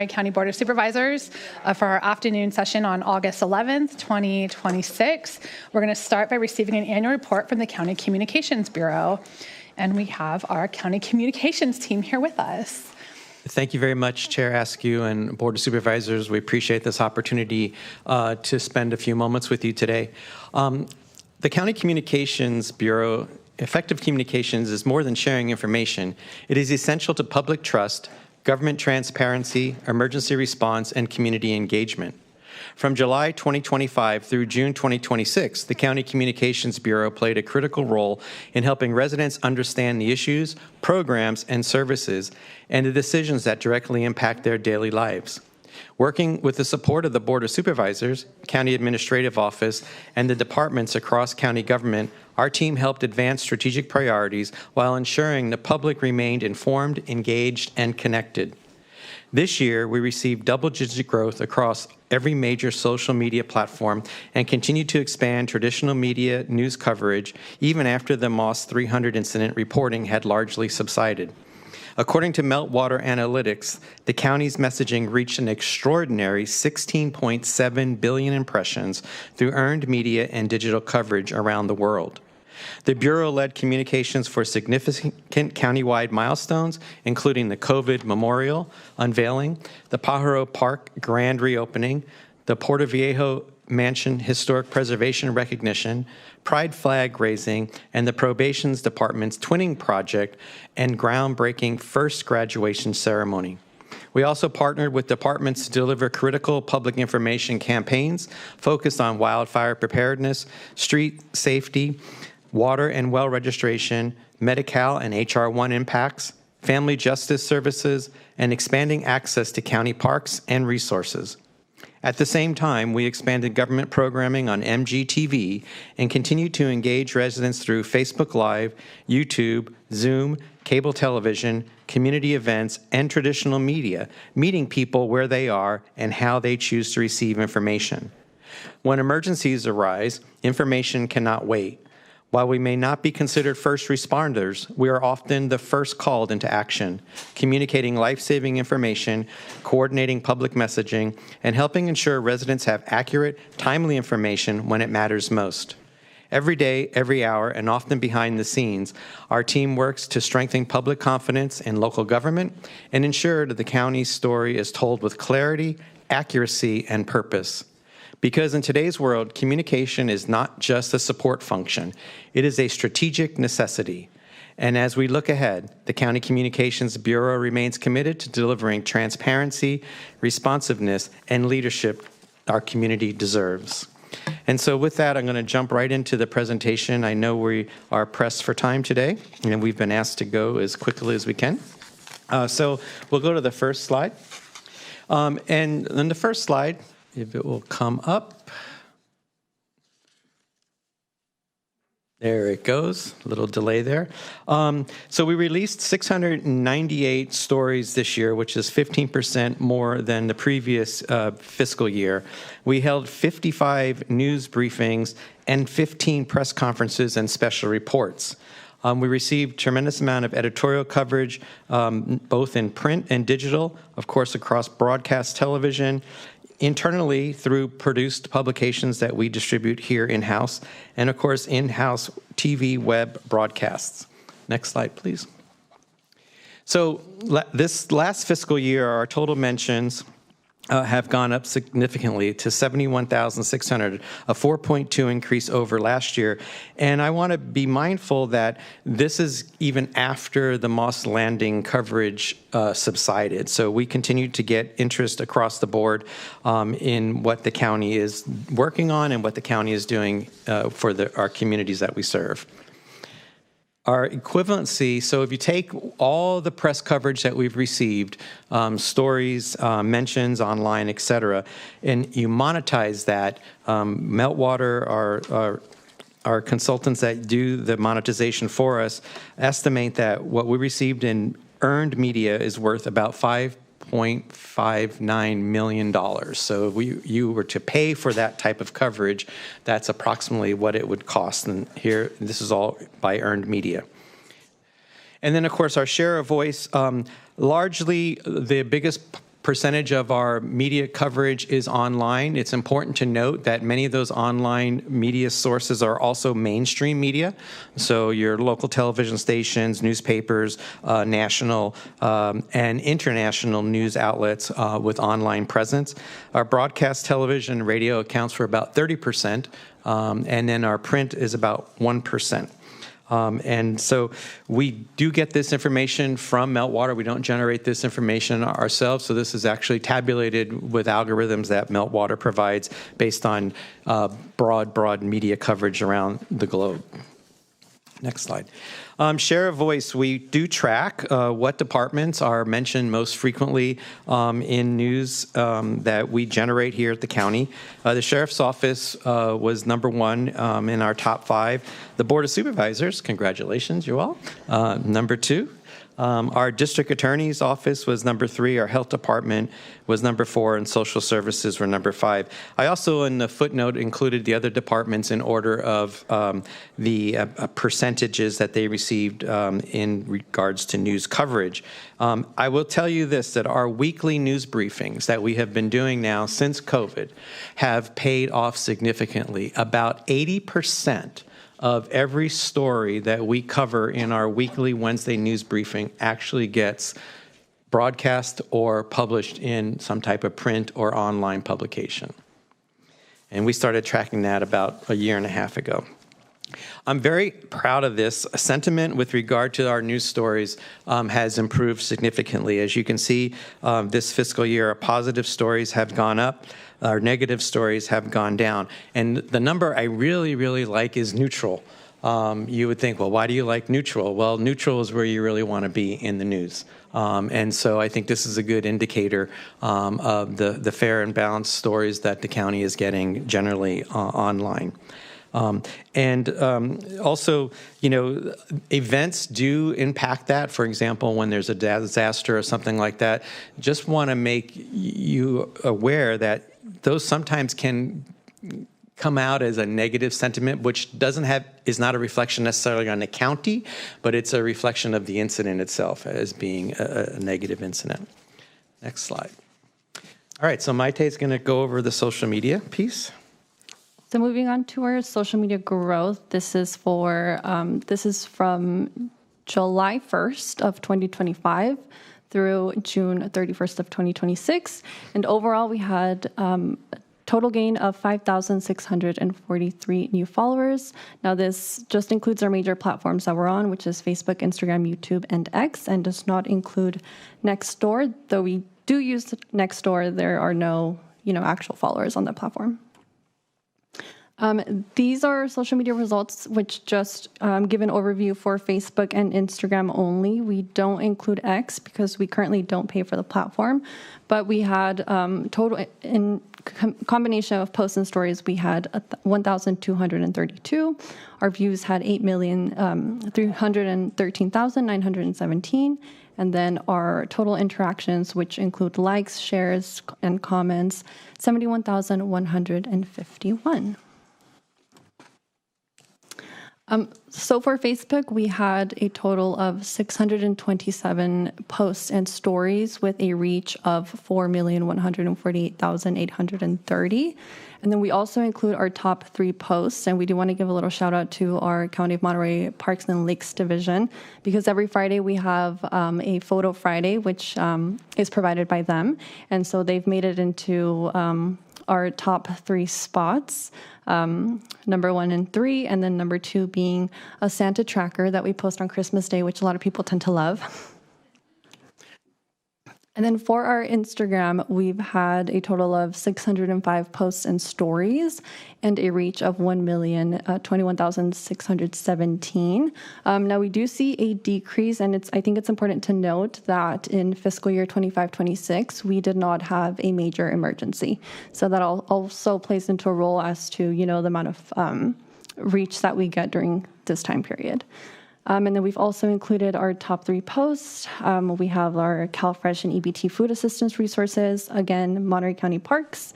County Board of Supervisors for our afternoon session on August 11th, 2026. We're going to start by receiving an annual report from the County Communications Bureau, and we have our County Communications team here with us. Thank you very much, Chair Askew and Board of Supervisors. We appreciate this opportunity to spend a few moments with you today. The County Communications Bureau, effective communications is more than sharing information. It is essential to public trust, government transparency, emergency response, and community engagement. From July 2025 through June 2026, the County Communications Bureau played a critical role in helping residents understand the issues, programs, and services, and the decisions that directly impact their daily lives. Working with the support of the Board of Supervisors, County Administrative Office, and the departments across county government, our team helped advance strategic priorities while ensuring the public remained informed, engaged, and connected. This year, we received double-digit growth across every major social media platform and continue to expand traditional media news coverage even after the Moss 300 incident reporting had largely subsided. According to Meltwater Analytics, the county's messaging reached an extraordinary 16.7 billion impressions through earned media and digital coverage around the world. The Bureau led communications for significant countywide milestones, including the COVID Memorial unveiling, the Pajaro Park grand reopening, the Puerto Viejo Mansion Historic Preservation recognition, Pride flag raising, and the Probations Department's twinning project and groundbreaking first graduation ceremony. We also partnered with departments to deliver critical public information campaigns focused on wildfire preparedness, street safety, water and well registration, Medi-Cal and HR 1 impacts, family justice services, and expanding access to county parks and resources. At the same time, we expanded government programming on MGTV and continued to engage residents through Facebook Live, YouTube, Zoom, cable television, community events, and traditional media, meeting people where they are and how they choose to receive information. When emergencies arise, information cannot wait. While we may not be considered first responders, we are often the first called into action, communicating life-saving information, coordinating public messaging, and helping ensure residents have accurate, timely information when it matters most. Every day, every hour, and often behind the scenes, our team works to strengthen public confidence in local government and ensure that the county's story is told with clarity, accuracy, and purpose. Because in today's world, communication is not just a support function, it is a strategic necessity. And as we look ahead, the County Communications Bureau remains committed to delivering transparency, responsiveness, and leadership our community deserves. And so with that, I'm going to jump right into the presentation. I know we are pressed for time today, and we've been asked to go as quickly as we can. So we'll go to the first slide. And then the first slide, if it will come up. There it goes, a little delay there. So we released 698 stories this year, which is 15% more than the previous fiscal year. We held 55 news briefings and 15 press conferences and special reports. We received tremendous amount of editorial coverage, both in print and digital, of course, across broadcast television, internally through produced publications that we distribute here in-house, and of course in-house TV web broadcasts. Next slide, please. So this last fiscal year, our total mentions have gone up significantly to 71,600, a 4.2 increase over last year. And I want to be mindful that this is even after the Moss Landing coverage subsided. So we continue to get interest across the board in what the county is working on and what the county is doing for our communities that we serve. Our equivalency, so if you take all the press coverage that we've received, stories, mentions online, et cetera, and you monetize that, Meltwater, our consultants that do the monetization for us, estimate that what we received in earned media is worth about $5.59 million. So if you were to pay for that type of coverage, that's approximately what it would cost. And here, this is all by earned media. And then, of course, our share of voice, largely the biggest percentage of our media coverage is online. It's important to note that many of those online media sources are also mainstream media. So your local television stations, newspapers, national and international news outlets with online presence. Our broadcast television and radio accounts for about 30%, and then our print is about 1%. And so we do get this information from Meltwater. We don't generate this information ourselves. So this is actually tabulated with algorithms that Meltwater provides based on broad media coverage around the globe. Next slide. Share of voice. We do track what departments are mentioned most frequently in news that we generate here at the county. The Sheriff's Office was #1 in our top 5. The Board of Supervisors, congratulations, you all, #2. Our District Attorney's Office was #3. Our Health Department was #4, and Social Services were #5. I also, in the footnote, included the other departments in order of the percentages that they received in regards to news coverage. I will tell you this, that our weekly news briefings that we have been doing now since COVID have paid off significantly. About 80% of every story that we cover in our weekly Wednesday news briefing actually gets broadcast or published in some type of print or online publication. And we started tracking that about a year and a half ago. I'm very proud of this. Sentiment with regard to our news stories has improved significantly. As you can see, this fiscal year, our positive stories have gone up. Our negative stories have gone down. And the number I really like is neutral. You would think, well, why do you like neutral? Well, neutral is where you really want to be in the news. And so I think this is a good indicator of the fair and balanced stories that the county is getting generally online. Also, events do impact that. For example, when there's a disaster or something like that, just want to make you aware that those sometimes can come out as a negative sentiment, which is not a reflection necessarily on the county, but it's a reflection of the incident itself as being a negative incident. Next slide. All right, so Maite is going to go over the social media piece. So moving on to our social media growth, this is from July 1st of 2025 through June 31st of 2026. And overall, we had a total gain of 5,643 new followers. Now, this just includes our major platforms that we're on, which is Facebook, Instagram, YouTube, and X, and does not include Nextdoor. Though we do use Nextdoor, there are no, actual followers on that platform. These are social media results, which just give an overview for Facebook and Instagram only. We don't include X because we currently don't pay for the platform, but we had total in combination of posts and stories, we had 1,232. Our views had 8,313,917. And then our total interactions, which include likes, shares, and comments, 71,151. So for Facebook, we had a total of 627 posts and stories with a reach of 4,148,830. And then we also include our top 3 posts, and we do want to give a little shout out to our County of Monterey Parks and Lakes Division, because every Friday we have a Photo Friday, which is provided by them. And so they've made it into our top 3 spots, number 1 and 3, and then number 2 being a Santa tracker that we post on Christmas Day, which a lot of people tend to love. And then for our Instagram, we've had a total of 605 posts and stories and a reach of 1,021,617. Now we do see a decrease, and I think it's important to note that in fiscal year 25-26, we did not have a major emergency. So that also plays into a role as to, the amount of reach that we get during this time period. And then we've also included our top 3 posts. We have our CalFresh and EBT food assistance resources, again, Monterey County Parks.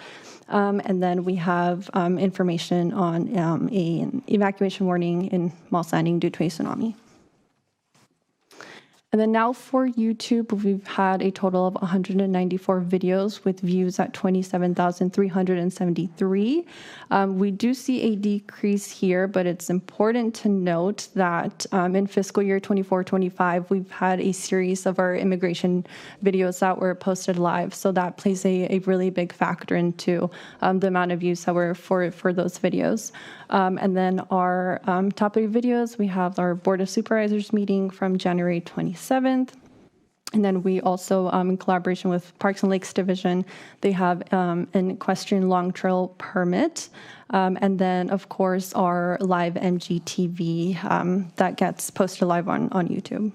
And then we have information on an evacuation warning in Moss Landing due to a tsunami. And then now for YouTube, we've had a total of 194 videos with views at 27,373. We do see a decrease here, but it's important to note that in fiscal year 24-25, we've had a series of our immigration videos that were posted live. So that plays a really big factor into the amount of views that were for those videos. And then our top 3 videos, we have our Board of Supervisors meeting from January 27th. And then we also, in collaboration with Parks and Lakes Division, they have an equestrian long trail permit. And then, of course, our live MGTV that gets posted live on YouTube.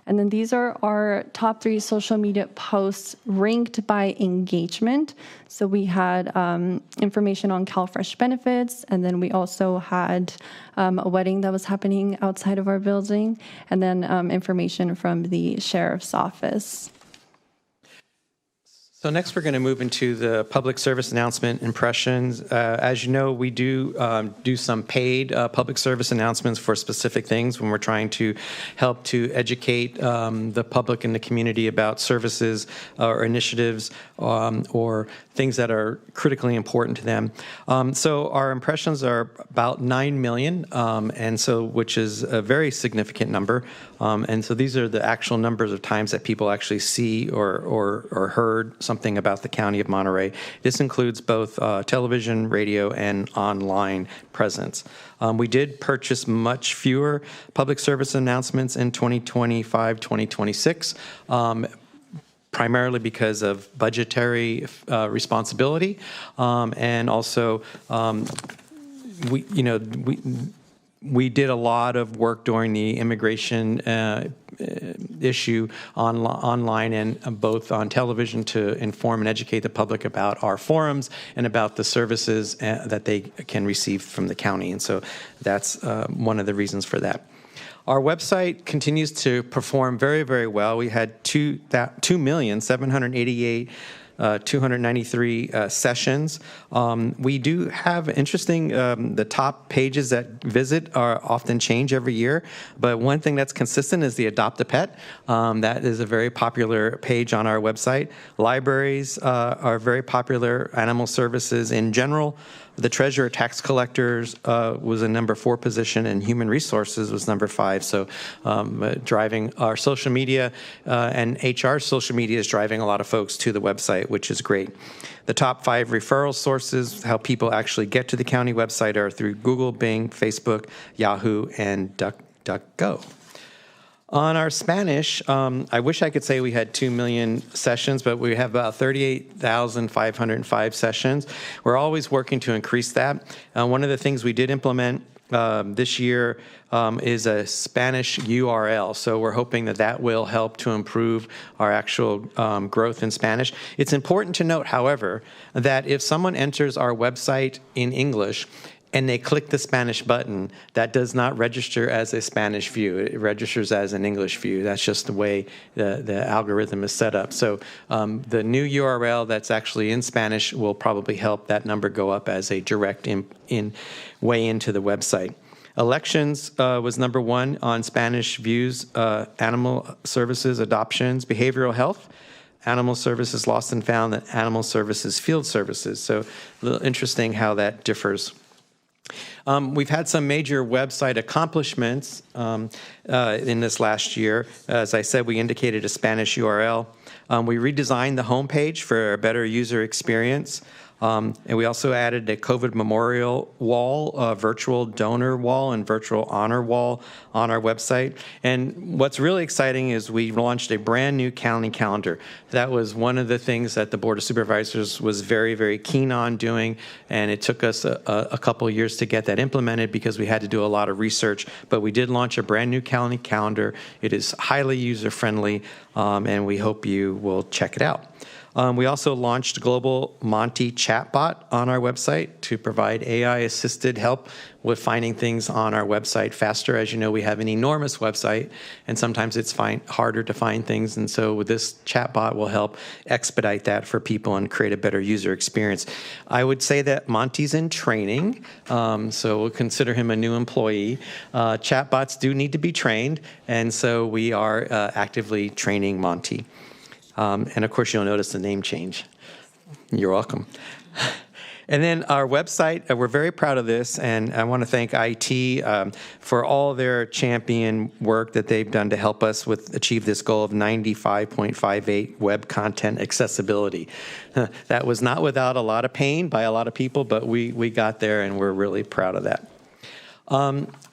And then these are our top 3 social media posts ranked by engagement. So we had information on CalFresh benefits, and then we also had a wedding that was happening outside of our building, and then information from the sheriff's office. So next we're going to move into the public service announcement impressions. As you know, we do some paid public service announcements for specific things when we're trying to help to educate the public and the community about services or initiatives or things that are critically important to them. So our impressions are about 9 million, and so which is a very significant number. And so these are the actual numbers of times that people actually see or heard something about the County of Monterey. This includes both television, radio, and online presence. We did purchase much fewer public service announcements in 2025, 2026, primarily because of budgetary responsibility, and also we did a lot of work during the immigration issue online and both on television to inform and educate the public about our forums and about the services that they can receive from the county. And so that's one of the reasons for that. Our website continues to perform very, very well. We had 2,788,293 sessions. We do have interesting, the top pages that visit are often change every year, but one thing that's consistent is the Adopt a Pet. That is a very popular page on our website. Libraries are very popular, animal services in general. The treasurer tax collectors was a number 4 position, and human resources was number 5. So driving our social media and HR social media is driving a lot of folks to the website, which is great. The top 5 referral sources, how people actually get to the county website, are through Google, Bing, Facebook, Yahoo, and DuckDuckGo. On our Spanish, I wish I could say we had 2 million sessions, but we have about 38,505 sessions. We're always working to increase that. One of the things we did implement this year is a Spanish URL. So we're hoping that that will help to improve our actual growth in Spanish. It's important to note, however, that if someone enters our website in English and they click the Spanish button, that does not register as a Spanish view. It registers as an English view. That's just the way the algorithm is set up. So the new URL that's actually in Spanish will probably help that number go up as a direct way into the website. Elections was number 1 on Spanish views, animal services, adoptions, behavioral health, animal services, lost and found, and animal services, field services. So a little interesting how that differs. We've had some major website accomplishments in this last year. As I said, we indicated a Spanish URL. We redesigned the homepage for a better user experience. And we also added a COVID memorial wall, a virtual donor wall, and virtual honor wall on our website. And what's really exciting is we launched a brand new county calendar. That was one of the things that the Board of Supervisors was very, very keen on doing. And it took us a couple of years to get that implemented because we had to do a lot of research. But we did launch a brand new county calendar. It is highly user-friendly, and we hope you will check it out. We also launched Global Monty Chatbot on our website to provide AI-assisted help with finding things on our website faster. As you know, we have an enormous website, and sometimes it's harder to find things. And so with this chatbot will help expedite that for people and create a better user experience. I would say that Monty's in training, so we'll consider him a new employee. Chatbots do need to be trained, and so we are actively training Monty. And of course, you'll notice the name change. You're welcome. And then our website, we're very proud of this, and I want to thank IT for all their champion work that they've done to help us achieve this goal of 95.58 web content accessibility. That was not without a lot of pain by a lot of people, but we got there, and we're really proud of that.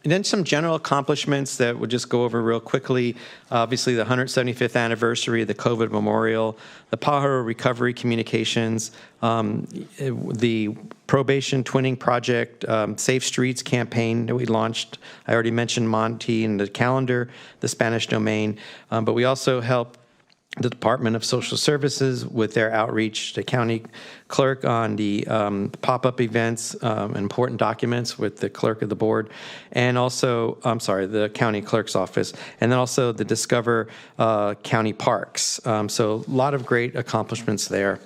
And then some general accomplishments that we'll just go over real quickly. Obviously, the 175th anniversary of the COVID memorial, the Pajaro Recovery Communications, the probation twinning project, Safe Streets campaign that we launched. I already mentioned Monty and the calendar, the Spanish domain, but we also helped the Department of Social Services with their outreach to county clerk on the pop-up events, important documents with the clerk of the board, and also, the county clerk's office, and then also the Discover County Parks. So a lot of great accomplishments there.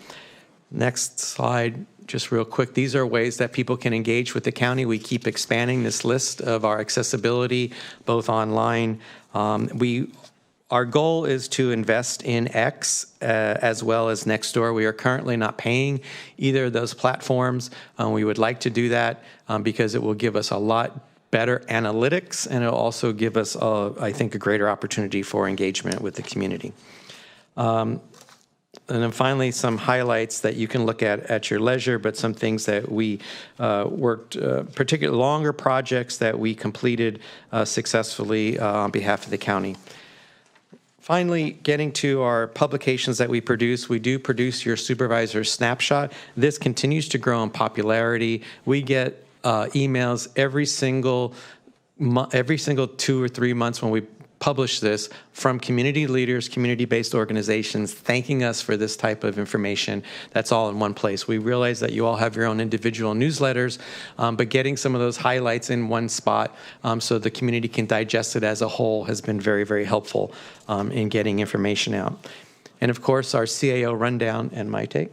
Next slide. Just real quick, these are ways that people can engage with the county. We keep expanding this list of our accessibility, both online. Our goal is to invest in X as well as Nextdoor. We are currently not paying either of those platforms. We would like to do that because it will give us a lot better analytics, and it'll also give us, I think, a greater opportunity for engagement with the community. And then finally, some highlights that you can look at your leisure, but some things that we worked, particularly longer projects that we completed successfully on behalf of the county. Finally, getting to our publications that we do produce your Supervisor Snapshot. This continues to grow in popularity. We get emails every single 2 or 3 months when we publish this from community leaders, community-based organizations thanking us for this type of information. That's all in one place. We realize that you all have your own individual newsletters, but getting some of those highlights in one spot so the community can digest it as a whole has been very, very helpful in getting information out. And of course, our CAO rundown and my take.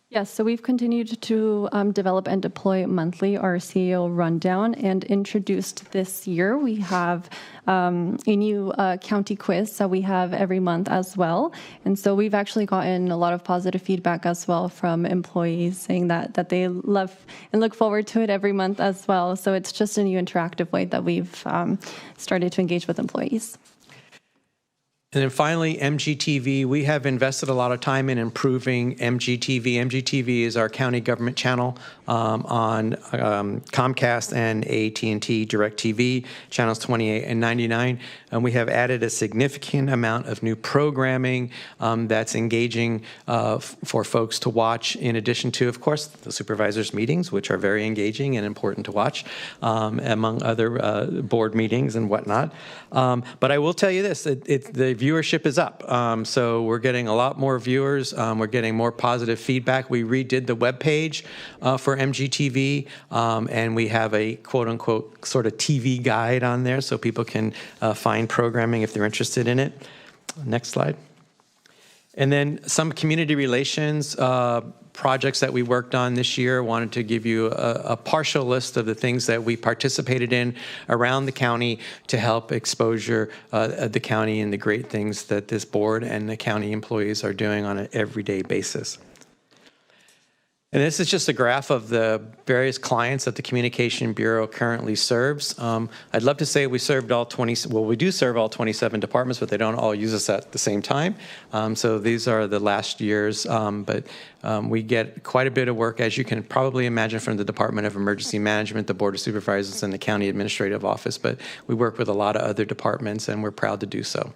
Yes, so we've continued to develop and deploy monthly our CEO rundown, and introduced this year we have a new county quiz that we have every month as well. And so we've actually gotten a lot of positive feedback as well from employees saying that they love and look forward to it every month as well. So it's just a new interactive way that we've started to engage with employees. And then finally, MGTV. We have invested a lot of time in improving MGTV. MGTV is our county government channel on Comcast and AT&T DirecTV, channels 28 and 99. And we have added a significant amount of new programming that's engaging for folks to watch, in addition to, of course, the supervisors' meetings, which are very engaging and important to watch, among other board meetings and whatnot. But I will tell you this, the viewership is up. So we're getting a lot more viewers. We're getting more positive feedback. We redid the webpage for MGTV, and we have a quote-unquote sort of TV guide on there so people can find programming if they're interested in it. Next slide. And then some community relations projects that we worked on this year. Wanted to give you a partial list of the things that we participated in around the county to help exposure the county and the great things that this board and the county employees are doing on an everyday basis. And this is just a graph of the various clients that the Communication Bureau currently serves. I'd love to say we served all 20, well, we do serve all 27 departments, but they don't all use us at the same time. So these are the last years, but we get quite a bit of work, as you can probably imagine, from the Department of Emergency Management, the Board of Supervisors, and the County Administrative Office, but we work with a lot of other departments, and we're proud to do so.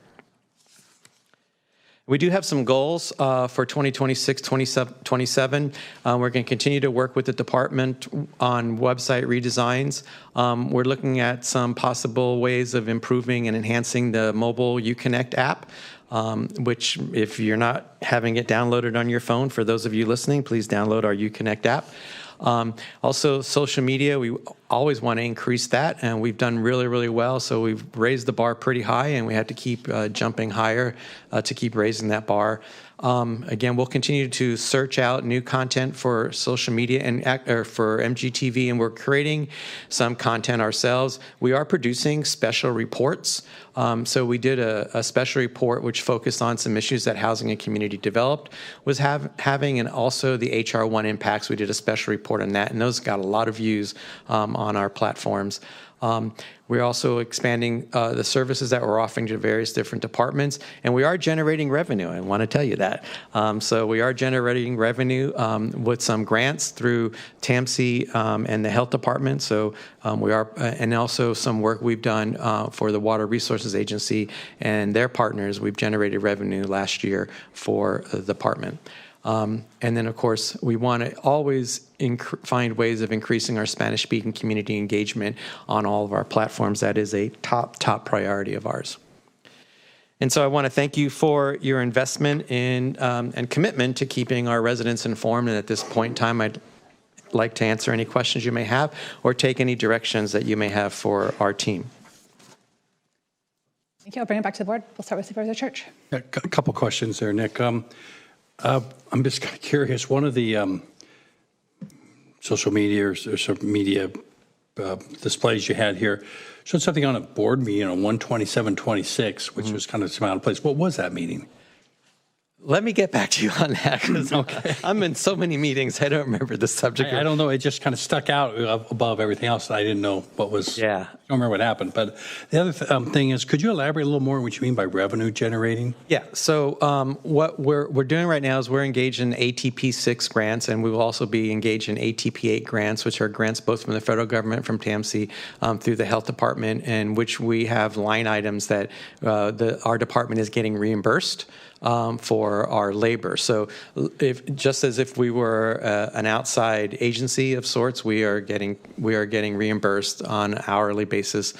We do have some goals for 2026, 27. We're going to continue to work with the department on website redesigns. We're looking at some possible ways of improving and enhancing the mobile UConnect app. which if you're not having it downloaded on your phone, for those of you listening, please download our UConnect app. Also, social media, we always want to increase that, and we've done really, really well. So we've raised the bar pretty high, and we have to keep jumping higher to keep raising that bar. Again, we'll continue to search out new content for social media and for MGTV, and we're creating some content ourselves. We are producing special reports. So we did a special report which focused on some issues that Housing and Community Developed was having, and also the HR1 impacts. We did a special report on that, and those got a lot of views on our platforms. We're also expanding the services that we're offering to various different departments, and we are generating revenue. I want to tell you that. So we are generating revenue with some grants through TAMC and the Health Department. So we are, and also some work we've done for the Water Resources Agency and their partners. We've generated revenue last year for the department. And then, of course, we want to always find ways of increasing our Spanish-speaking community engagement on all of our platforms. That is a top priority of ours. And so I want to thank you for your investment in and commitment to keeping our residents informed. And at this point in time, I'd like to answer any questions you may have or take any directions that you may have for our team. Thank you. I'll bring it back to the board. We'll start with Supervisor Church. A couple questions there, Nick. I'm just kind of curious. One of the social media or social media displays you had here showed something on a board meeting on 1/27/26, which was kind of out of place. What was that meeting? Let me get back to you on that, because I'm in so many meetings, I don't remember the subject. I don't know. It just kind of stuck out above everything else. I didn't know what was. Yeah. I don't remember what happened. But the other thing is, could you elaborate a little more on what you mean by revenue generating? Yeah. So what we're doing right now is we're engaged in ATP 6 grants, and we will also be engaged in ATP 8 grants, which are grants both from the federal government, from TAMC, through the Health Department, in which we have line items that our department is getting reimbursed for our labor. So just as if we were an outside agency of sorts, we are getting reimbursed on an hourly basis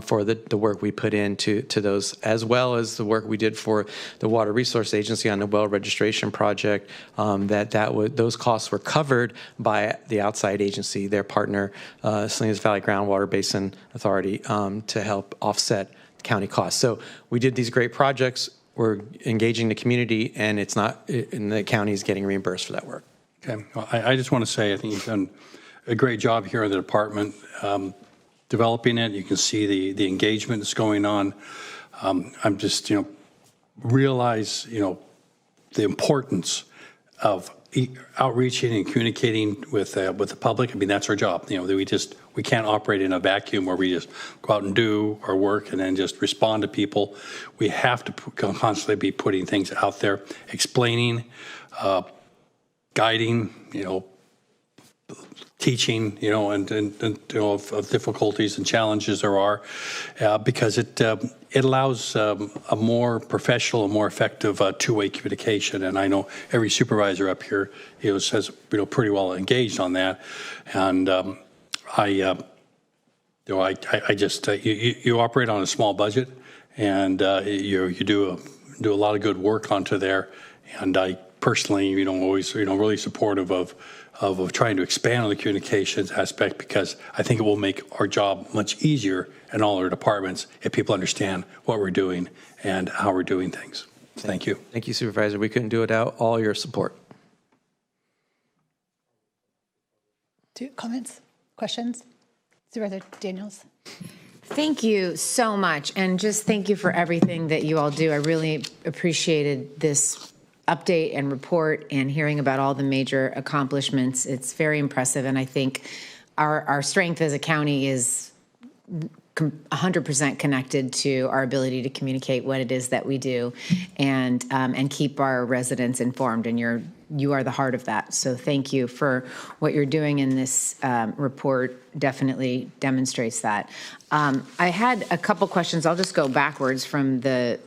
for the work we put into those, as well as the work we did for the Water Resource Agency on the well registration project. Those costs were covered by the outside agency, their partner, Salinas Valley Groundwater Basin Authority, to help offset county costs. So we did these great projects. We're engaging the community, and and the county is getting reimbursed for that work. Okay. Well, I just want to say I think you've done a great job here in the department developing it. You can see the engagement that's going on. I'm just, realize, the importance of outreaching and communicating with the public. I mean, that's our job. We can't operate in a vacuum where we just go out and do our work and then just respond to people. We have to constantly be putting things out there, explaining, guiding, teaching, of difficulties and challenges there are, because it allows a more professional and more effective two-way communication. And I know every supervisor up here says pretty well engaged on that. And I just you operate on a small budget, and you do a lot of good work onto there. And I personally, always really supportive of trying to expand on the communications aspect, because I think it will make our job much easier in all our departments if people understand what we're doing and how we're doing things. Thank you. Thank you, Supervisor. We couldn't do it without all your support. Comments? Questions? Supervisor Daniels. Thank you so much. And just thank you for everything that you all do. I really appreciated this update and report and hearing about all the major accomplishments. It's very impressive. And I think our strength as a county is 100% connected to our ability to communicate what it is that we do and keep our residents informed. And you are the heart of that. So thank you for what you're doing in this report. Definitely demonstrates that. I had a couple questions. I'll just go backwards from the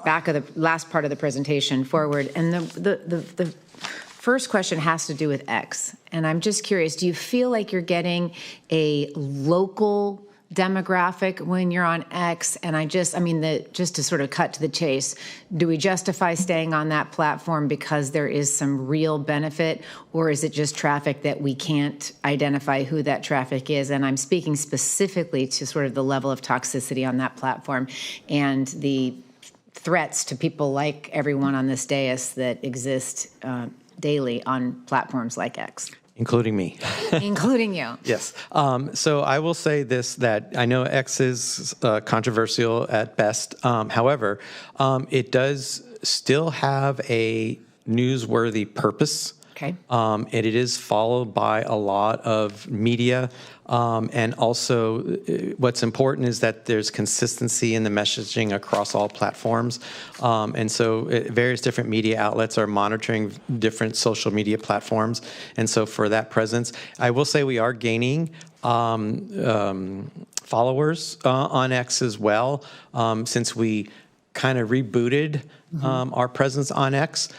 back of the last part of the presentation forward. And the first question has to do with X. And I'm just curious, do you feel like you're getting a local demographic when you're on X? And just to sort of cut to the chase, do we justify staying on that platform because there is some real benefit, or is it just traffic that we can't identify who that traffic is? And I'm speaking specifically to sort of the level of toxicity on that platform and the threats to people like everyone on this dais that exist daily on platforms like X. Including me. Including you. Yes. So I will say this, that I know X is controversial at best. However, it does still have a newsworthy purpose. Okay. And it is followed by a lot of media. And also what's important is that there's consistency in the messaging across all platforms. And so various different media outlets are monitoring different social media platforms. And so for that presence, I will say we are gaining followers on X as well, since we kind of rebooted our presence on X.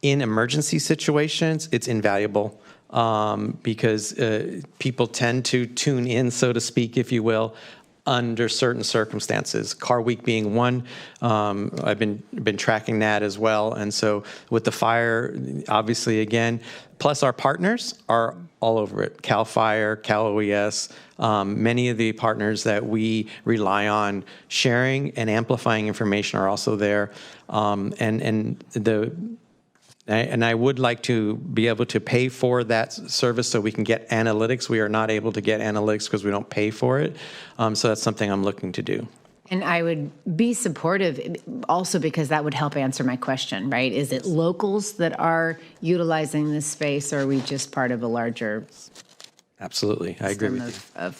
In emergency situations, it's invaluable because people tend to tune in, so to speak, if you will, under certain circumstances. Car Week being one. I've been tracking that as well. And so with the fire, obviously, again, plus our partners are all over it. CAL FIRE, Cal OES, many of the partners that we rely on sharing and amplifying information are also there. And I would like to be able to pay for that service so we can get analytics. We are not able to get analytics because we don't pay for it. So that's something I'm looking to do. And I would be supportive also because that would help answer my question, right? Is it locals that are utilizing this space, or are we just part of a larger? Absolutely. I agree with you.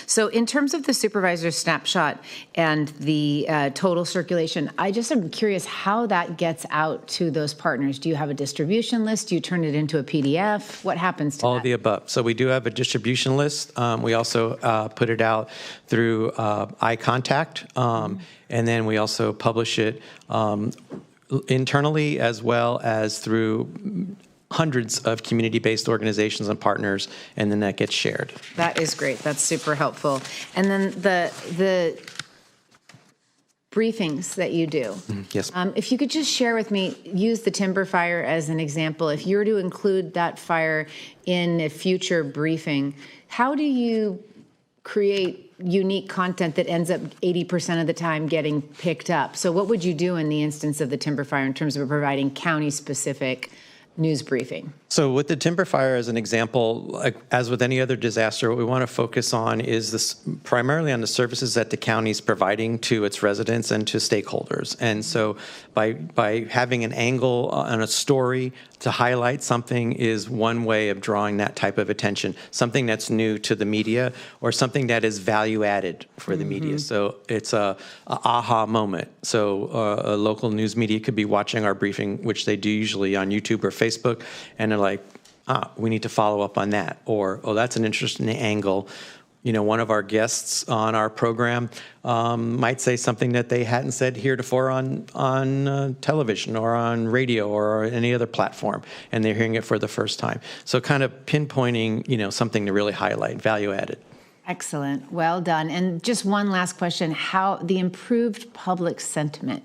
So in terms of the supervisor snapshot and the total circulation, I just am curious how that gets out to those partners. Do you have a distribution list? Do you turn it into a PDF? What happens to All that? of the above. So we do have a distribution list. We also put it out through eye contact, and then we also publish it internally as well as through hundreds of community-based organizations and partners, and then that gets shared. That is great. That's super helpful. And then the briefings that you do. Yes. If you could just share with me, use the timber fire as an example. If you were to include that fire in a future briefing, how do you create unique content that ends up 80% of the time getting picked up? So what would you do in the instance of the timber fire in terms of providing county-specific news briefing? So with the timber fire as an example, like, as with any other disaster, what we want to focus on is this primarily on the services that the county is providing to its residents and to stakeholders. And so by having an angle on a story to highlight something is one way of drawing that type of attention, something that's new to the media or something that is value added for the media. So it's a aha moment. So a local news media could be watching our briefing, which they do usually on YouTube or Facebook, and they're like, we need to follow up on that. Or, oh, that's an interesting angle. You know, one of our guests on our program might say something that they hadn't said heretofore on television or on radio or any other platform, and they're hearing it for the first time. So kind of pinpointing, something to really highlight, value added. Excellent. Well done. And just one last question. How the improved public sentiment,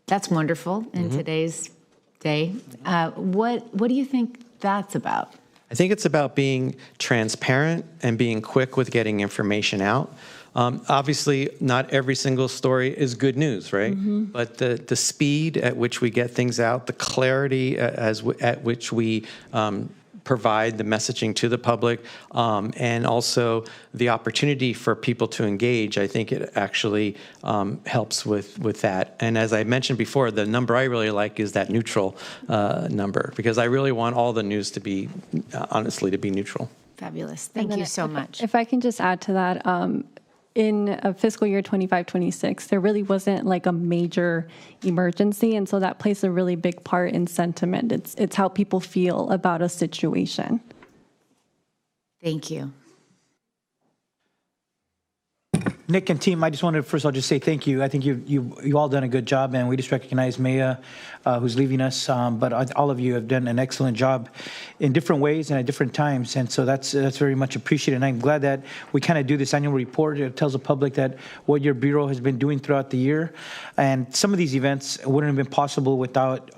that's wonderful in today's day. What do you think that's about? I think it's about being transparent and being quick with getting information out. Obviously, not every single story is good news, right? But the speed at which we get things out, the clarity at which we provide the messaging to the public, and also the opportunity for people to engage, I think it actually helps with that. And as I mentioned before, the number I really like is that neutral number, because I really want all the news to be, honestly, to be neutral. Fabulous. Thank you so much. If I can just add to that, in fiscal year 25-26, there really wasn't like a major emergency, and so that plays a really big part in sentiment. It's how people feel about a situation. Thank you. Nick and team, I just wanted to first of all just say thank you. I think you all done a good job, and we just recognize Maya, who's leaving us, but all of you have done an excellent job in different ways and at different times, and so that's very much appreciated. And I'm glad that we kind of do this annual report. It tells the public that what your bureau has been doing throughout the year, and some of these events wouldn't have been possible without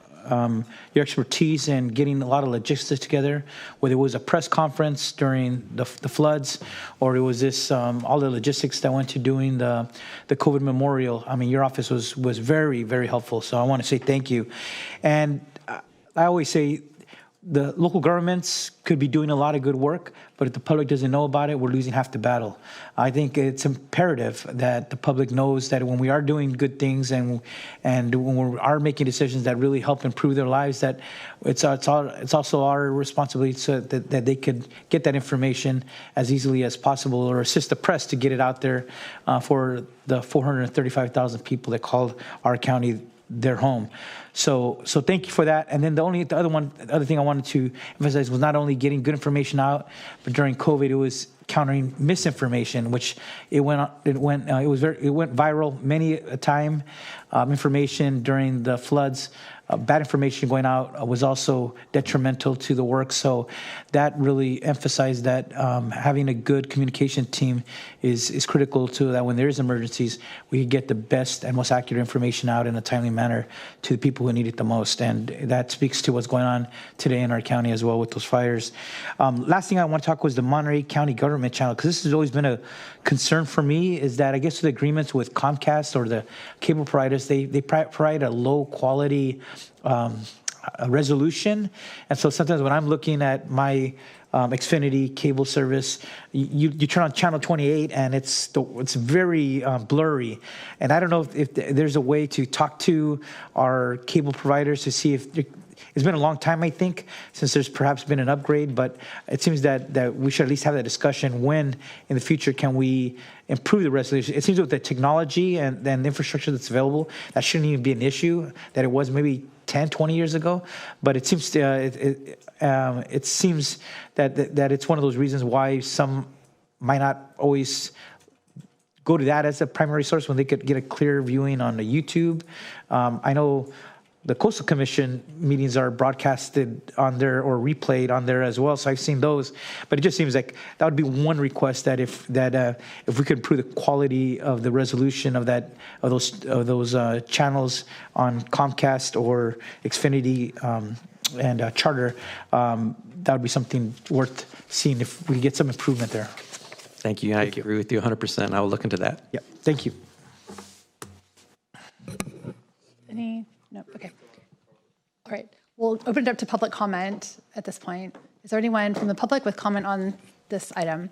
your expertise in getting a lot of logistics together, whether it was a press conference during the floods, or it was this all the logistics that went to doing the COVID memorial. I mean, your office was very, very helpful. So I want to say thank you. And I always say the local governments could be doing a lot of good work, but if the public doesn't know about it, we're losing half the battle. I think it's imperative that the public knows that when we are doing good things and when we are making decisions that really help improve their lives, that it's also our responsibility so that they could get that information as easily as possible, or assist the press to get it out there for the 435,000 people that called our county their home. So thank you for that. And then the other thing I wanted to emphasize was not only getting good information out, but during COVID, it was countering misinformation, which it went viral many a time. Information during the floods, bad information going out was also detrimental to the work. So that really emphasized that having a good communication team is critical to that when there is emergencies, we get the best and most accurate information out in a timely manner to the people who need it the most. And that speaks to what's going on today in our county as well with those fires. Last thing I want to talk was the Monterey County government channel, because this has always been a concern for me, is that I guess the agreements with Comcast or the cable providers, they provide a low quality resolution. And so sometimes when I'm looking at my Xfinity cable service, you turn on channel 28 and it's very blurry. And I don't know if there's a way to talk to our cable providers to see if it's been a long time, I think, since there's perhaps been an upgrade, but it seems that we should at least have that discussion. When in the future can we improve the resolution? It seems with the technology and the infrastructure that's available, that shouldn't even be an issue that it was maybe 10, 20 years ago. But it seems it seems that it's one of those reasons why some might not always go to that as a primary source when they could get a clear viewing on the YouTube. I know the Coastal Commission meetings are broadcasted on there or replayed on there as well, so I've seen those. But it just seems like that would be one request, that if we could improve the quality of the resolution of those channels on Comcast or Xfinity and Charter, that would be something worth seeing if we get some improvement there. Thank you. I agree with you 100%. I will look into that. Yeah. Thank you. No, okay. All right, we'll open it up to public comment at this point. Is there anyone from the public with comment on this item?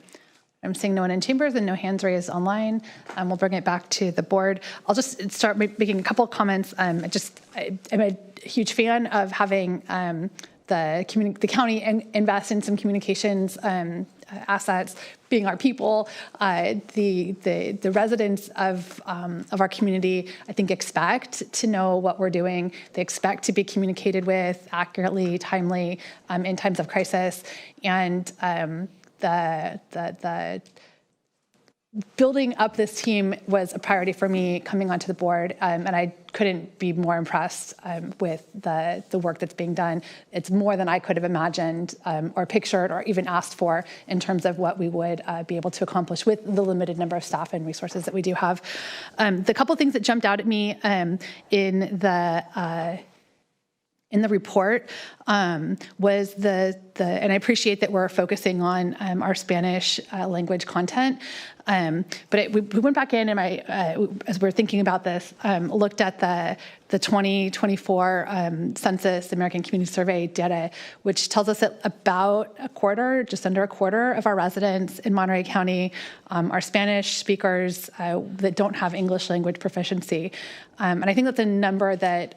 I'm seeing no one in chambers and no hands raised online. We'll bring it back to the board. I'll just start making a couple of comments. I'm a huge fan of having the county invest in some communications assets, being our people. The residents of our community, I think, expect to know what we're doing. They expect to be communicated with accurately, timely, in times of crisis. And the building up this team was a priority for me coming onto the board, and I couldn't be more impressed with the work that's being done. It's more than I could have imagined or pictured or even asked for in terms of what we would be able to accomplish with the limited number of staff and resources that we do have. The couple things that jumped out at me in the report was and I appreciate that we're focusing on our Spanish language content, but we went back in and as we're thinking about this, looked at the 2024 Census American Community Survey data, which tells us that about just under a quarter of our residents in Monterey County are Spanish speakers that don't have English language proficiency. And I think that's a number that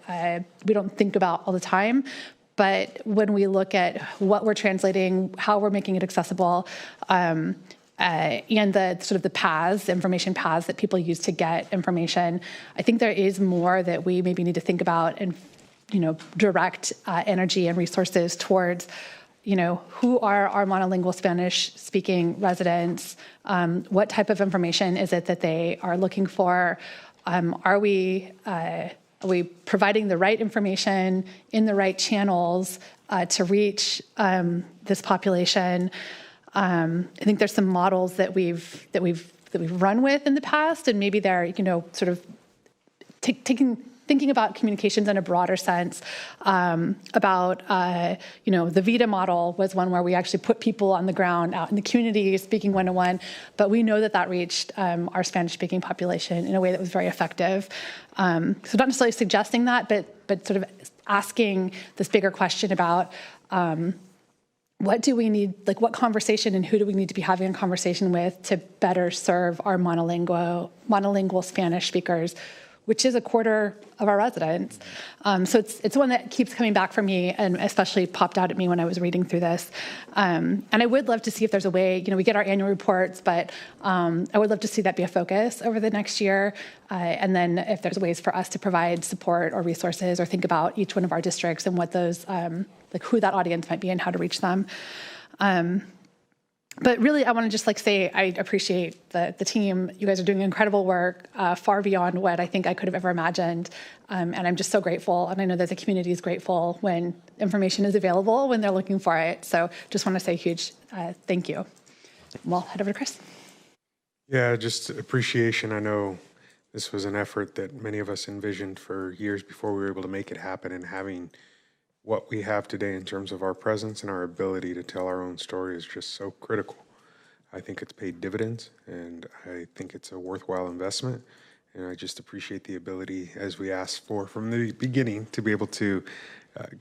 we don't think about all the time. But when we look at what we're translating, how we're making it accessible, and the sort of the paths, information paths that people use to get information, I think there is more that we maybe need to think about and, direct energy and resources towards, who are our monolingual Spanish-speaking residents? What type of information is it that they are looking for? Are we providing the right information in the right channels to reach this population? I think there's some models that we've run with in the past, and maybe they're sort of thinking about communications in a broader sense. The VITA model was one where we actually put people on the ground out in the community speaking one-to-one, but we know that reached our Spanish-speaking population in a way that was very effective. So not necessarily suggesting that, but sort of asking this bigger question about what do we need, like what conversation and who do we need to be having a conversation with to better serve our monolingual Spanish speakers, which is a quarter of our residents. So it's one that keeps coming back for me, and especially popped out at me when I was reading through this. And I would love to see if there's a way, we get our annual reports, but I would love to see that be a focus over the next year. And then if there's ways for us to provide support or resources or think about each one of our districts and what those, like who that audience might be and how to reach them. But really, I want to just say I appreciate the team. You guys are doing incredible work, far beyond what I think I could have ever imagined. And I'm just so grateful. And I know that the community is grateful when information is available, when they're looking for it. So just want to say a huge thank you. Well, head over to Chris. Yeah, just appreciation. I know this was an effort that many of us envisioned for years before we were able to make it happen, and having what we have today in terms of our presence and our ability to tell our own story is just so critical. I think it's paid dividends, and I think it's a worthwhile investment. And I just appreciate the ability, as we asked for from the beginning, to be able to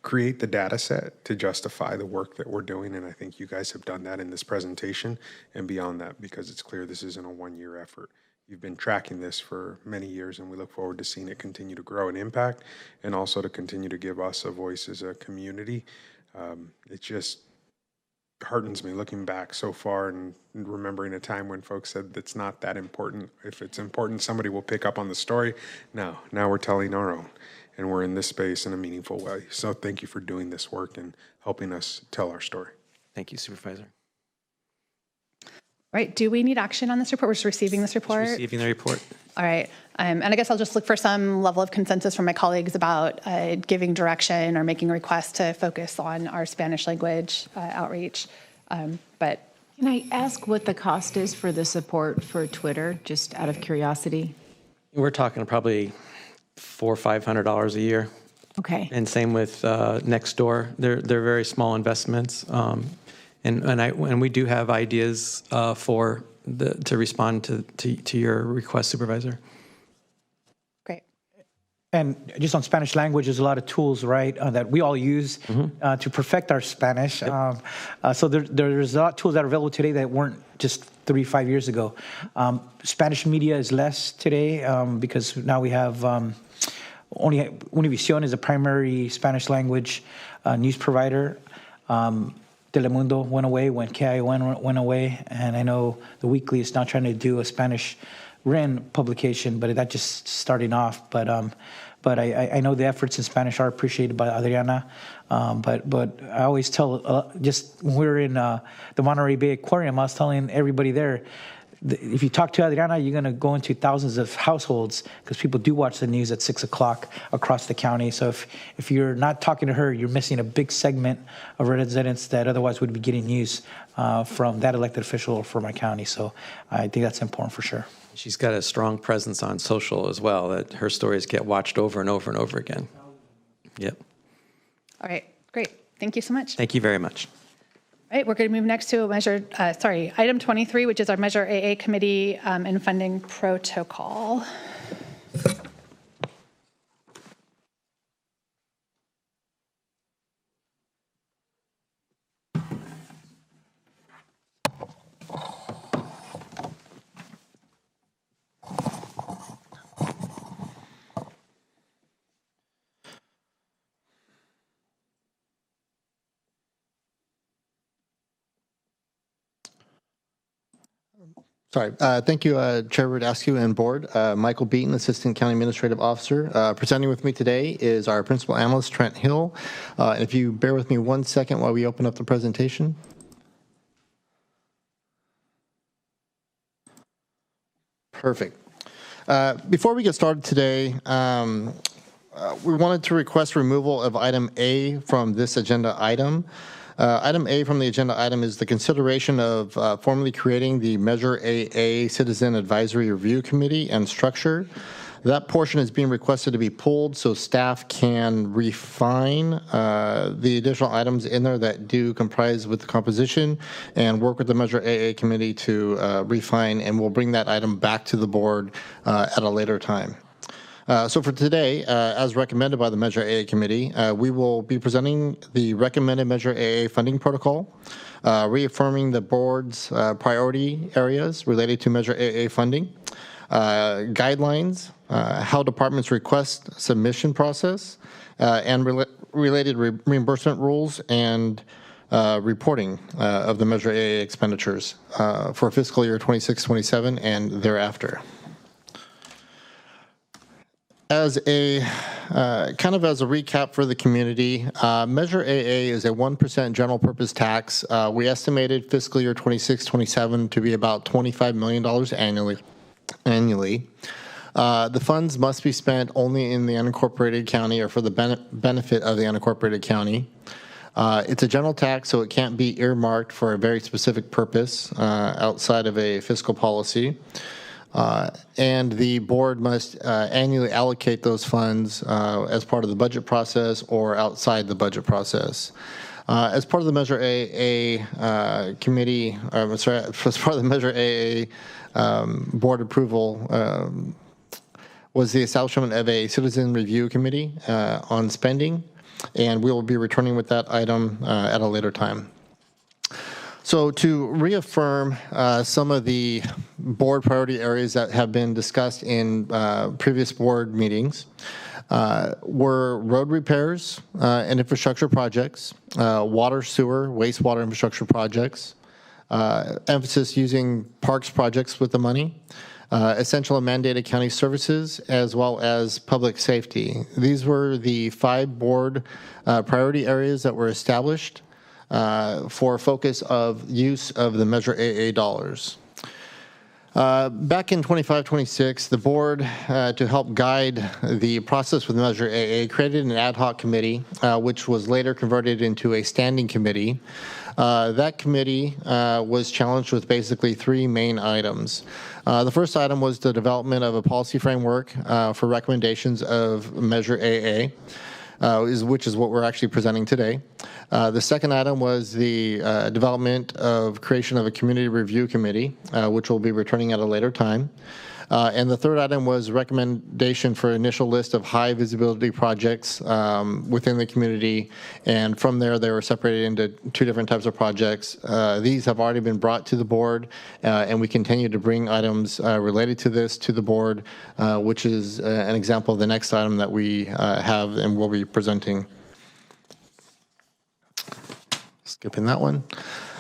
create the data set to justify the work that we're doing. And I think you guys have done that in this presentation and beyond that, because it's clear this isn't a one-year effort. You've been tracking this for many years, and we look forward to seeing it continue to grow and impact, and also to continue to give us a voice as a community. It just heartens me looking back so far and remembering a time when folks said it's not that important. If it's important, somebody will pick up on the story. Now we're telling our own, and we're in this space in a meaningful way. So thank you for doing this work and helping us tell our story. Thank you, Supervisor. Right. Do we need action on this report? We're just receiving this report? Just receiving the report. All right. And I guess I'll just look for some level of consensus from my colleagues about giving direction or making a request to focus on our Spanish language outreach. But Can I ask what the cost is for the support for Twitter, just out of curiosity? We're talking probably $400 or $500 a year. Okay. And same with Nextdoor. They're very small investments. And we do have ideas to respond to your request, Supervisor. great. And just on Spanish language, there's a lot of tools, right, that we all use to perfect our Spanish. Yep. So there's a lot of tools that are available today that weren't just 3-5 years ago. Spanish media is less today because now we have only Univision is a primary Spanish language news provider. Telemundo went away when KION went away, and I know the Weekly is now trying to do a Spanish RIN publication, but that just starting off. But I know the efforts in Spanish are appreciated by Adriana. But I always tell, just when we were in the Monterey Bay Aquarium, I was telling everybody there, if you talk to Adriana, you're going to go into thousands of households because people do watch the news at 6 o'clock across the county. So if you're not talking to her, you're missing a big segment of residents that otherwise would be getting news from that elected official or from my county. So I think that's important for sure. She's got a strong presence on social as well, that her stories get watched over and over and over again. Yep. All right, great. Thank you so much. Thank you very much. All right, we're going to move next to item 23, which is our Measure AA Committee and Funding Protocol. Sorry. Thank you, Chair Radascu and Board. Michael Beaton, Assistant County Administrative Officer. Presenting with me today is our Principal Analyst, Trent Hill. And if you bear with me 1 second while we open up the presentation. Perfect. Before we get started today, we wanted to request removal of item A from this agenda item. Item A from the agenda item is the consideration of formally creating the Measure AA Citizen Advisory Review Committee and structure. That portion is being requested to be pulled so staff can refine the additional items in there that do comprise with the composition and work with the Measure AA committee to refine, and we'll bring that item back to the board at a later time. So for today, as recommended by the Measure AA Committee, we will be presenting the recommended Measure AA funding protocol, reaffirming the board's priority areas related to Measure AA funding, guidelines, how departments request submission process, and related reimbursement rules and reporting of the Measure AA expenditures for fiscal year 26-27 and thereafter. As a kind of as a recap for the community, Measure AA is a 1% general purpose tax. We estimated fiscal year 26-27 to be about $25 million annually. The funds must be spent only in the unincorporated county or for the benefit of the unincorporated county. It's a general tax, so it can't be earmarked for a very specific purpose outside of a fiscal policy. And the board must annually allocate those funds as part of the budget process or outside the budget process. As part of the Measure AA committee, as part of the Measure AA board approval was the establishment of a citizen review committee on spending, and we will be returning with that item at a later time. So to reaffirm some of the board priority areas that have been discussed in previous board meetings were road repairs and infrastructure projects, water, sewer, wastewater infrastructure projects, emphasis using parks projects with the money, essential and mandated county services, as well as public safety. These were the 5 board priority areas that were established for focus of use of the Measure AA dollars. Back in 25-26, the board, to help guide the process with Measure AA, created an ad hoc committee, which was later converted into a standing committee. That committee was challenged with basically 3 main items. The first item was the development of a policy framework for recommendations of Measure AA. Which is what we're actually presenting today. The second item was the development of creation of a community review committee, which we'll be returning at a later time. And the third item was recommendation for initial list of high visibility projects within the community. And from there, they were separated into 2 different types of projects. These have already been brought to the board, and we continue to bring items related to this to the board, which is an example of the next item that we have and will be presenting. Skipping that one.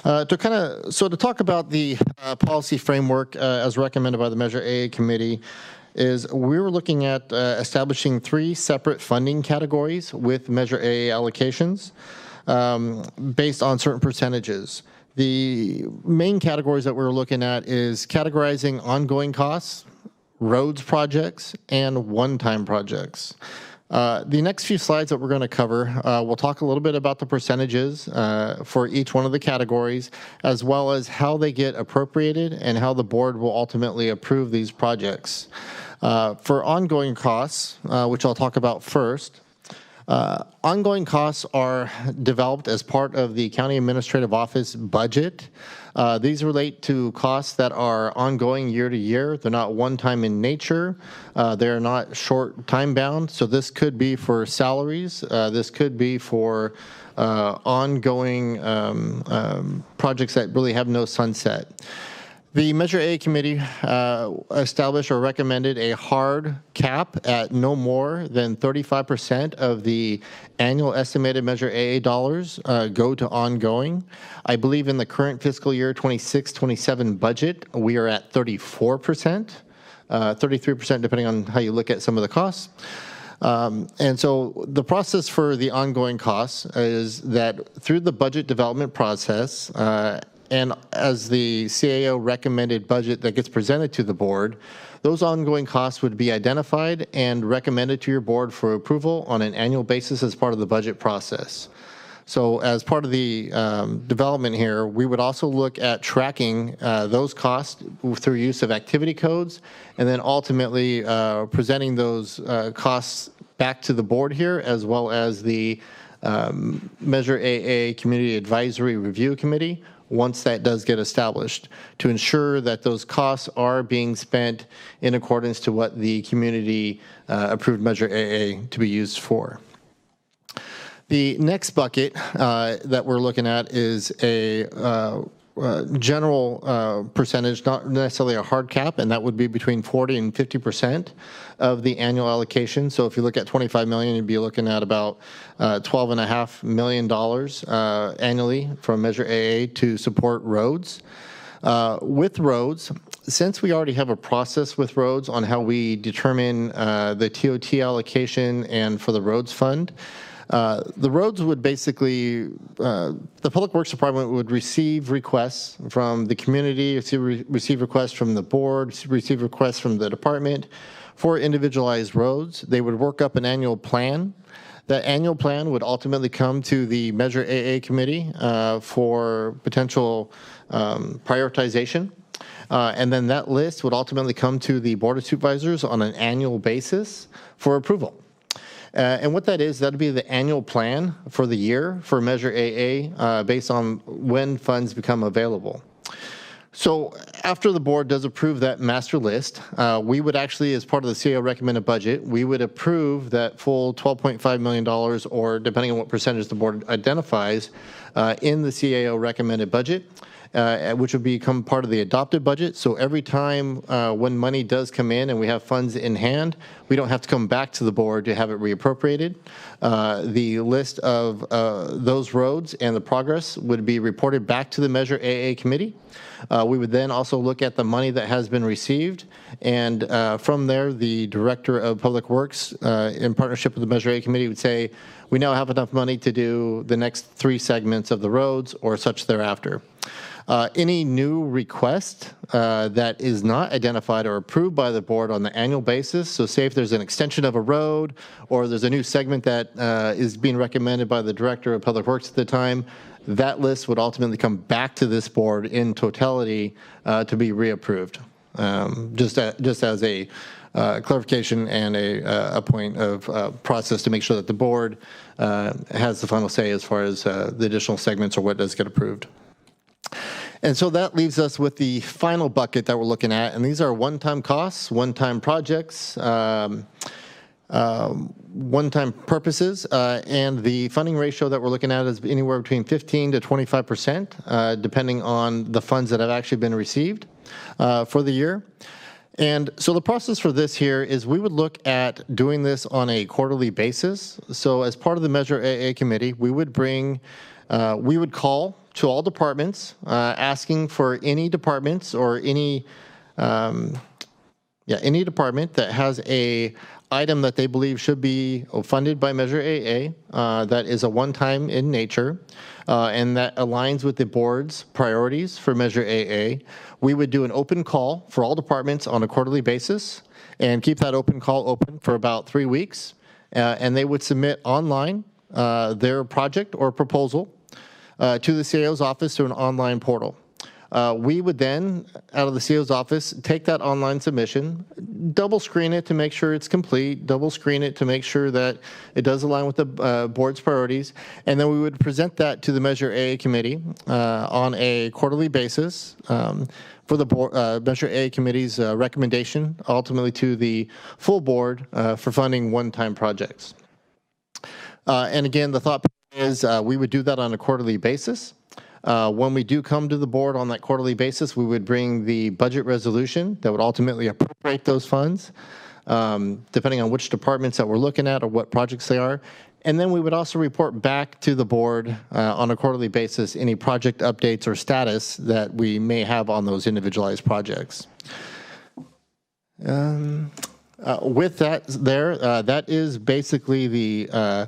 To talk about the policy framework as recommended by the Measure AA committee is we were looking at establishing 3 separate funding categories with Measure AA allocations based on certain percentages. The main categories that we're looking at is categorizing ongoing costs, roads projects, and one-time projects. The next few slides that we're going to cover, we'll talk a little bit about the percentages for each one of the categories, as well as how they get appropriated and how the board will ultimately approve these projects. For ongoing costs, which I'll talk about first, ongoing costs are developed as part of the County Administrative Office budget. These relate to costs that are ongoing year to year. They're not one-time in nature. They're not short time-bound. So this could be for salaries. This could be for ongoing projects that really have no sunset. The Measure A committee established or recommended a hard cap at no more than 35% of the annual estimated Measure AA dollars go to ongoing. I believe in the current fiscal year 26-27 budget, we are at 34%, 33% depending on how you look at some of the costs. And so the process for the ongoing costs is that through the budget development process, and as the CAO recommended budget that gets presented to the board, those ongoing costs would be identified and recommended to your board for approval on an annual basis as part of the budget process. So as part of the development here, we would also look at tracking those costs through use of activity codes, and then ultimately presenting those costs back to the board here, as well as the Measure AA Community Advisory Review Committee, once that does get established, to ensure that those costs are being spent in accordance to what the community approved Measure AA to be used for. The next bucket that we're looking at is a general percentage, not necessarily a hard cap, and that would be between 40 and 50% of the annual allocation. So if you look at 25 million, you'd be looking at about $12.5 million annually from Measure AA to support roads. With roads, since we already have a process with roads on how we determine the TOT allocation and for the roads fund, the roads would basically, the Public Works Department would receive requests from the community, receive requests from the board, receive requests from the department for individualized roads. They would work up an annual plan. That annual plan would ultimately come to the Measure AA committee for potential prioritization. And then that list would ultimately come to the Board of Supervisors on an annual basis for approval. And what that is, that'd be the annual plan for the year for Measure AA based on when funds become available. So after the board does approve that master list, we would actually, as part of the CAO recommended budget, we would approve that full $12.5 million, or depending on what percentage the board identifies, in the CAO recommended budget, which would become part of the adopted budget. So every time when money does come in and we have funds in hand, we don't have to come back to the board to have it reappropriated. The list of those roads and the progress would be reported back to the Measure AA committee. We would then also look at the money that has been received, and from there, the Director of Public Works, in partnership with the Measure A committee, would say, we now have enough money to do the next 3 segments of the roads or such thereafter. Any new request that is not identified or approved by the board on the annual basis, so say if there's an extension of a road or there's a new segment that is being recommended by the Director of Public Works at the time, that list would ultimately come back to this board in totality to be reapproved. Just as a clarification and a point of process to make sure that the board has the final say as far as the additional segments or what does get approved. And so that leaves us with the final bucket that we're looking at, and these are one-time costs, one-time projects, one-time purposes, and the funding ratio that we're looking at is anywhere between 15 to 25%, depending on the funds that have actually been received for the year. And so the process for this here is we would look at doing this on a quarterly basis. So as part of the Measure AA committee, we would call to all departments, asking for any departments or any department that has a item that they believe should be funded by Measure AA that is a one-time in nature and that aligns with the board's priorities for Measure AA. We would do an open call for all departments on a quarterly basis and keep that open call open for about 3 weeks. And they would submit online their project or proposal to the CAO's office through an online portal. We would then, out of the CAO's office, take that online submission, double screen it to make sure it's complete, double screen it to make sure that it does align with the board's priorities, and then we would present that to the Measure AA committee on a quarterly basis for the board, Measure AA committee's recommendation, ultimately to the full board for funding one-time projects. And again, the thought is we would do that on a quarterly basis. When we do come to the board on that quarterly basis, we would bring the budget resolution that would ultimately appropriate those funds, depending on which departments that we're looking at or what projects they are. And then we would also report back to the board on a quarterly basis any project updates or status that we may have on those individualized projects. With that that is basically the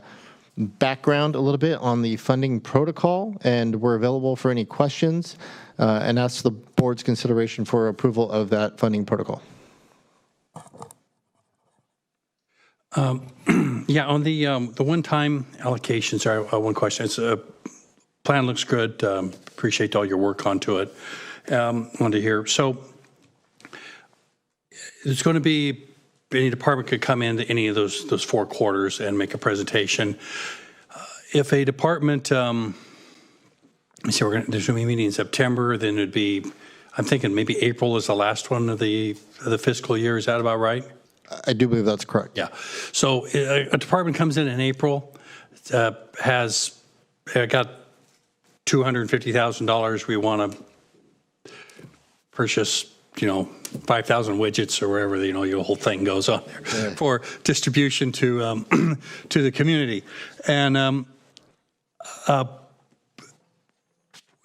background a little bit on the funding protocol, and we're available for any questions and ask the board's consideration for approval of that funding protocol. Yeah, on the one-time allocations, one question. It's plan looks good. Appreciate all your work onto it. Wanted to hear. So there's going to be any department could come into any of those 4 quarters and make a presentation. If a department, let's see, there's going to be a meeting in September. Then it'd be, I'm thinking maybe April is the last one of the fiscal year. Is that about right? I do believe that's correct. Yeah. So a department comes in April, has got $250,000. We want to purchase, 5,000 widgets or wherever, your whole thing goes on there for distribution to the community. And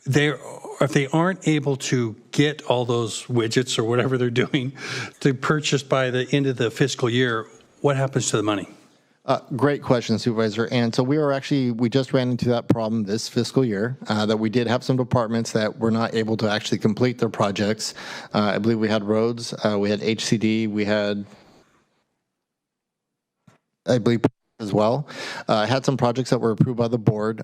if they aren't able to get all those widgets or whatever they're doing to purchase by the end of the fiscal year, what happens to the money? Great question, Supervisor. And so we just ran into that problem this fiscal year, that we did have some departments that were not able to actually complete their projects. I believe we had roads, we had HCD, we had, I believe, as well. Had some projects that were approved by the board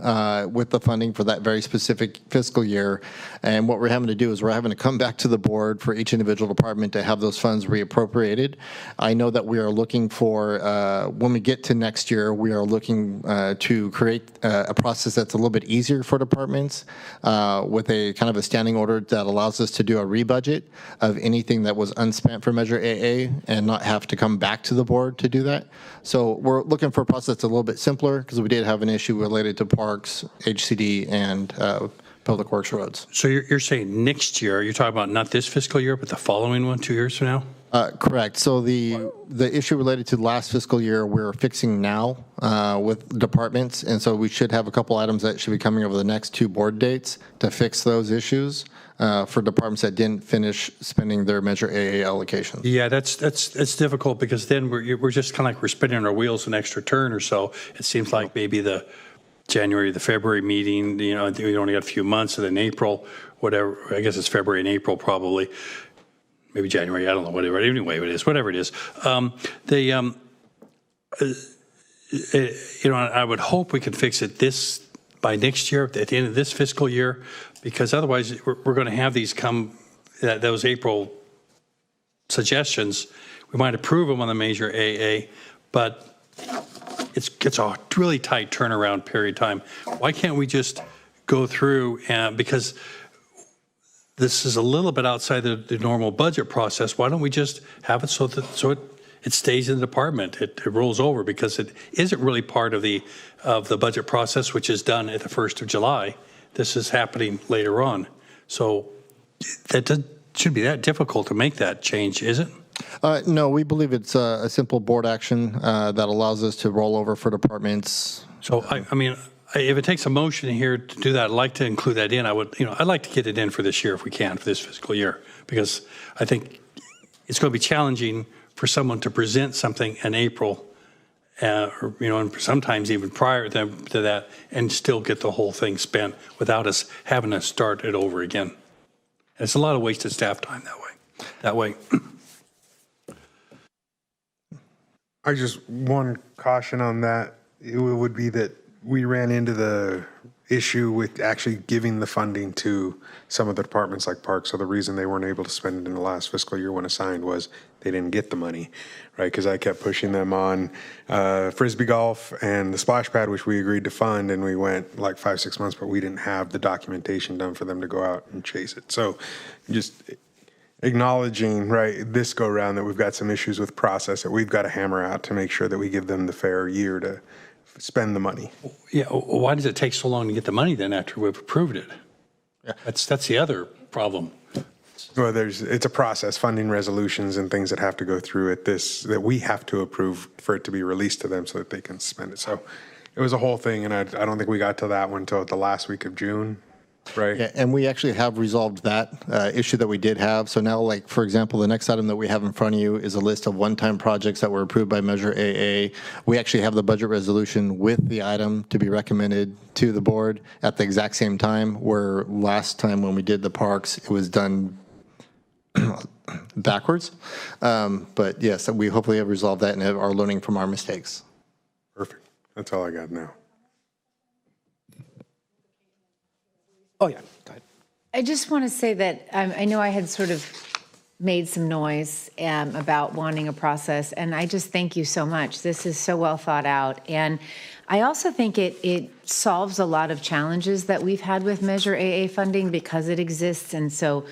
with the funding for that very specific fiscal year. And what we're having to do is we're having to come back to the board for each individual department to have those funds reappropriated. I know that we are looking for, when we get to next year, we are looking to create a process that's a little bit easier for departments with a kind of a standing order that allows us to do a rebudget of anything that was unspent for Measure AA and not have to come back to the board to do that. So we're looking for a process that's a little bit simpler because we did have an issue related to parks, HCD, and public works roads. So you're saying next year, you're talking about not this fiscal year, but the following one, 2 years from now? Correct. So the issue related to last fiscal year, we're fixing now with departments, and so we should have a couple items that should be coming over the next 2 board dates to fix those issues for departments that didn't finish spending their Measure AA allocation. Yeah, that's difficult because then we're just kind of like we're spinning our wheels an extra turn or so. It seems like maybe the January, the February meeting, we only got a few months, and then April, whatever. I guess it's February and April probably. Maybe January, I don't know, whatever. Anyway, it is, whatever it is. I would hope we could fix it by next year, at the end of this fiscal year, because otherwise we're going to have these those April suggestions. We might approve them on the Measure AA, but it's a really tight turnaround period of time. Why can't we just go through, because this is a little bit outside the normal budget process. Why don't we just have it so it stays in the department? It rolls over because it isn't really part of the budget process, which is done at the 1st of July. This is happening later on. So that shouldn't be that difficult to make that change, is it? No, we believe it's a simple board action that allows us to roll over for departments. So, I mean, if it takes a motion here to do that, I'd like to include that in. I'd like to get it in for this year if we can, for this fiscal year, because I think it's going to be challenging for someone to present something in April, or, and sometimes even prior to that, and still get the whole thing spent without us having to start it over again. And it's a lot of wasted staff time that way. I just, one caution on that, it would be that we ran into the issue with actually giving the funding to some of the departments like parks. So the reason they weren't able to spend it in the last fiscal year when assigned was they didn't get the money, right? Because I kept pushing them on Frisbee golf and the splash pad, which we agreed to fund, and we went like 5-6 months, but we didn't have the documentation done for them to go out and chase it. So just acknowledging, right, this go round that we've got some issues with process that we've got to hammer out to make sure that we give them the fair year to spend the money. Yeah, why does it take so long to get the money then after we've approved it? That's the other problem. Well, it's a process, funding resolutions and things that have to go through it, that we have to approve for it to be released to them so that they can spend it. So it was a whole thing, and I don't think we got to that one until the last week of June, right? Yeah, and we actually have resolved that issue that we did have. So now, like, for example, the next item that we have in front of you is a list of one-time projects that were approved by Measure AA. We actually have the budget resolution with the item to be recommended to the board at the exact same time, where last time when we did the parks, it was done backwards. But yes, we hopefully have resolved that and are learning from our mistakes. Perfect. That's all I got now. Oh, yeah, go ahead. I just want to say that I know I had sort of made some noise about wanting a process, and I just thank you so much. This is so well thought out. And I also think it solves a lot of challenges that we've had with Measure AA funding because it exists. And so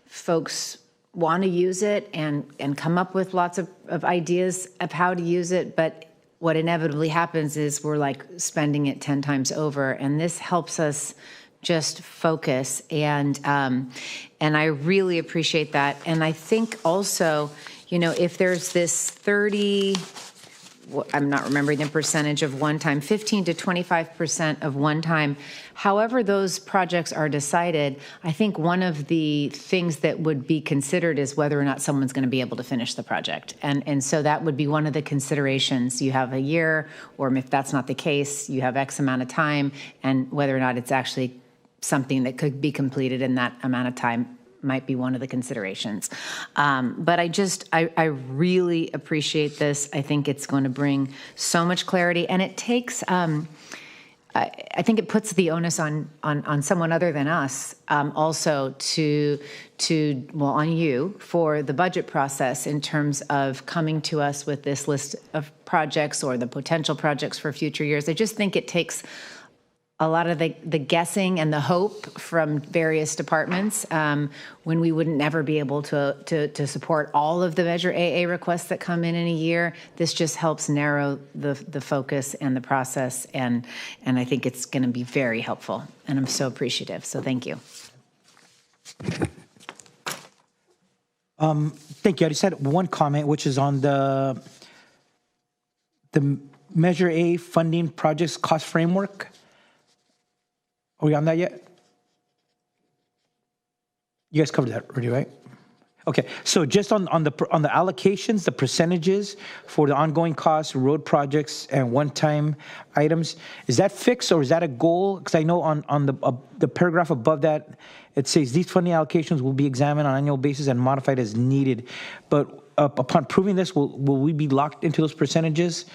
folks want to use it and come up with lots of ideas of how to use it. But what inevitably happens is we're like spending it 10 times over. And this helps us just focus. And I really appreciate that. And I think also, you know, if there's this 30, I'm not remembering the percentage of one time, 15 to 25% of one time, however those projects are decided, I think one of the things that would be considered is whether or not someone's going to be able to finish the project. And so that would be one of the considerations. You have a year, or if that's not the case, you have X amount of time, and whether or not it's actually something that could be completed in that amount of time might be one of the considerations. But I really appreciate this. I think it's going to bring so much clarity, and it takes, I think it puts the onus on someone other than us also on you for the budget process in terms of coming to us with this list of projects or the potential projects for future years. I just think it takes a lot of the guessing and the hope from various departments when we wouldn't never be able to support all of the Measure AA requests that come in a year. This just helps narrow the focus and the process, and I think it's going to be very helpful, and I'm so appreciative. So thank you. Thank you. I just had one comment, which is on the Measure A funding projects cost framework. Are we on that yet? You guys covered that already, right? Okay, so just on the allocations, the percentages for the ongoing costs, road projects, and one-time items, is that fixed or is that a goal? Because I know on the paragraph above that, it says these funding allocations will be examined on an annual basis and modified as needed. But upon proving this, will we be locked into those percentages?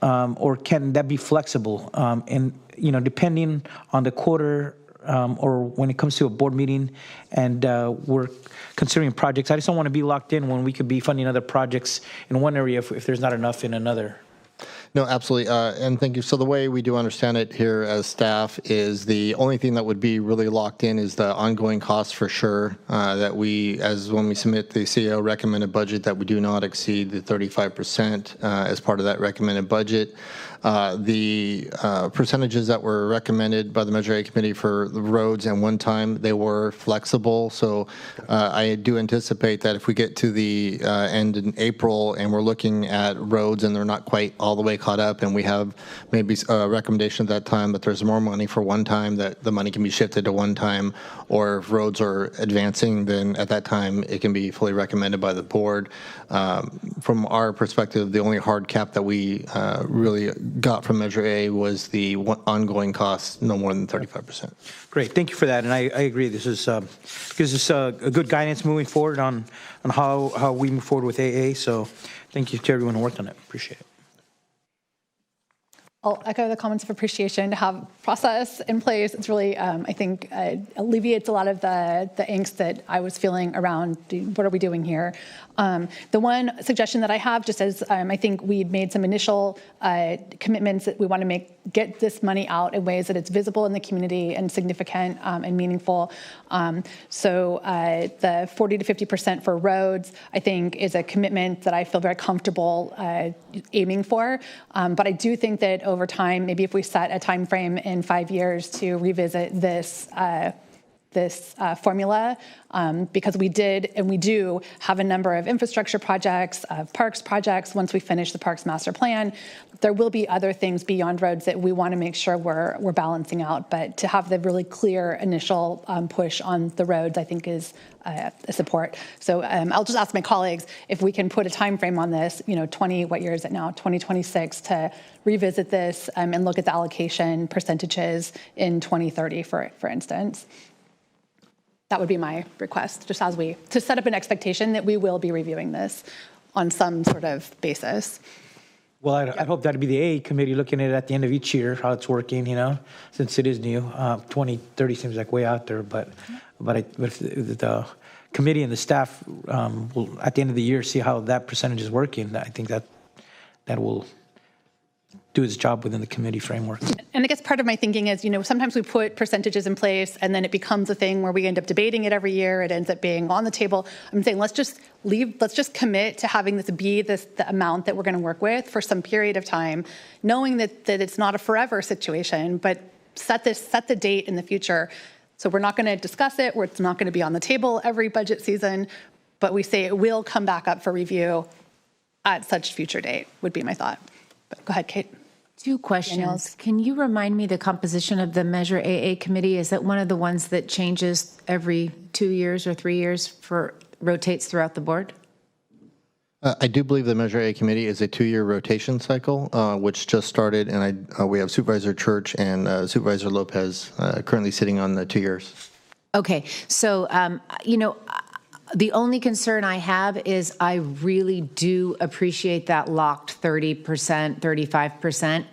Or can that be flexible? And, you know, depending on the quarter or when it comes to a board meeting and we're considering projects, I just don't want to be locked in when we could be funding other projects in one area if there's not enough in another. No, absolutely, and thank you. So the way we do understand it here as staff is the only thing that would be really locked in is the ongoing costs for sure, that we, as when we submit the CEO recommended budget, that we do not exceed the 35% as part of that recommended budget. The percentages that were recommended by the Measure A committee for the roads and one time, they were flexible. So I do anticipate that if we get to the end in April and we're looking at roads and they're not quite all the way caught up and we have maybe a recommendation at that time that there's more money for one time, that the money can be shifted to one time, or if roads are advancing, then at that time it can be fully recommended by the board. From our perspective, the only hard cap that we really got from Measure A was the ongoing costs, no more than 35%. Great, thank you for that, and I agree. This is gives us a good guidance moving forward on how we move forward with AA. So, thank you to everyone who worked on it. Appreciate it. I'll echo the comments of appreciation to have process in place. It's really, I think, alleviates a lot of the angst that I was feeling around what are we doing here. The one suggestion that I have, just as I think we'd made some initial commitments that we want to get this money out in ways that it's visible in the community and significant and meaningful. So the 40 to 50% for roads, I think, is a commitment that I feel very comfortable aiming for. But I do think that over time, maybe if we set a time frame in 5 years to revisit this this formula because we did and we do have a number of infrastructure projects, parks projects. Once we finish the Parks Master Plan, there will be other things beyond roads that we want to make sure we're balancing out. But to have the really clear initial push on the roads, I think is a support. So I'll just ask my colleagues if we can put a time frame on this, what year is it now? 2026 to revisit this and look at the allocation percentages in 2030, for instance. That would be my request, just to set up an expectation that we will be reviewing this on some sort of basis. Well, I'd hope that'd be the AA committee looking at it at the end of each year, how it's working, since it is new. 2030 seems like way out there, but if the committee and the staff will, at the end of the year, see how that percentage is working, I think that will do its job within the committee framework. And I guess part of my thinking is, sometimes we put percentages in place and then it becomes a thing where we end up debating it every year. It ends up being on the table. I'm saying let's just commit to having this be the amount that we're going to work with for some period of time, knowing that it's not a forever situation, but set the date in the future. So we're not going to discuss it, or it's not going to be on the table every budget season, but we say it will come back up for review at such future date, would be my thought. But go ahead, Kate. 2 questions. Daniels. Can you remind me the composition of the Measure AA committee? Is that one of the ones that changes every 2 years or 3 years rotates throughout the board? I do believe the Measure A committee is a 2-year rotation cycle, which just started, and we have Supervisor Church and Supervisor Lopez currently sitting on the 2 years. Okay, so, the only concern I have is I really do appreciate that locked 30%, 35%.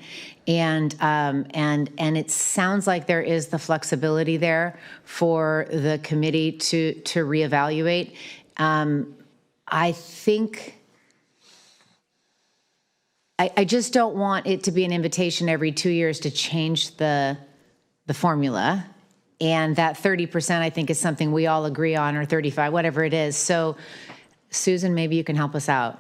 And it sounds like there is the flexibility there for the committee to reevaluate. I think I just don't want it to be an invitation every 2 years to change the formula. And that 30%, I think, is something we all agree on, or 35, whatever it is. So, Susan, maybe you can help us out.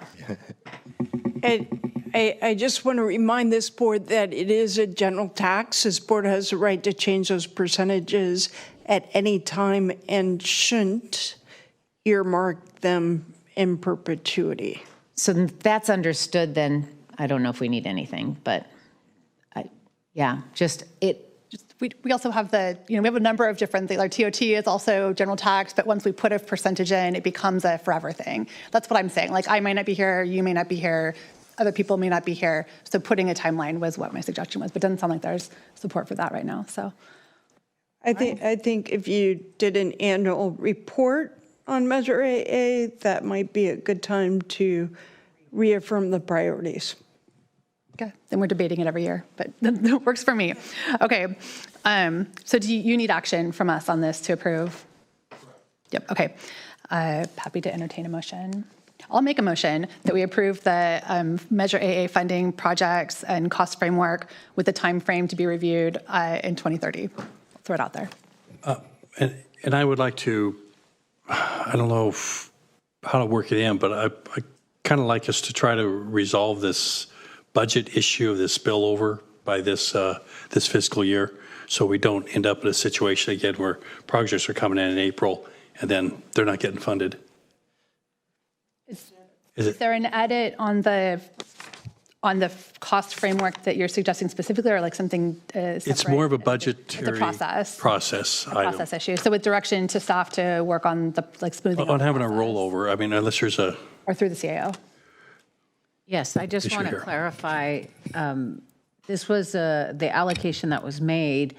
And I just want to remind this board that it is a general tax. This board has the right to change those percentages at any time and shouldn't earmark them in perpetuity. So that's understood then. I don't know if we need anything, but We also have we have a number of different things. Our TOT is also general tax, but once we put a percentage in, it becomes a forever thing. That's what I'm saying. Like, I might not be here, you may not be here, other people may not be here. So putting a timeline was what my suggestion was, but it doesn't sound like there's support for that right now. So I think if you did an annual report on Measure AA, that might be a good time to reaffirm the priorities. okay, then we're debating it every year, but that works for me. Okay, so do you need action from us on this to approve? Yep, okay. Happy to entertain a motion. I'll make a motion that we approve the Measure AA funding projects and cost framework with the time frame to be reviewed in 2030. I'll throw it out there. And I would like to, I don't know how to work it in, but I kind of like us to try to resolve this budget issue of this spillover by this fiscal year, so we don't end up in a situation again where projects are coming in April and then they're not getting funded. Is there an edit on the cost framework that you're suggesting specifically, or like something separate? It's more of a budgetary it's a process process issue. So with direction to staff to work on the smoothing on having a rollover. I mean, unless there's a or through the CAO. Yes, I just want to clarify. This was the allocation that was made.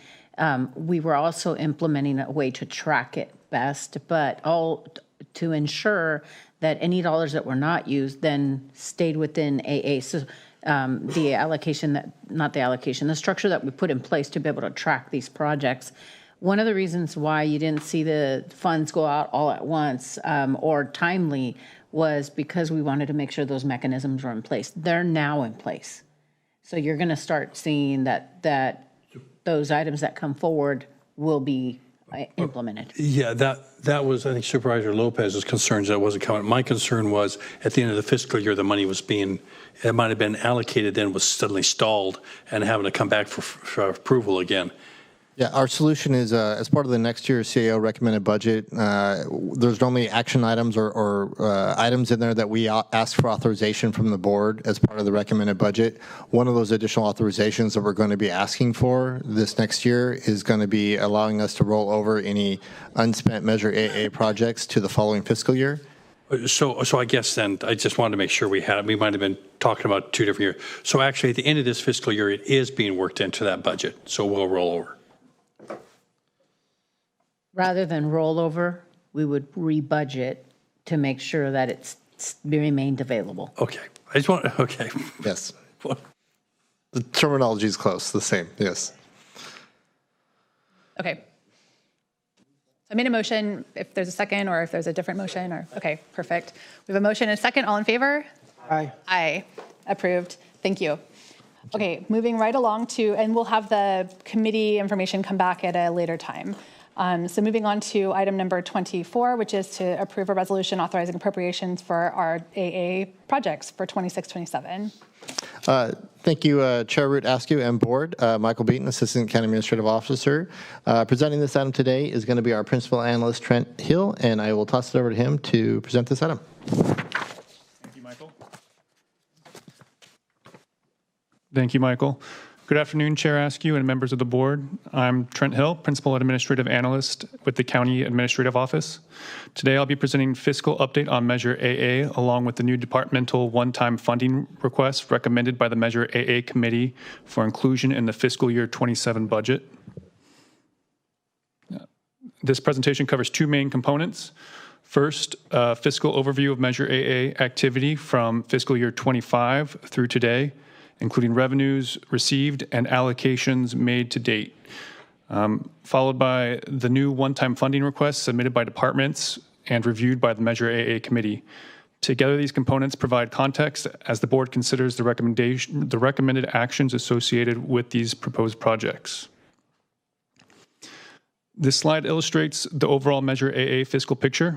We were also implementing a way to track it best, but all to ensure that any dollars that were not used then stayed within AA. So the allocation the structure that we put in place to be able to track these projects. One of the reasons why you didn't see the funds go out all at once or timely was because we wanted to make sure those mechanisms were in place. They're now in place. So you're going to start seeing that those items that come forward will be implemented. Yeah, that was, I think, Supervisor Lopez's concerns that wasn't coming. My concern was at the end of the fiscal year, the money was it might have been allocated, then was suddenly stalled and having to come back for approval again. Yeah, our solution is as part of the next year's CAO recommended budget, there's normally action items or items in there that we ask for authorization from the board as part of the recommended budget. One of those additional authorizations that we're going to be asking for this next year is going to be allowing us to roll over any unspent Measure AA projects to the following fiscal year. So I guess then I just wanted to make sure we might have been talking about 2 different years. So actually at the end of this fiscal year, it is being worked into that budget. So we'll roll over. Rather than rollover, we would re-budget to make sure that it's remained available. Okay. I just want, okay. Yes. The terminology is close, the same, yes. Okay. I made a motion, if there's a second or if there's a different motion, or, okay, perfect. We have a motion and a second. All in favor? Aye. Aye. Approved. Thank you. Okay, moving right along to, and we'll have the committee information come back at a later time. So moving on to item number 24, which is to approve a resolution authorizing appropriations for our AA projects for 26-27. Thank you, Chair Root Askew and Board. Michael Beaton, Assistant County Administrative Officer. Presenting this item today is going to be our Principal Analyst, Trent Hill, and I will toss it over to him to present this item. Thank you, Michael. Thank you, Michael. Good afternoon, Chair Askew and members of the board. I'm Trent Hill, Principal Administrative Analyst with the County Administrative Office. Today, I'll be presenting fiscal update on Measure AA, along with the new departmental one-time funding request recommended by the Measure AA Committee for inclusion in the fiscal year 27 budget. This presentation covers 2 main components. First, a fiscal overview of Measure AA activity from fiscal year 25 through today, including revenues received and allocations made to date, followed by the new one-time funding requests submitted by departments and reviewed by the Measure AA Committee. Together, these components provide context as the board considers the recommended actions associated with these proposed projects. This slide illustrates the overall Measure AA fiscal picture.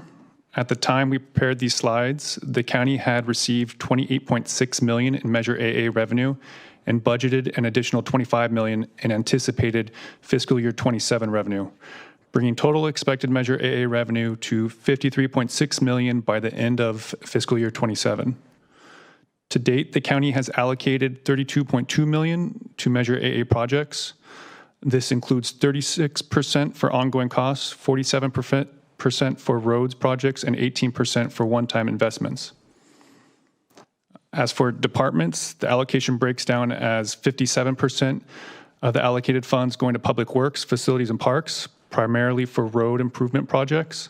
At the time we prepared these slides, the county had received $28.6 million in Measure AA revenue and budgeted an additional $25 million in anticipated fiscal year 27 revenue, bringing total expected Measure AA revenue to $53.6 million by the end of fiscal year 27. To date, the county has allocated $32.2 million to Measure AA projects. This includes 36% for ongoing costs, 47% for roads projects, and 18% for one-time investments. As for departments, the allocation breaks down as 57% of the allocated funds going to public works, facilities, and parks, primarily for road improvement projects.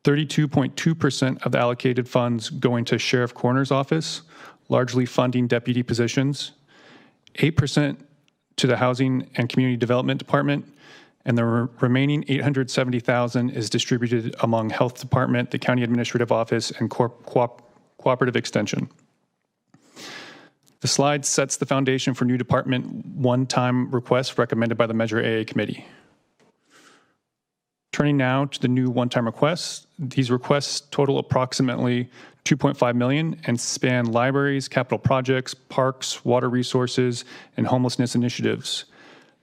32.2% of the allocated funds going to Sheriff Coroner's Office, largely funding deputy positions. 8% to the Housing and Community Development Department, and the remaining $870,000 is distributed among Health Department, the County Administrative Office, and Cooperative Extension. The slide sets the foundation for new department one-time requests recommended by the Measure AA Committee. Turning now to the new one-time requests, these requests total approximately $2.5 million and span libraries, capital projects, parks, water resources, and homelessness initiatives.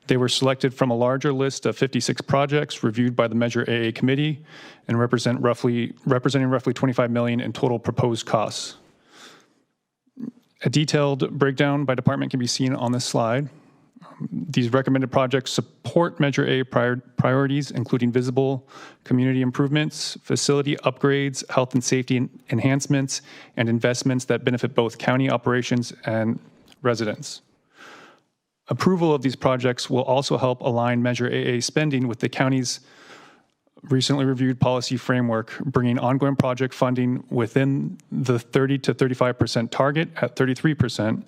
They were selected from a larger list of 56 projects reviewed by the Measure AA Committee and representing roughly $25 million in total proposed costs. A detailed breakdown by department can be seen on this slide. These recommended projects support Measure A priorities, including visible community improvements, facility upgrades, health and safety enhancements, and investments that benefit both county operations and residents. Approval of these projects will also help align Measure AA spending with the county's recently reviewed policy framework, bringing ongoing project funding within the 30 to 35% target at 33%,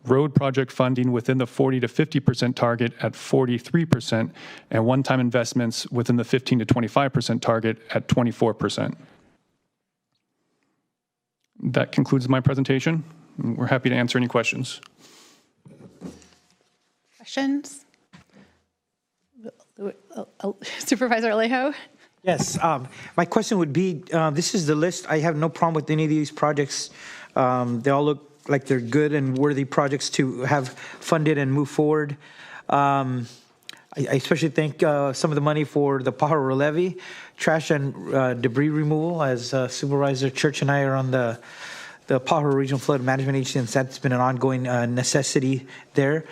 road project funding within the 40 to 50% target at 43%, and one-time investments within the 15 to 25% target at 24%. That concludes my presentation. We're happy to answer any questions. Questions? Supervisor Alejo? Yes, my question would be, this is the list. I have no problem with any of these projects. They all look like they're good and worthy projects to have funded and move forward. I I especially thank some of the money for the Pajaro levy, trash and debris removal, as Supervisor Church and I are on the Pajaro Regional Flood Management Agency, and that's been an ongoing necessity there.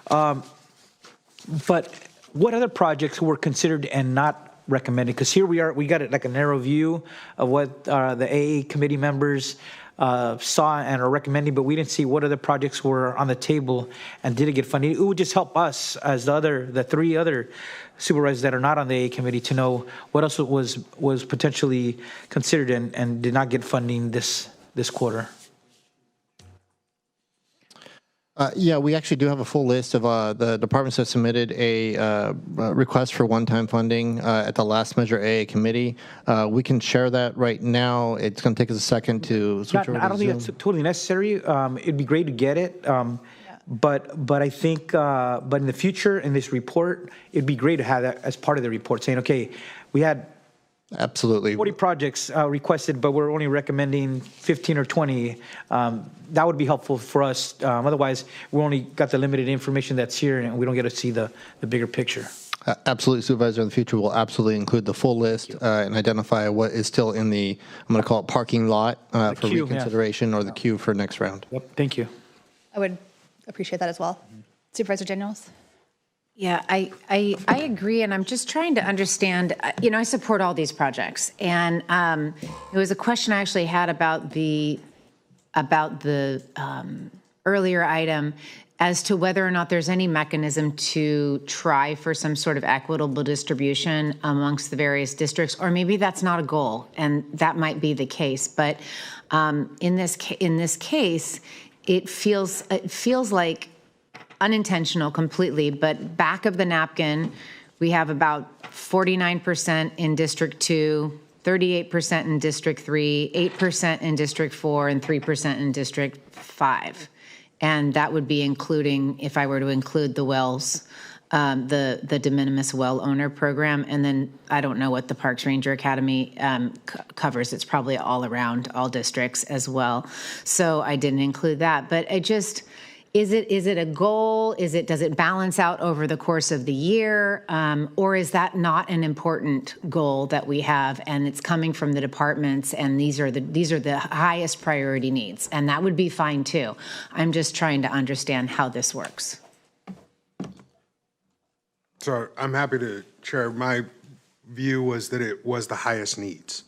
But what other projects were considered and not recommended? Because here we got it like a narrow view of what the AA committee members saw and are recommending, but we didn't see what other projects were on the table and did it get funding. It would just help us as the three other supervisors that are not on the AA committee to know what else was potentially considered and did not get funding this quarter. Yeah, we actually do have a full list of the departments that submitted a request for one-time funding at the last measure AA committee. We can share that right now. It's going to take us a second to switch over to I don't think it's totally necessary. It'd be great to get it. But I think, but in the future, in this report, it'd be great to have that as part of the report, saying, okay, we had absolutely 40 projects requested, but we're only recommending 15 or 20. That would be helpful for us. Otherwise, we only got the limited information that's here, and we don't get to see the bigger picture. Absolutely, Supervisor. In the future, we'll absolutely include the full list and identify what is still in the, I'm going to call it parking lot for queue, reconsideration or the queue for next round. Yep, thank you. I would appreciate that as well. Supervisor Daniels? Yeah, I agree, and I'm just trying to understand, I support all these projects, and it was a question I actually had about the earlier item as to whether or not there's any mechanism to try for some sort of equitable distribution amongst the various districts, or maybe that's not a goal, and that might be the case. But in this case, it feels like unintentional completely, but back of the napkin, we have about 49% in District 2, 38% in District 3, 8% in District 4, and 3% in District 5. And that would be including, if I were to include the wells, the de minimis well owner program. And then I don't know what the Parks Ranger Academy covers. It's probably all around all districts as well. So I didn't include that. But I just, is it a goal? Does it balance out over the course of the year? Or is that not an important goal that we have, and it's coming from the departments, and these are the highest priority needs, and that would be fine too. I'm just trying to understand how this works. So I'm happy to share. My view was that it was the highest needs.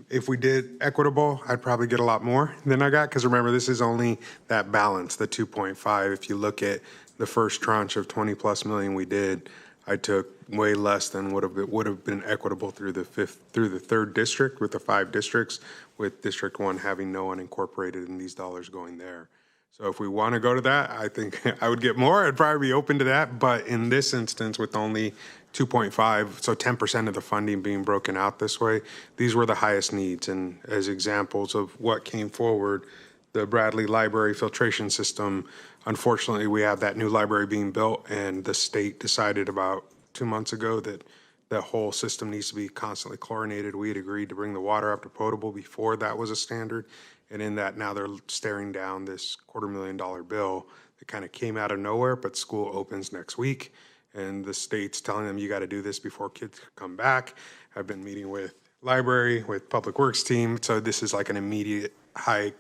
If we did equitable, I'd probably get a lot more than I got, because remember, this is only that balance, the 2.5. If you look at the first tranche of 20 plus million we did, I took way less than would have been equitable through the third district with the 5 districts, with District 1 having no unincorporated and these dollars going there. So if we want to go to that, I think I would get more. I'd probably be open to that. But in this instance, with only 2.5, so 10% of the funding being broken out this way, these were the highest needs. And as examples of what came forward, the Bradley Library filtration system, unfortunately, we have that new library being built, and the state decided about 2 months ago that the whole system needs to be constantly chlorinated. We had agreed to bring the water up to potable before that was a standard. And in that, now they're staring down this $250,000 bill that kind of came out of nowhere, but school opens next week. And the state's telling them, you got to do this before kids come back. I've been meeting with library, with public works team. So this is like an immediate high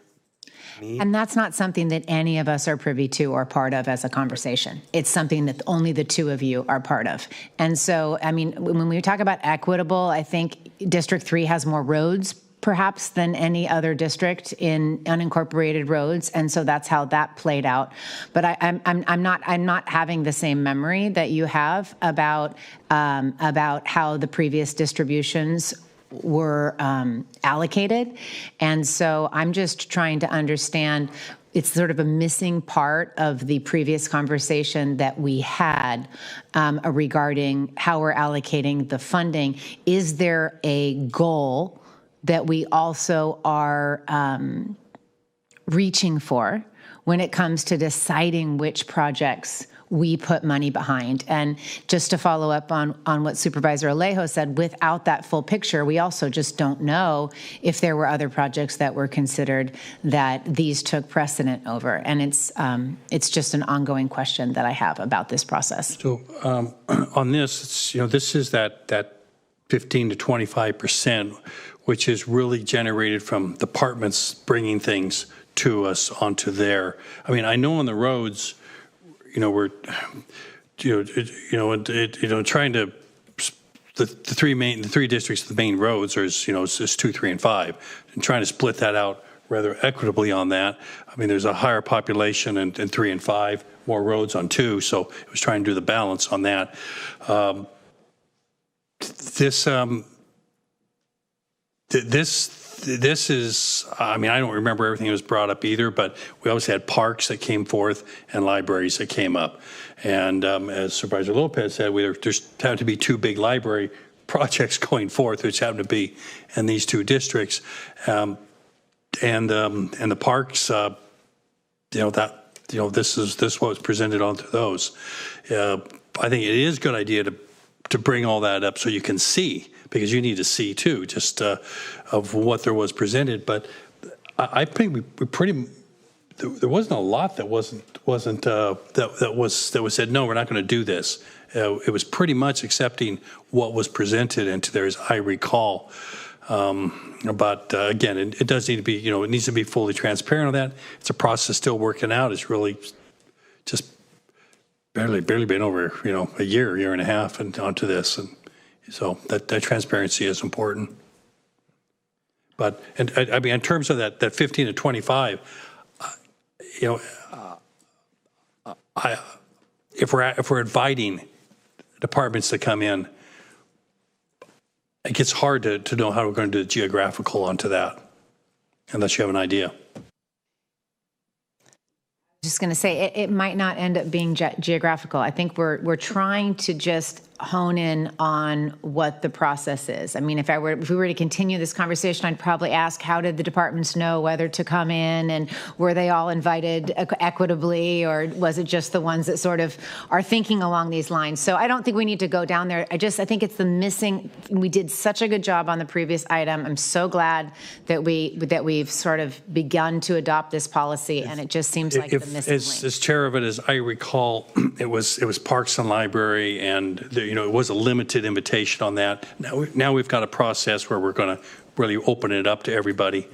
need. And that's not something that any of us are privy to or part of as a conversation. It's something that only the two of you are part of. And so, I mean, when we talk about equitable, I think District 3 has more roads perhaps than any other district in unincorporated roads, and so that's how that played out. But I'm not having the same memory that you have about how the previous distributions were allocated, and so I'm just trying to understand. It's sort of a missing part of the previous conversation that we had regarding how we're allocating the funding. Is there a goal that we also are reaching for when it comes to deciding which projects we put money behind. And just to follow up on what Supervisor Alejo said, without that full picture, we also just don't know if there were other projects that were considered that these took precedent over. And it's just an ongoing question that I have about this process. So on this, this is that 15 to 25%, which is really generated from departments bringing things to us onto there. I mean, I know on the roads, we're, trying to the three districts, the main roads are, is 2, 3, and 5, and trying to split that out rather equitably on that. I mean, there's a higher population in 3 and 5, more roads on 2, so it was trying to do the balance on that. This is, I mean, I don't remember everything that was brought up either, but we always had parks that came forth and libraries that came up. And as Supervisor Lopez said, there's had to be 2 big library projects going forth, which happen to be in these 2 districts. And the parks, this is what was presented onto those. I think it is a good idea to bring all that up so you can see, because you need to see too, just of what there was presented. But I think there wasn't a lot that was said, no, we're not going to do this. It was pretty much accepting what was presented into there, as I recall. But again, it does need to be, it needs to be fully transparent on that. It's a process still working out. It's really just barely been over, a year and a half and onto this. And so that transparency is important. But, and I mean, in terms of that 15 to 25, if we're inviting departments to come in, it gets hard to know how we're going to do the geographical onto that, unless you have an idea. Just going to say, it might not end up being geographical. I think we're trying to just hone in on what the process is. I mean, if we were to continue this conversation, I'd probably ask, how did the departments know whether to come in, and were they all invited equitably, or was it just the ones that sort of are thinking along these lines? So I don't think we need to go down there. I think it's the missing. We did such a good job on the previous item. I'm so glad that we've sort of begun to adopt this policy, and it just seems like the missing link. As chair of it, as I recall, it was Parks and Library, and it was a limited invitation on that. Now we've got a process where we're going to really open it up to everybody.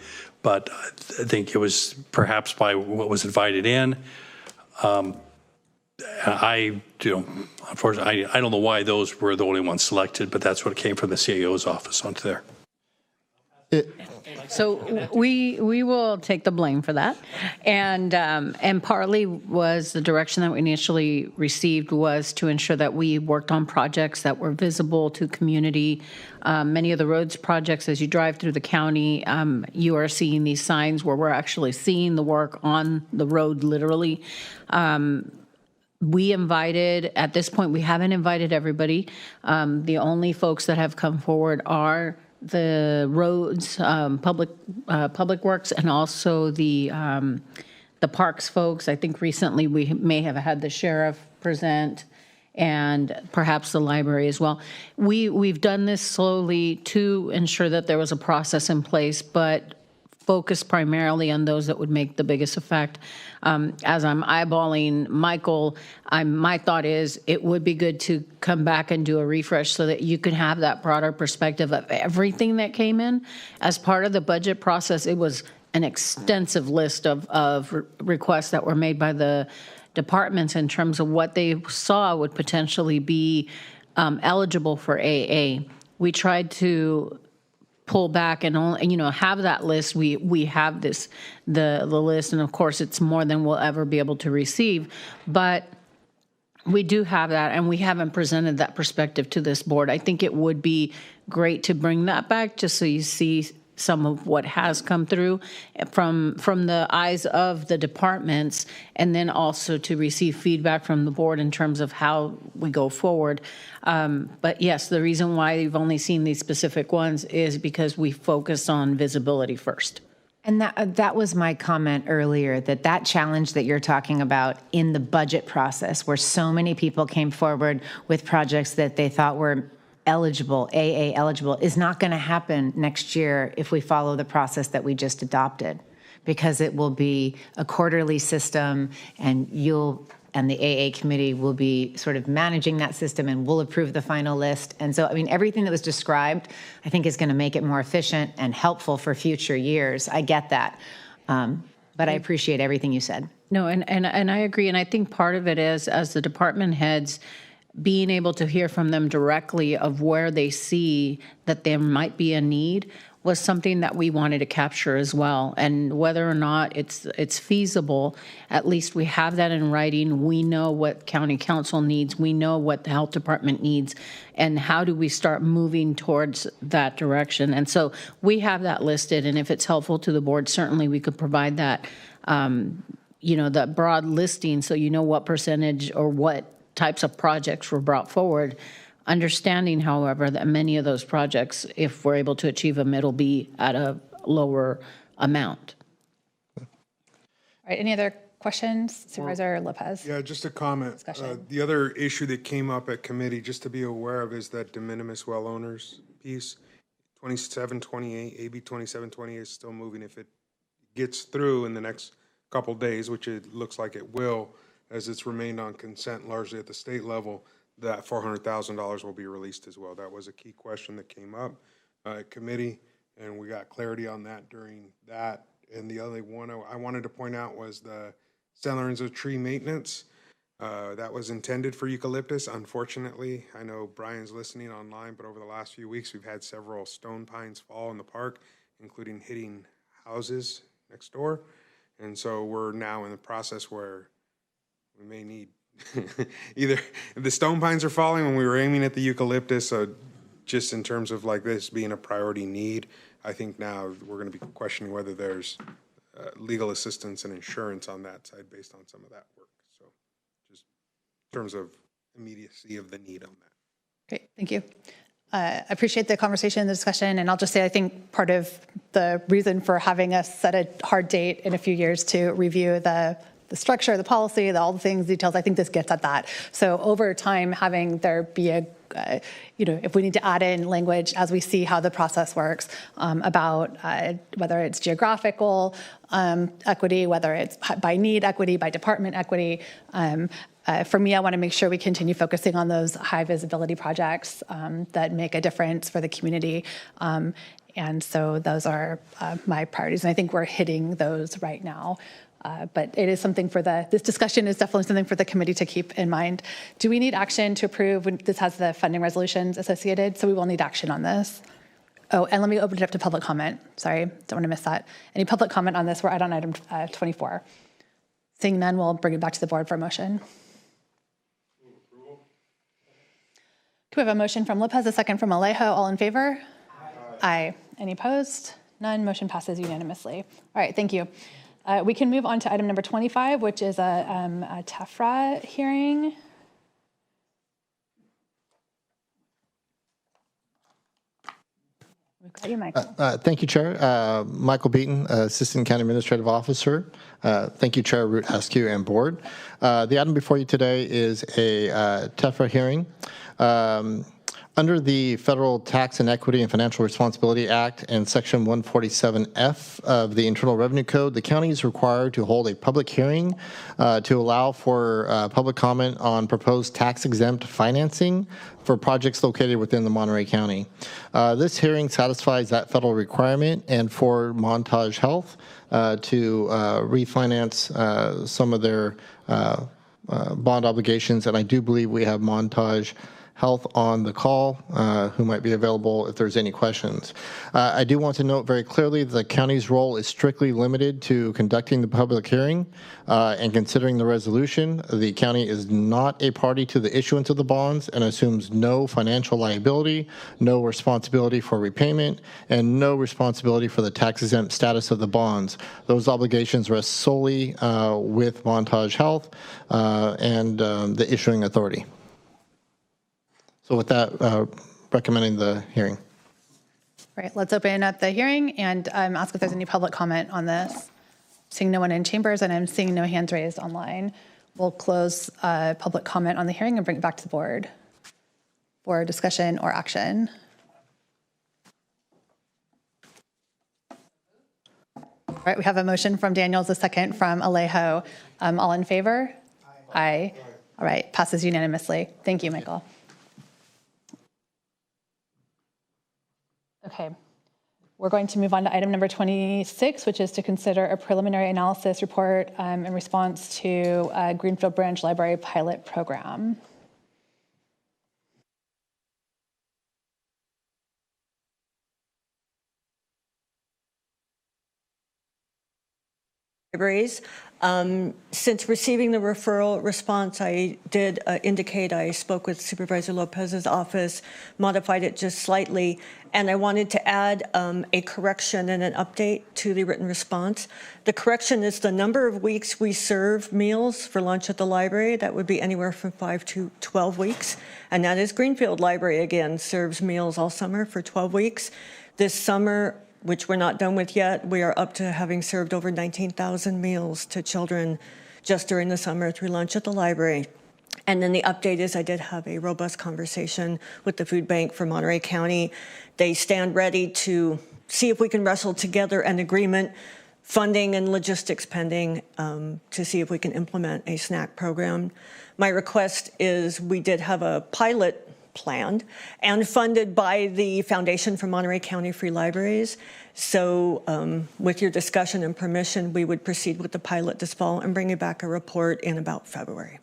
But I think it was perhaps by what was invited in. Unfortunately, I don't know why those were the only ones selected, but that's what came from the CAO's office onto there. So we will take the blame for that, and partly was the direction that we initially received was to ensure that we worked on projects that were visible to community. Many of the roads projects, as you drive through the county, you are seeing these signs where we're actually seeing the work on the road, literally. We invited, at this point, we haven't invited everybody. The only folks that have come forward are the roads, public works, and also the parks folks. I think recently we may have had the sheriff present, and perhaps the library as well. We've done this slowly to ensure that there was a process in place, but focus primarily on those that would make the biggest effect. As I'm eyeballing Michael, my thought is it would be good to come back and do a refresh so that you can have that broader perspective of everything that came in. As part of the budget process, it was an extensive list of requests that were made by the departments in terms of what they saw would potentially be eligible for AA. We tried to pull back and only, have that list. We have the list, and of course it's more than we'll ever be able to receive, but we do have that, and we haven't presented that perspective to this board. I think it would be great to bring that back just so you see some of what has come through from the eyes of the departments, and then also to receive feedback from the board in terms of how we go forward. But yes, the reason why you've only seen these specific ones is because we focus on visibility first. And that was my comment earlier, that challenge that you're talking about in the budget process, where so many people came forward with projects that they thought were eligible, AA eligible, is not going to happen next year if we follow the process that we just adopted, because it will be a quarterly system, and the AA committee will be sort of managing that system, and we'll approve the final list. And so, I mean, everything that was described, I think, is going to make it more efficient and helpful for future years. I get that. But I appreciate everything you said. No, and I agree. And I think part of it is, as the department heads, being able to hear from them directly of where they see that there might be a need was something that we wanted to capture as well. And whether or not it's feasible, at least we have that in writing. We know what county council needs. We know what the health department needs. And how do we start moving towards that direction? And so we have that listed. And if it's helpful to the board, certainly we could provide that, that broad listing, so you know what percentage or what types of projects were brought forward. Understanding, however, that many of those projects, if we're able to achieve them, it'll be at a lower amount. All right, any other questions? Supervisor Lopez. Yeah, just a comment. The other issue that came up at committee, just to be aware of, is that de minimis well owners piece. 2728, AB 2728 is still moving. If it gets through in the next couple days, which it looks like it will, as it's remained on consent largely at the state level, that $400,000 will be released as well. That was a key question that came up at committee, and we got clarity on that during that. And the other one I wanted to point out was the San Lorenzo tree maintenance. That was intended for eucalyptus. Unfortunately, I know Brian's listening online, but over the last few weeks, we've had several stone pines fall in the park, including hitting houses next door. And so we're now in the process where we may need either the stone pines are falling when we were aiming at the eucalyptus. So just in terms of like this being a priority need, I think now we're going to be questioning whether there's legal assistance and insurance on that side based on some of that work. So just in terms of immediacy of the need on that. Great, thank you. I appreciate the conversation and the discussion, and I'll just say I think part of the reason for having us set a hard date in a few years to review the structure, the policy, all the things, details, I think this gets at that. So over time, having there be if we need to add in language as we see how the process works about whether it's geographical equity, whether it's by need equity, by department equity. For me, I want to make sure we continue focusing on those high visibility projects that make a difference for the community. And so those are my priorities. And I think we're hitting those right now. But it is something for this discussion is definitely something for the committee to keep in mind. Do we need action to approve when this has the funding resolutions associated? So we will need action on this. Oh, and let me open it up to public comment. Sorry, don't want to miss that. Any public comment on this? We're out on item 24. Seeing none, we'll bring it back to the board for a motion. Can we have a motion from Lopez, a second from Alejo? All in favor? Aye. Any opposed? None. Motion passes unanimously. All right, thank you. We can move on to item number 25, which is a TEFRA hearing. We've got you, Michael. Thank you, Chair. Michael Beaton, Assistant County Administrative Officer. Thank you, Chair Root Askew and Board. The item before you today is a TEFRA hearing. Under the Federal Tax and Equity and Financial Responsibility Act and Section 147F of the Internal Revenue Code, the county is required to hold a public hearing to allow for public comment on proposed tax-exempt financing for projects located within the Monterey County. This hearing satisfies that federal requirement, and for Montage Health to refinance some of their bond obligations, and I do believe we have Montage Health on the call, who might be available if there's any questions. I do want to note very clearly that the county's role is strictly limited to conducting the public hearing and considering the resolution. The county is not a party to the issuance of the bonds and assumes no financial liability, no responsibility for repayment, and no responsibility for the tax-exempt status of the bonds. Those obligations rest solely with Montage Health and the issuing authority. So with that, recommending the hearing. Right, let's open up the hearing and ask if there's any public comment on this. Seeing no one in chambers, and I'm seeing no hands raised online. We'll close public comment on the hearing and bring it back to the board for discussion or action. All right, we have a motion from Daniels, a second from Alejo. All in favor? Aye. All right, passes unanimously. Thank you, Michael. Okay, we're going to move on to item number 26, which is to consider a preliminary analysis report in response to Greenfield Branch Library pilot program. Libraries. Since receiving the referral response, I did indicate I spoke with Supervisor Lopez's office, modified it just slightly, and I wanted to add a correction and an update to the written response. The correction is the number of weeks we serve meals for lunch at the library. That would be anywhere from 5 to 12 weeks, and that is Greenfield Library, again, serves meals all summer for 12 weeks. This summer, which we're not done with yet, we are up to having served over 19,000 meals to children just during the summer through lunch at the library. And then the update is I did have a robust conversation with the food bank for Monterey County. They stand ready to see if we can wrestle together an agreement, funding and logistics pending, to see if we can implement a snack program. My request is we did have a pilot planned and funded by the Foundation for Monterey County Free Libraries. So with your discussion and permission, we would proceed with the pilot this fall and bring you back a report in about February.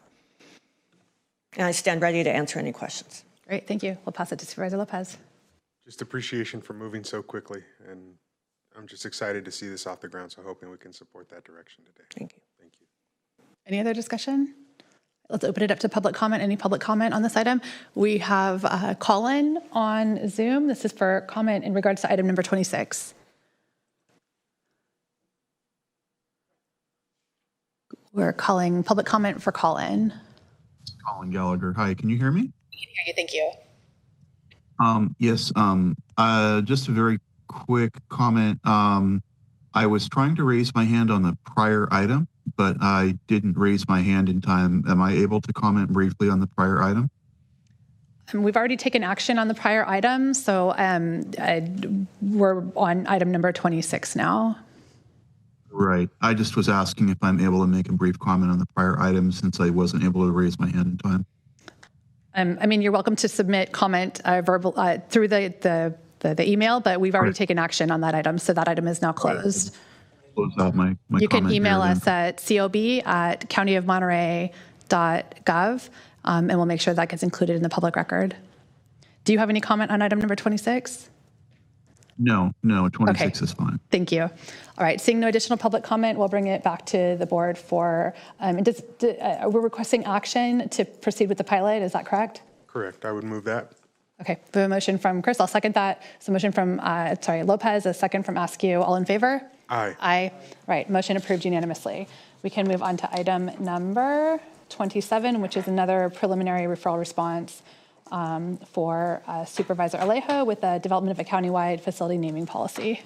And I stand ready to answer any questions. Great, thank you. We'll pass it to Supervisor Lopez. Just appreciation for moving so quickly, and I'm just excited to see this off the ground, so hoping we can support that direction today. Thank you. Thank you. Any other discussion? Let's open it up to public comment. Any public comment on this item? We have Colin on Zoom. This is for comment in regards to item number 26. We're calling public comment for Colin. Colin Gallagher. Hi, can you hear me? I can hear you, thank you. Yes, just a very quick comment. I was trying to raise my hand on the prior item, but I didn't raise my hand in time. Am I able to comment briefly on the prior item? We've already taken action on the prior item, so we're on item number 26 now. Right. I just was asking if I'm able to make a brief comment on the prior item since I wasn't able to raise my hand in time. I mean, you're welcome to submit comment verbal through the email, but we've already taken action on that item, so that item is now closed. Close out my You can comment email here, us at cob@countyofmonterey.gov, and we'll make sure that gets included in the public record. Do you have any comment on item number 26? No, 26 is fine. Thank you. All right, seeing no additional public comment, we'll bring it back to the board for, we're requesting action to proceed with the pilot, is that correct? Correct. I would move that. Okay, we have a motion from Chris, I'll second that. So motion from, Lopez, a second from Askew. All in favor? Aye. Aye. Right, motion approved unanimously. We can move on to item number 27, which is another preliminary referral response for Supervisor Alejo with the development of a countywide facility naming policy.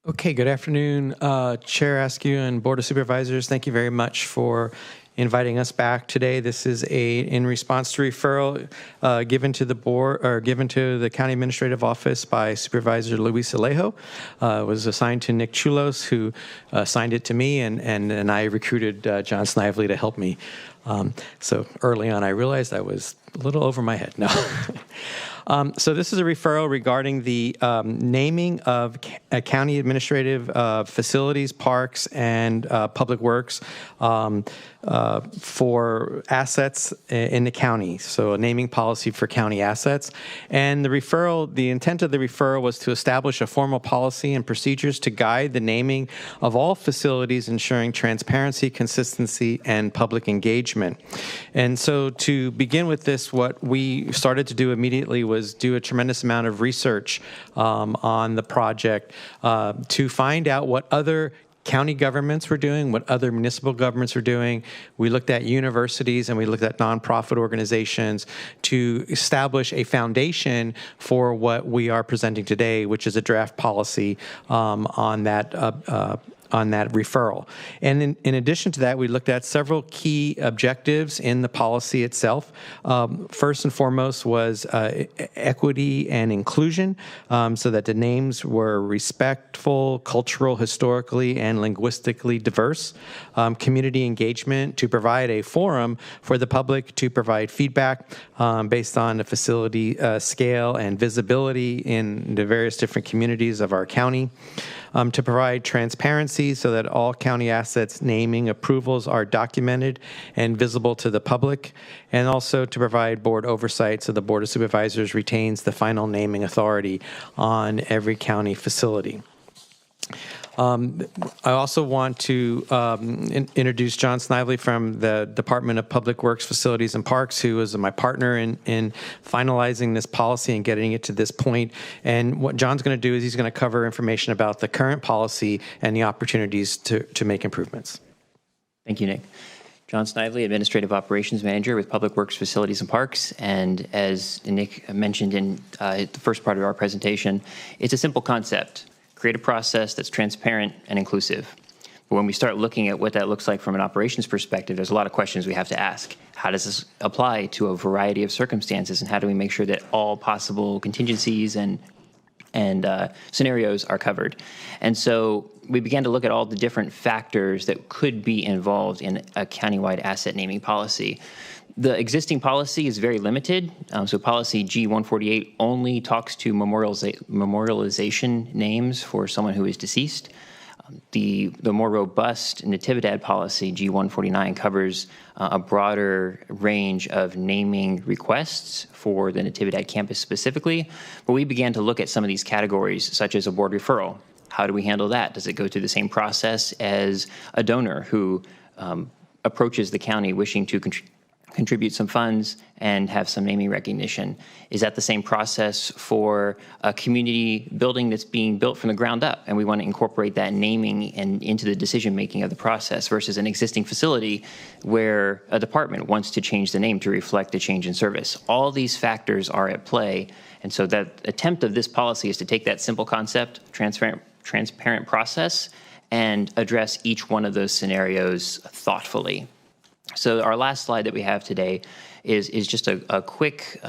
Okay, good afternoon, Chair Askew and Board of Supervisors. Thank you very much for inviting us back today. This is in response to referral given to the board or given to the County Administrative Office by Supervisor Luis Alejo. It was assigned to Nick Chulos, who assigned it to me, and I recruited John Snively to help me. So early on, I realized I was a little over my head. No. So this is a referral regarding the naming of county administrative facilities, parks, and public works for assets in the county. So a naming policy for county assets. And the intent of the referral was to establish a formal policy and procedures to guide the naming of all facilities, ensuring transparency, consistency, and public engagement. And so to begin with this, what we started to do immediately was do a tremendous amount of research on the project to find out what other county governments were doing, what other municipal governments were doing. We looked at universities and we looked at nonprofit organizations to establish a foundation for what we are presenting today, which is a draft policy on that referral. And in addition to that, we looked at several key objectives in the policy itself. First and foremost was equity and inclusion, so that the names were respectful, cultural, historically, and linguistically diverse. Community engagement, to provide a forum for the public to provide feedback based on the facility scale and visibility in the various different communities of our county. To provide transparency so that all county assets naming approvals are documented and visible to the public, and also to provide board oversight so the Board of Supervisors retains the final naming authority on every county facility. I also want to introduce John Snively from the Department of Public Works, Facilities, and Parks, who is my partner in finalizing this policy and getting it to this point. And what John's going to do is he's going to cover information about the current policy and the opportunities to make improvements. Thank you, Nick. John Snively, Administrative Operations Manager with Public Works, Facilities, and Parks. And as Nick mentioned in the first part of our presentation, it's a simple concept. Create a process that's transparent and inclusive. But when we start looking at what that looks like from an operations perspective, there's a lot of questions we have to ask. How does this apply to a variety of circumstances, and how do we make sure that all possible contingencies and scenarios are covered? And so we began to look at all the different factors that could be involved in a countywide asset naming policy. The existing policy is very limited. So policy G148 only talks to memorialization names for someone who is deceased. The more robust Natividad policy, G149, covers a broader range of naming requests for the Natividad campus specifically. But we began to look at some of these categories, such as a board referral. How do we handle that? Does it go through the same process as a donor who approaches the county wishing to contribute some funds and have some naming recognition? Is that the same process for a community building that's being built from the ground up, and we want to incorporate that naming into the decision-making of the process, versus an existing facility where a department wants to change the name to reflect a change in service? All these factors are at play, and so that attempt of this policy is to take that simple concept, transparent process, and address each one of those scenarios thoughtfully. So our last slide that we have today is just a quick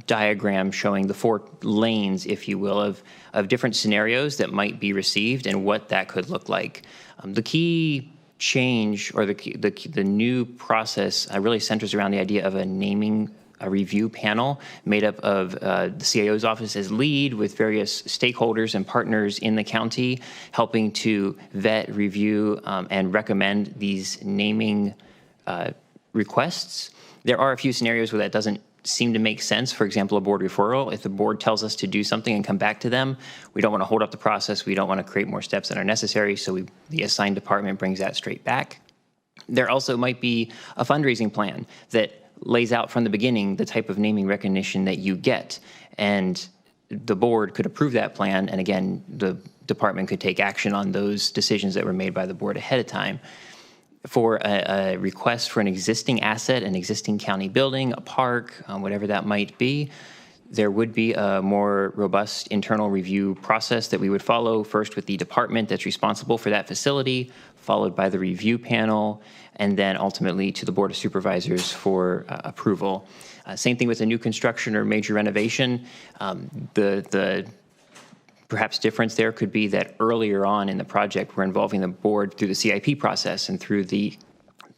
diagram showing the 4 lanes, if you will, of different scenarios that might be received and what that could look like. The key change, or the new process, really centers around the idea of a review panel made up of the CIO's office as lead, with various stakeholders and partners in the county helping to vet, review, and recommend these naming requests. There are a few scenarios where that doesn't seem to make sense. For example, a board referral. If the board tells us to do something and come back to them, we don't want to hold up the process. We don't want to create more steps than are necessary, so the assigned department brings that straight back. There also might be a fundraising plan that lays out from the beginning the type of naming recognition that you get, and the board could approve that plan, and again, the department could take action on those decisions that were made by the board ahead of time. For a request for an existing asset, an existing county building, a park, whatever that might be, there would be a more robust internal review process that we would follow, first with the department that's responsible for that facility, followed by the review panel, and then ultimately to the Board of Supervisors for approval. Same thing with a new construction or major renovation. The perhaps difference there could be that earlier on in the project, we're involving the board through the CIP process and through the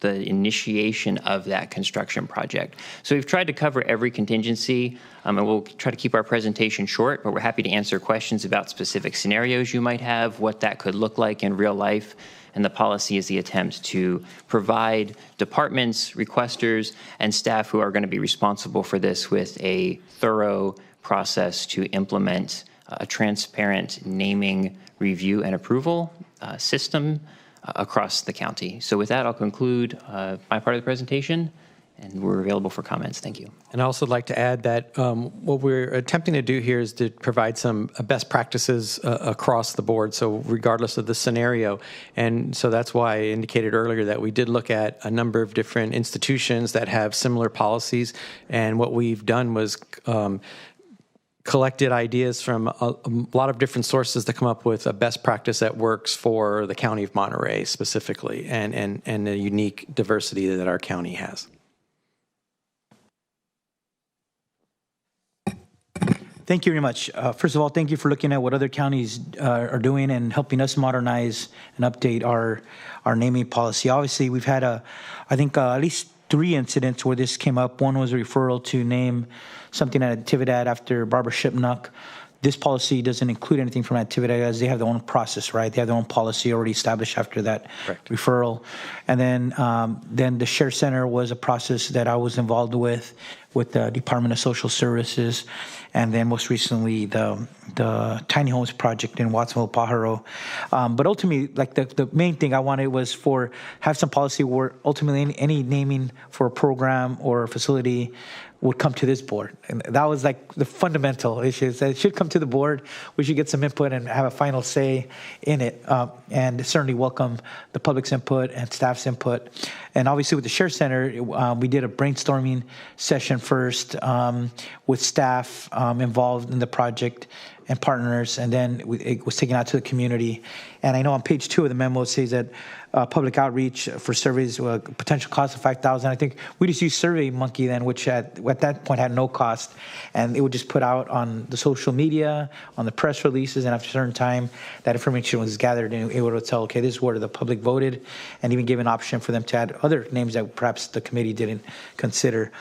the initiation of that construction project. So we've tried to cover every contingency, and we'll try to keep our presentation short, but we're happy to answer questions about specific scenarios you might have, what that could look like in real life. And the policy is the attempt to provide departments, requesters, and staff who are going to be responsible for this with a thorough process to implement a transparent naming review and approval system across the county. So with that, I'll conclude my part of the presentation, and we're available for comments. Thank you. And I also like to add that what we're attempting to do here is to provide some best practices across the board, so regardless of the scenario. And so that's why I indicated earlier that we did look at a number of different institutions that have similar policies, and what we've done was collected ideas from a lot of different sources to come up with a best practice that works for the County of Monterey specifically, and the unique diversity that our county has. Thank you very much. First of all, thank you for looking at what other counties are doing and helping us modernize and update our naming policy. Obviously, we've had I think at least 3 incidents where this came up. One was a referral to name something at Actividad after Barbara Shipnuck. This policy doesn't include anything from Actividad as they have their own process, right? They have their own policy already established after that referral. And then the Share Center was a process that I was involved with the Department of Social Services, and then most recently the Tiny Homes Project in Watsonville, Pajaro. But ultimately, like the main thing I wanted was have some policy where ultimately any naming for a program or a facility would come to this board. And that was like the fundamental issue. That it should come to the board. We should get some input and have a final say in it. And certainly welcome the public's input and staff's input. And obviously with the Share Center, we did a brainstorming session first with staff involved in the project and partners, and then it was taken out to the community. And I know on page 2 of the memo it says that public outreach for surveys, potential cost of $5,000. I think we just used SurveyMonkey then, which at that point had no cost, and it would just put out on the social media, on the press releases, and after a certain time, that information was gathered and able to tell, okay, this is where the public voted, and even give an option for them to add other names that perhaps the committee didn't consider.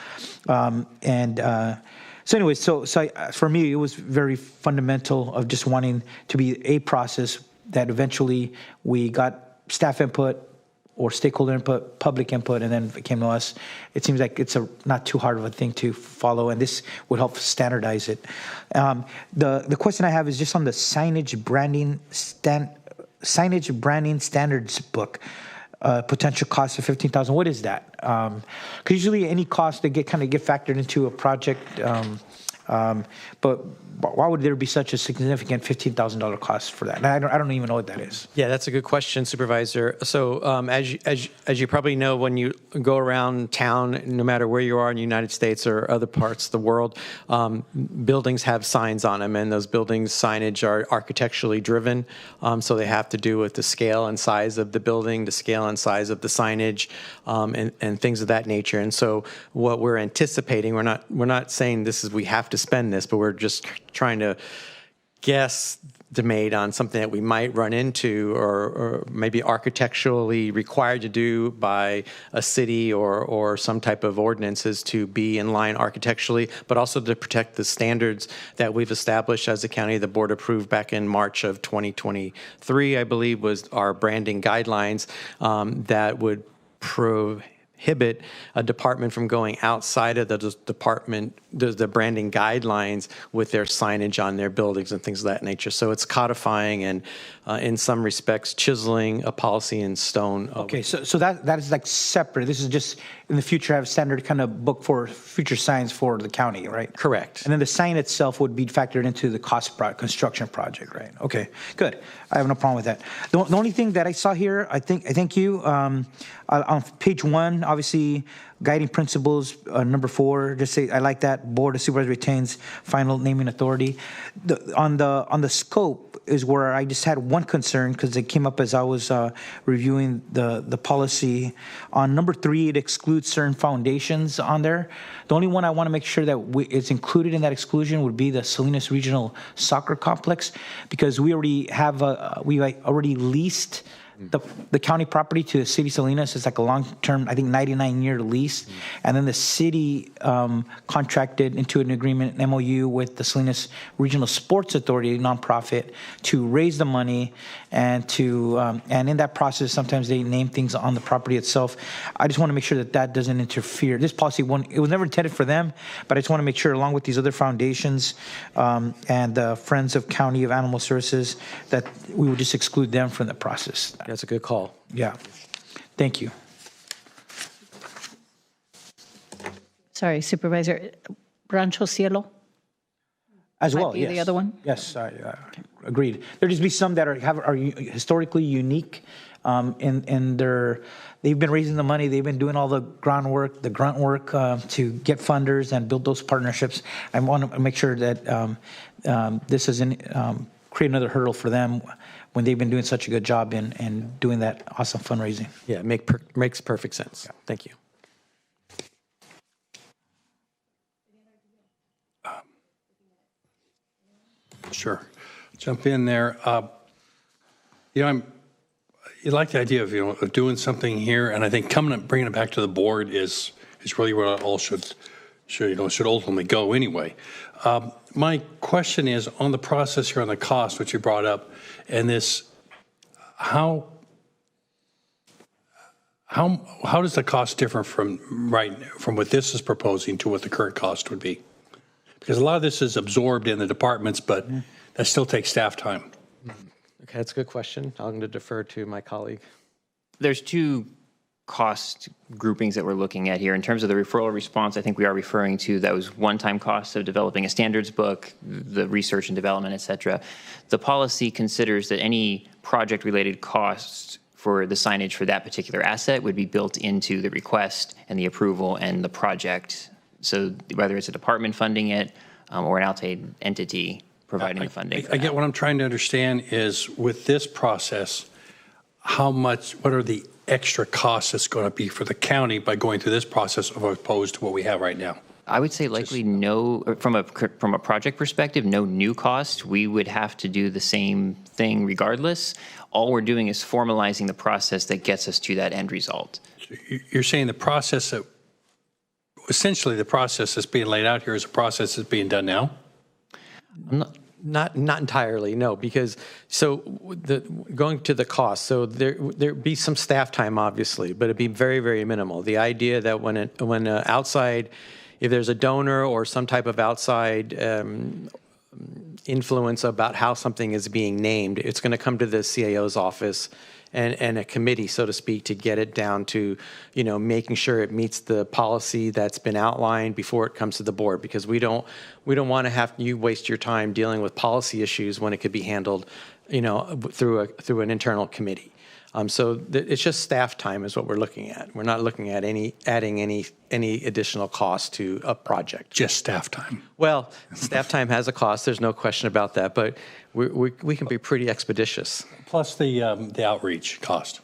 So anyway, for me, it was very fundamental of just wanting to be a process that eventually we got staff input or stakeholder input, public input, and then it came to us. It seems like it's not too hard of a thing to follow, and this would help standardize it. The question I have is just on the signage branding standards book. Potential cost of $15,000. What is that? Because usually any cost they get factored into a project, but why would there be such a significant $15,000 cost for that? And I don't even know what that is. Yeah, that's a good question, Supervisor. So as you probably know, when you go around town, no matter where you are in the United States or other parts of the world, buildings have signs on them, and those buildings' signage are architecturally driven. So they have to do with the scale and size of the building, the scale and size of the signage, and things of that nature. And so what we're anticipating, we're not saying we have to spend this, but we're just trying to guesstimate on something that we might run into or maybe architecturally required to do by a city or some type of ordinances to be in line architecturally, but also to protect the standards that we've established as a county. The board approved back in March of 2023, I believe, was our branding guidelines that would prohibit a department from going outside of the branding guidelines with their signage on their buildings and things of that nature. So it's codifying and in some respects chiseling a policy in stone. Okay, so that is like separate. This is just in the future have a standard kind of book for future signs for the county, right? Correct. And then the sign itself would be factored into the construction project, right? Okay, good. I have no problem with that. The only thing that I saw here, I thank you, on page 1, obviously, guiding principles, number 4, just say, I like that, Board of Supervisors retains final naming authority. On the scope is where I just had one concern because it came up as I was reviewing the policy. On number 3, it excludes certain foundations on there. The only one I want to make sure that it's included in that exclusion would be the Salinas Regional Soccer Complex, because we already have already leased the county property to the city of Salinas is like a long-term, I think 99-year lease. And then the city contracted into an agreement, an MOU with the Salinas Regional Sports Authority, nonprofit, to raise the money and and in that process, sometimes they name things on the property itself. I just want to make sure that that doesn't interfere. This policy, it was never intended for them, but I just want to make sure, along with these other foundations and the Friends of County of Animal Services, that we would just exclude them from the process. That's a good call. Yeah. Thank you. Sorry, Supervisor, Rancho Cielo? As Might well, be yes. the other one? Yes, I agreed. There just be some that are historically unique in their. They've been raising the money. They've been doing all the grunt work to get funders and build those partnerships. I want to make sure that this doesn't create another hurdle for them when they've been doing such a good job in doing that awesome fundraising. Yeah, makes perfect sense. Yeah. Thank you. Sure. Jump in there. You like the idea of, of doing something here, and I think bringing it back to the board is really where it all should ultimately go anyway. My question is on the process here, on the cost, which you brought up, and this, how does the cost differ from what this is proposing to what the current cost would be? Because a lot of this is absorbed in the departments, but that still takes staff time. Okay, that's a good question. I'm going to defer to my colleague. There's two cost groupings that we're looking at here. In terms of the referral response, I think we are referring to those one-time costs of developing a standards book, the research and development, et cetera. The policy considers that any project-related costs for the signage for that particular asset would be built into the request and the approval and the project. So whether it's a department funding it or an outside entity providing the funding. I get what I'm trying to understand is with this process, what are the extra costs that's going to be for the county by going through this process as opposed to what we have right now? I would say likely no, from a project perspective, no new cost. We would have to do the same thing regardless. All we're doing is formalizing the process that gets us to that end result. You're saying the process essentially the process that's being laid out here is a process that's being done now? Not entirely, no, because going to the cost, so there'd be some staff time, obviously, but it'd be very, very minimal. The idea that when outside, if there's a donor or some type of outside influence about how something is being named, it's going to come to the CAO's office and a committee, so to speak, to get it down to, making sure it meets the policy that's been outlined before it comes to the board, because we don't want to have you waste your time dealing with policy issues when it could be handled, through an internal committee. So it's just staff time is what we're looking at. We're not looking at adding any additional cost to a project. Just staff time. Well, staff time has a cost. There's no question about that, but we can be pretty expeditious. Plus the outreach cost.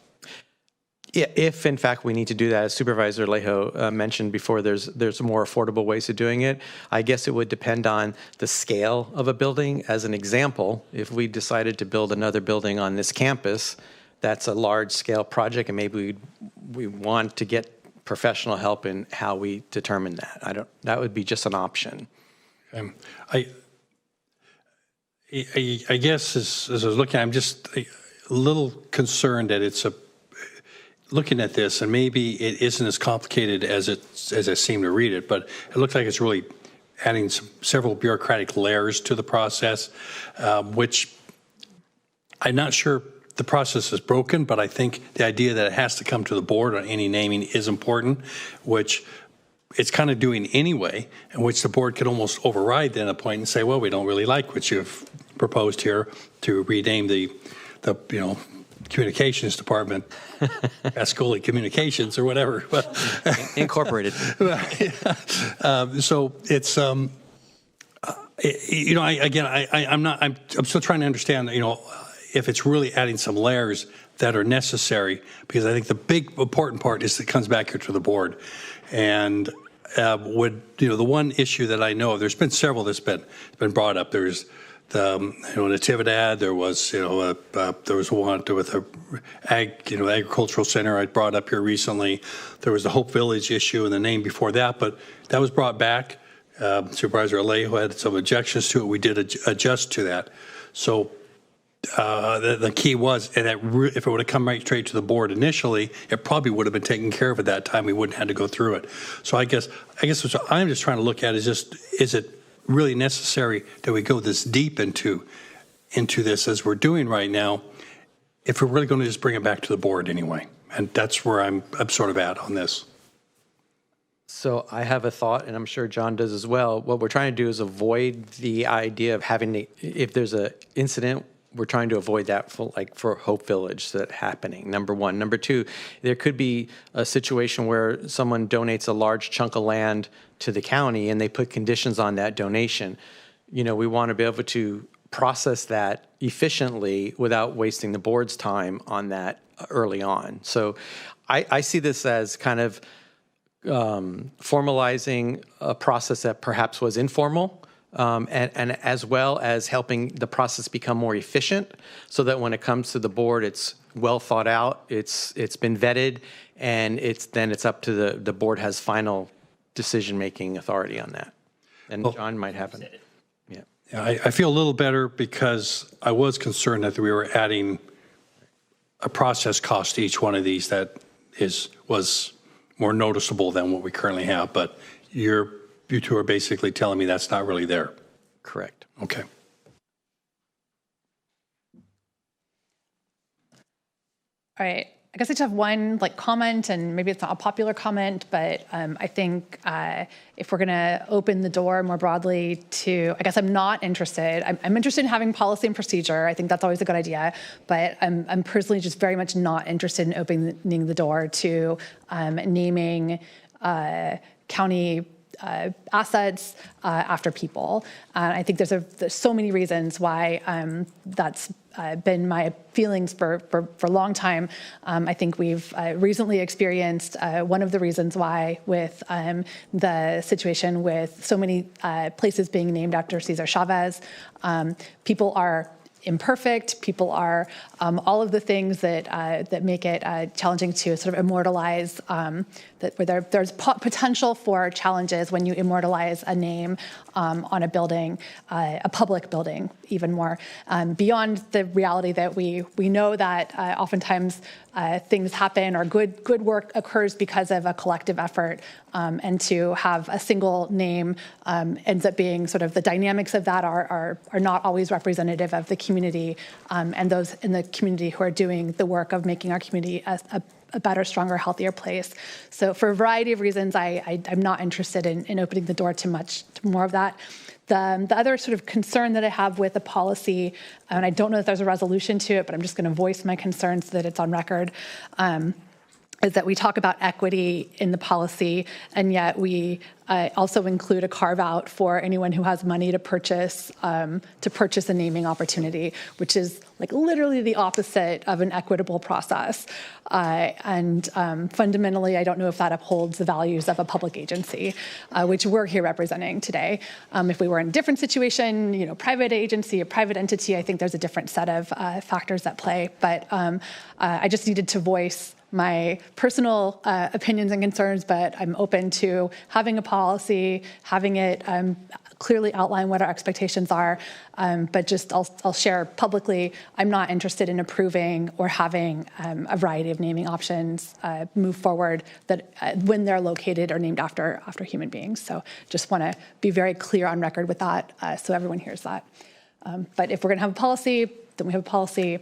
Yeah, if in fact we need to do that, as Supervisor Alejo mentioned before, there's more affordable ways of doing it. I guess it would depend on the scale of a building. As an example, if we decided to build another building on this campus, that's a large-scale project, and maybe we want to get professional help in how we determine that. That would be just an option. I guess as I was looking, I'm just a little concerned that looking at this, and maybe it isn't as complicated as I seem to read it, but it looks like it's really adding several bureaucratic layers to the process, which I'm not sure the process is broken, but I think the idea that it has to come to the board on any naming is important, which it's kind of doing anyway, in which the board could almost override then a point and say, well, we don't really like what you've proposed here to rename the communications department, Ascoli Communications or whatever. Incorporated. So it's, I'm still trying to understand, if it's really adding some layers that are necessary, because I think the big important part is it comes back here to the board. And the one issue that I know, there's been several that's been brought up. There's Natividad. There was, there was one with a agricultural center I brought up here recently. There was the Hope Village issue and the name before that, but that was brought back. Supervisor Alejo had some objections to it. We did adjust to that. So the key was, and if it would have come right straight to the board initially, it probably would have been taken care of at that time. We wouldn't have had to go through it. So I guess what I'm just trying to look at is is it really necessary that we go this deep into this as we're doing right now, if we're really going to just bring it back to the board anyway? And that's where I'm sort of at on this. So I have a thought, and I'm sure John does as well. What we're trying to do is avoid the idea of if there's an incident, we're trying to avoid that for Hope Village that happening, number one. Number two, there could be a situation where someone donates a large chunk of land to the county and they put conditions on that donation. We want to be able to process that efficiently without wasting the board's time on that early on. So I see this as kind of formalizing a process that perhaps was informal, and as well as helping the process become more efficient, so that when it comes to the board, it's well thought out, it's been vetted, and it's up to the board has final decision-making authority on that. And John might have it. Yeah. I feel a little better because I was concerned that we were adding a process cost to each one of these that was more noticeable than what we currently have. But you two are basically telling me that's not really there. Correct. Okay. All right. I guess I just have one comment, and maybe it's not a popular comment, but I think if we're going to open the door more broadly to, I guess I'm not interested. I'm interested in having policy and procedure. I think that's always a good idea, but I'm personally just very much not interested in opening the door to naming county assets after people. I think there's so many reasons why that's been my feelings for a long time. I think we've recently experienced one of the reasons why with the situation with so many places being named after Cesar Chavez. People are imperfect. People are all of the things that make it challenging to sort of immortalize. Where there's potential for challenges when you immortalize a name on a building, a public building, even more beyond the reality that we know that oftentimes things happen or good work occurs because of a collective effort, and to have a single name ends up being sort of the dynamics of that are not always representative of the community and those in the community who are doing the work of making our community a better, stronger, healthier place. So for a variety of reasons, I'm not interested in opening the door to more of that. The other sort of concern that I have with the policy, and I don't know if there's a resolution to it, but I'm just going to voice my concerns so that it's on record, is that we talk about equity in the policy, and yet we also include a carve out for anyone who has money to purchase a naming opportunity, which is literally the opposite of an equitable process. And fundamentally, I don't know if that upholds the values of a public agency, which we're here representing today. If we were in a different situation, private agency, a private entity, I think there's a different set of factors at play. But I just needed to voice my personal opinions and concerns, but I'm open to having a policy, having it clearly outline what our expectations are. But just I'll share publicly, I'm not interested in approving or having a variety of naming options move forward that when they're located or named after human beings. So just want to be very clear on record with that so everyone hears that. But if we're going to have a policy, then we have a policy.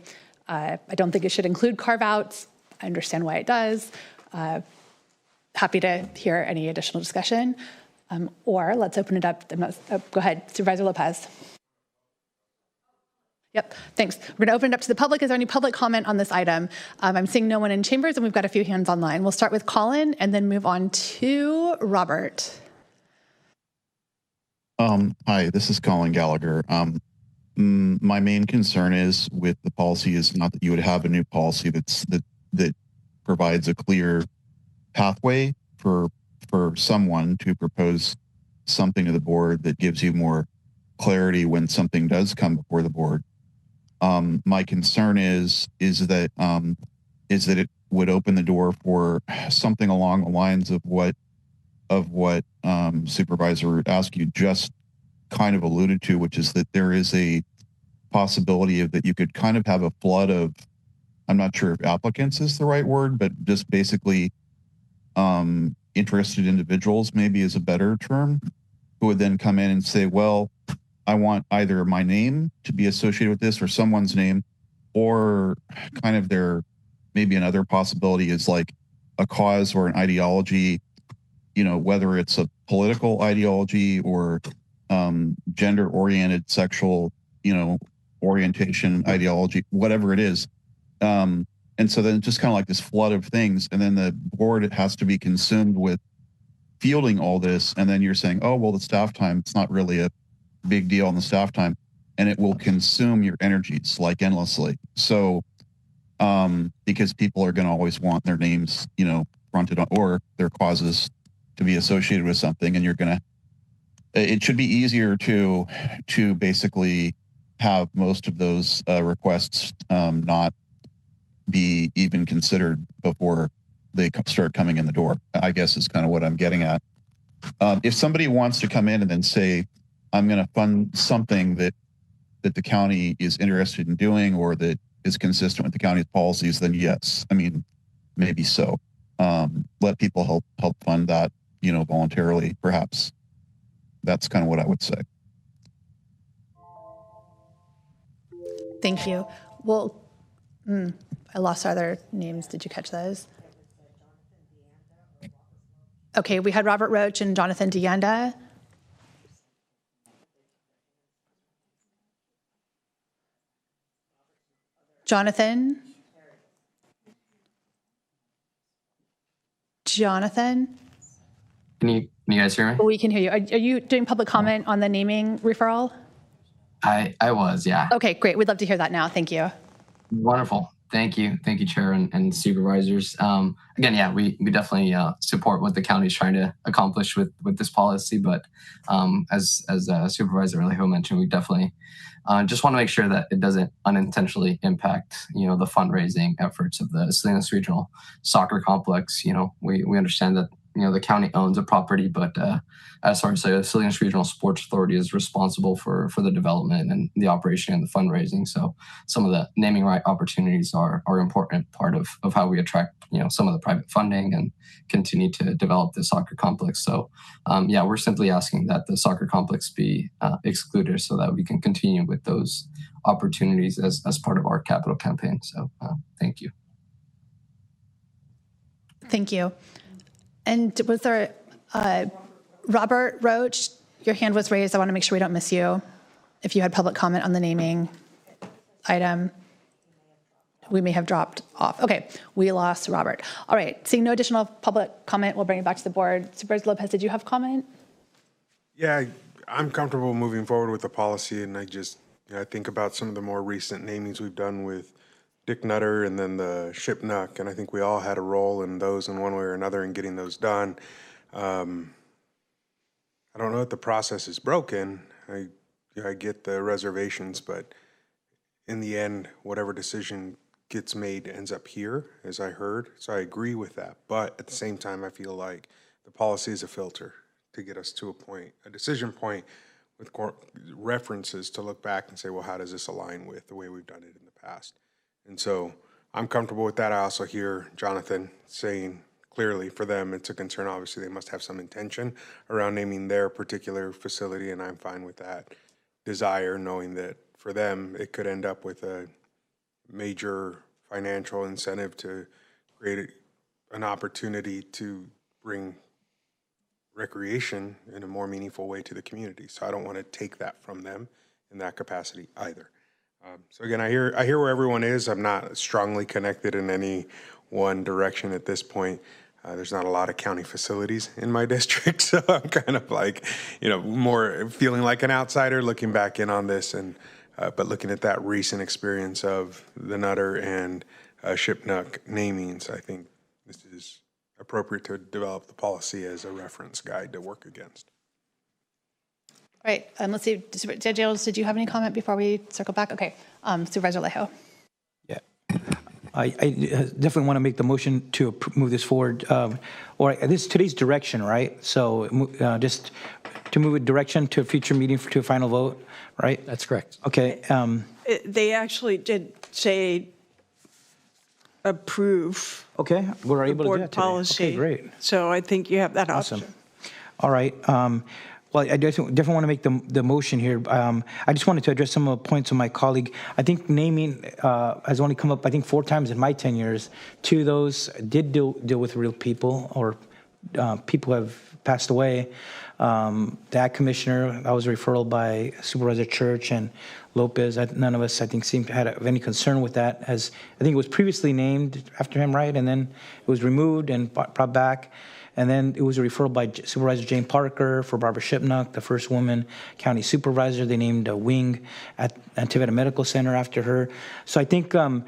I don't think it should include carve-outs. I understand why it does. Happy to hear any additional discussion. Or let's open it up. Go ahead, Supervisor Lopez. Yep, thanks. We're going to open it up to the public. Is there any public comment on this item? I'm seeing no one in chambers, and we've got a few hands online. We'll start with Colin and then move on to Robert. Hi, this is Colin Gallagher. My main concern is with the policy is not that you would have a new policy that provides a clear pathway for someone to propose something to the board that gives you more clarity when something does come before the board. My concern is that it would open the door for something along the lines of what Supervisor Askew just kind of alluded to, which is that there is a possibility of that you could kind of have a flood of, I'm not sure if applicants is the right word, but just basically interested individuals maybe is a better term, who would then come in and say, well, I want either my name to be associated with this or someone's name, or kind of maybe another possibility is like a cause or an ideology, whether it's a political ideology or gender-oriented sexual, orientation ideology, whatever it is. And so then just kind of like this flood of things, and then the board has to be consumed with fielding all this, and then you're saying, oh, well, the staff time, it's not really a big deal on the staff time, and it will consume your energies like endlessly. So because people are going to always want their names, fronted on, or their causes to be associated with something, and it should be easier to basically have most of those requests not be even considered before they start coming in the door, I guess is kind of what I'm getting at. If somebody wants to come in and then say, I'm going to fund something that the county is interested in doing or that is consistent with the county's policies, then yes, I mean, maybe so. Let people help fund that, voluntarily, perhaps. That's kind of what I would say. Thank you. Well, I lost our other names. Did you catch those? Okay, we had Robert Roach and Jonathan DeYanda. Jonathan? Can you guys hear me? We can hear you. Are you doing public comment on the naming referral? I was, yeah. Okay, great. We'd love to hear that now. Thank you. Wonderful. Thank you, Chair and supervisors. Again, yeah, we definitely support what the county is trying to accomplish with this policy. But as Supervisor Alejo mentioned, we definitely just want to make sure that it doesn't unintentionally impact, the fundraising efforts of the Salinas Regional Soccer Complex. We understand that the county owns a property, but as far as the Salinas Regional Sports Authority is responsible for the development and the operation and the fundraising. So some of the naming right opportunities are an important part of how we attract some of the private funding and continue to develop the soccer complex. So yeah, we're simply asking that the soccer complex be excluded so that we can continue with those opportunities as part of our capital campaign. So thank you. Thank you. And was there, Robert Roach, your hand was raised. I want to make sure we don't miss you. If you had public comment on the naming item, we may have dropped off. Okay, we lost Robert. All right, seeing no additional public comment, we'll bring it back to the board. Supervisor Lopez, did you have comment? Yeah, I'm comfortable moving forward with the policy, and I think about some of the more recent namings we've done with Dick Nutter and then the Ship Nuck, and I think we all had a role in those in one way or another in getting those done. I don't know if the process is broken. I get the reservations, but in the end, whatever decision gets made ends up here, as I heard. So I agree with that. But at the same time, I feel like the policy is a filter to get us to a decision point with references to look back and say, well, how does this align with the way we've done it in the past? And so I'm comfortable with that. I also hear Jonathan saying clearly for them it's a concern. Obviously, they must have some intention around naming their particular facility, and I'm fine with that desire, knowing that for them it could end up with a major financial incentive to create an opportunity to bring recreation in a more meaningful way to the community. So I don't want to take that from them in that capacity either. So again, I hear where everyone is. I'm not strongly connected in any one direction at this point. There's not a lot of county facilities in my district, so I'm kind of like, more feeling like an outsider looking back in on this, and but looking at that recent experience of the Nutter and Ship Nuck namings, I think this is appropriate to develop the policy as a reference guide to work against. Right, let's see, Judge Daniels, did you have any comment before we circle back? Okay, Supervisor Lejo. Yeah. I definitely want to make the motion to move this forward. Or this is today's direction, right? So just to move a direction to a future meeting to a final vote, right? That's correct. Okay. They actually did say approve. Okay, we're able to do board that today. policy. Okay, great. So I think you have that Awesome. option. All right. Well, I definitely want to make the motion here. I just wanted to address some of the points of my colleague. I think naming has only come up, I think, 4 times in my 10 years. 2 of those did deal with real people or people who have passed away. That commissioner, that was a referral by Supervisor Church and Lopez. None of us, I think, seemed to have any concern with that, as I think it was previously named after him, right? And then it was removed and brought back. And then it was a referral by Supervisor Jane Parker for Barbara Shipnuck, the first woman county supervisor. They named a wing at Tivetta Medical Center after her. So I think, even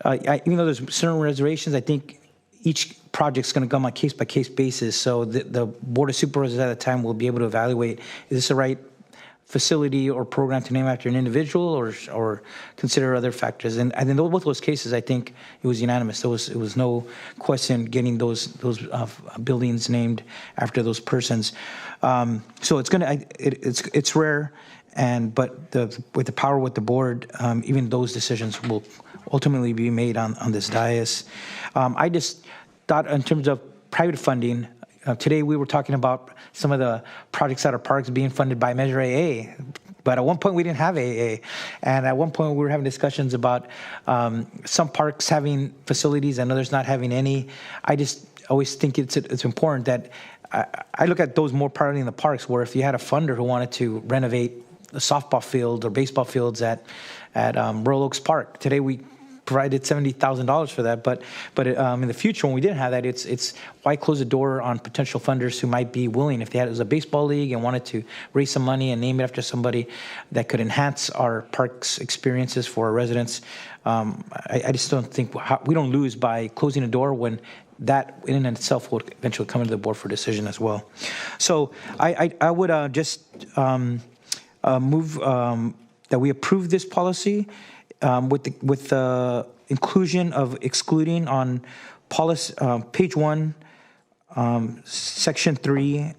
though there's certain reservations, I think each project's going to come on case-by-case basis. So the Board of Supervisors at the time will be able to evaluate, is this the right facility or program to name after an individual, or consider other factors. And in both those cases, I think it was unanimous. It was no question getting those buildings named after those persons. So it's rare, but with the power with the board, even those decisions will ultimately be made on this dais. I just thought in terms of private funding. Today we were talking about some of the projects at our parks being funded by Measure AA, but at one point we didn't have AA, and at one point we were having discussions about some parks having facilities and others not having any. I just always think it's important that I look at those more priority in the parks, where if you had a funder who wanted to renovate a softball field or baseball fields at Royal Oaks Park, today we provided $70,000 for that, but in the future when we didn't have that, it's why close the door on potential funders who might be willing, if they had it was a baseball league and wanted to raise some money and name it after somebody that could enhance our parks experiences for our residents. I just don't think we don't lose by closing the door when that in and itself will eventually come into the board for decision as well. So I would just move that we approve this policy. With the inclusion of excluding on policy, page 1, section 3,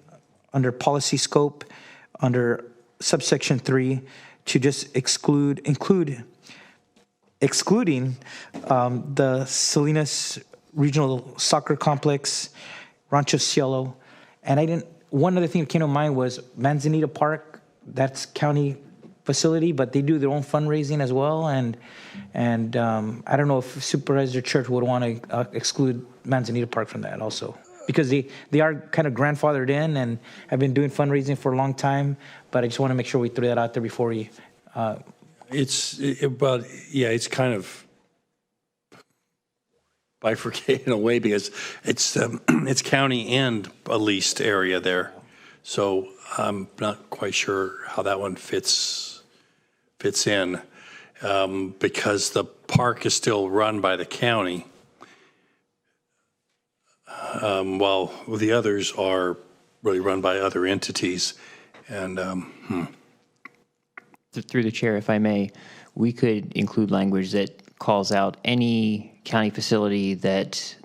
under policy scope, under subsection 3, to just excluding the Salinas Regional Soccer Complex, Rancho Cielo, and one other thing that came to mind was Manzanita Park. That's county facility, but they do their own fundraising as well, and I don't know if Supervisor Church would want to exclude Manzanita Park from that also, because they are kind of grandfathered in and have been doing fundraising for a long time, but I just want to make sure we throw that out there before we. It's kind of bifurcated in a way, because it's county and a leased area there, so I'm not quite sure how that one fits in, because the park is still run by the county, while the others are really run by other entities. And Through the chair, if I may, we could include language that calls out any county facility that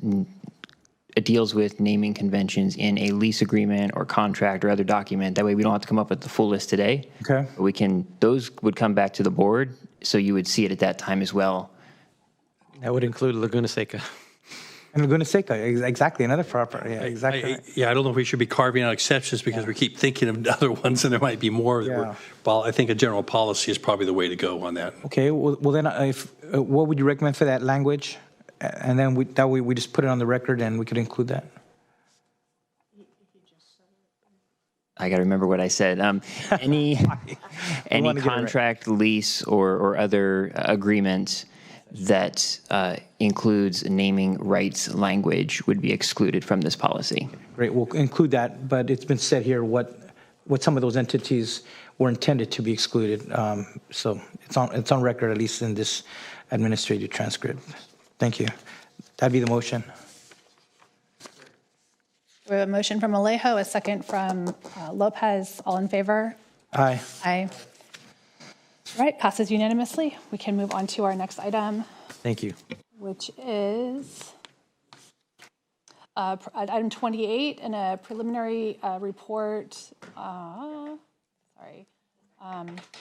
deals with naming conventions in a lease agreement or contract or other document. That way we don't have to come up with the full list today. Okay. Those would come back to the board, so you would see it at that time as well. That would include Laguna Seca. And Laguna Seca, exactly, another property. Yeah, exactly. I don't know if we should be carving out exceptions, because we keep thinking of other ones, and there might be more. Yeah. Well, I think a general policy is probably the way to go on that. Okay, well then, what would you recommend for that language? And then that way we just put it on the record and we could include that. I got to remember what I said. Any contract, lease, or other agreement that includes naming rights language would be excluded from this policy. Great, we'll include that, but it's been said here what some of those entities were intended to be excluded. So it's on record, at least in this administrative transcript. Thank you. That'd be the motion. We have a motion from Alejo, a second from Lopez. All in favor? Aye. Aye. All right, passes unanimously. We can move on to our next item, Thank you. which is item 28 and a preliminary report.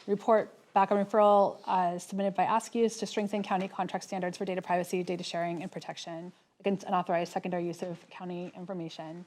Report back on referral submitted by ASCUs to strengthen county contract standards for data privacy, data sharing, and protection against unauthorized secondary use of county information.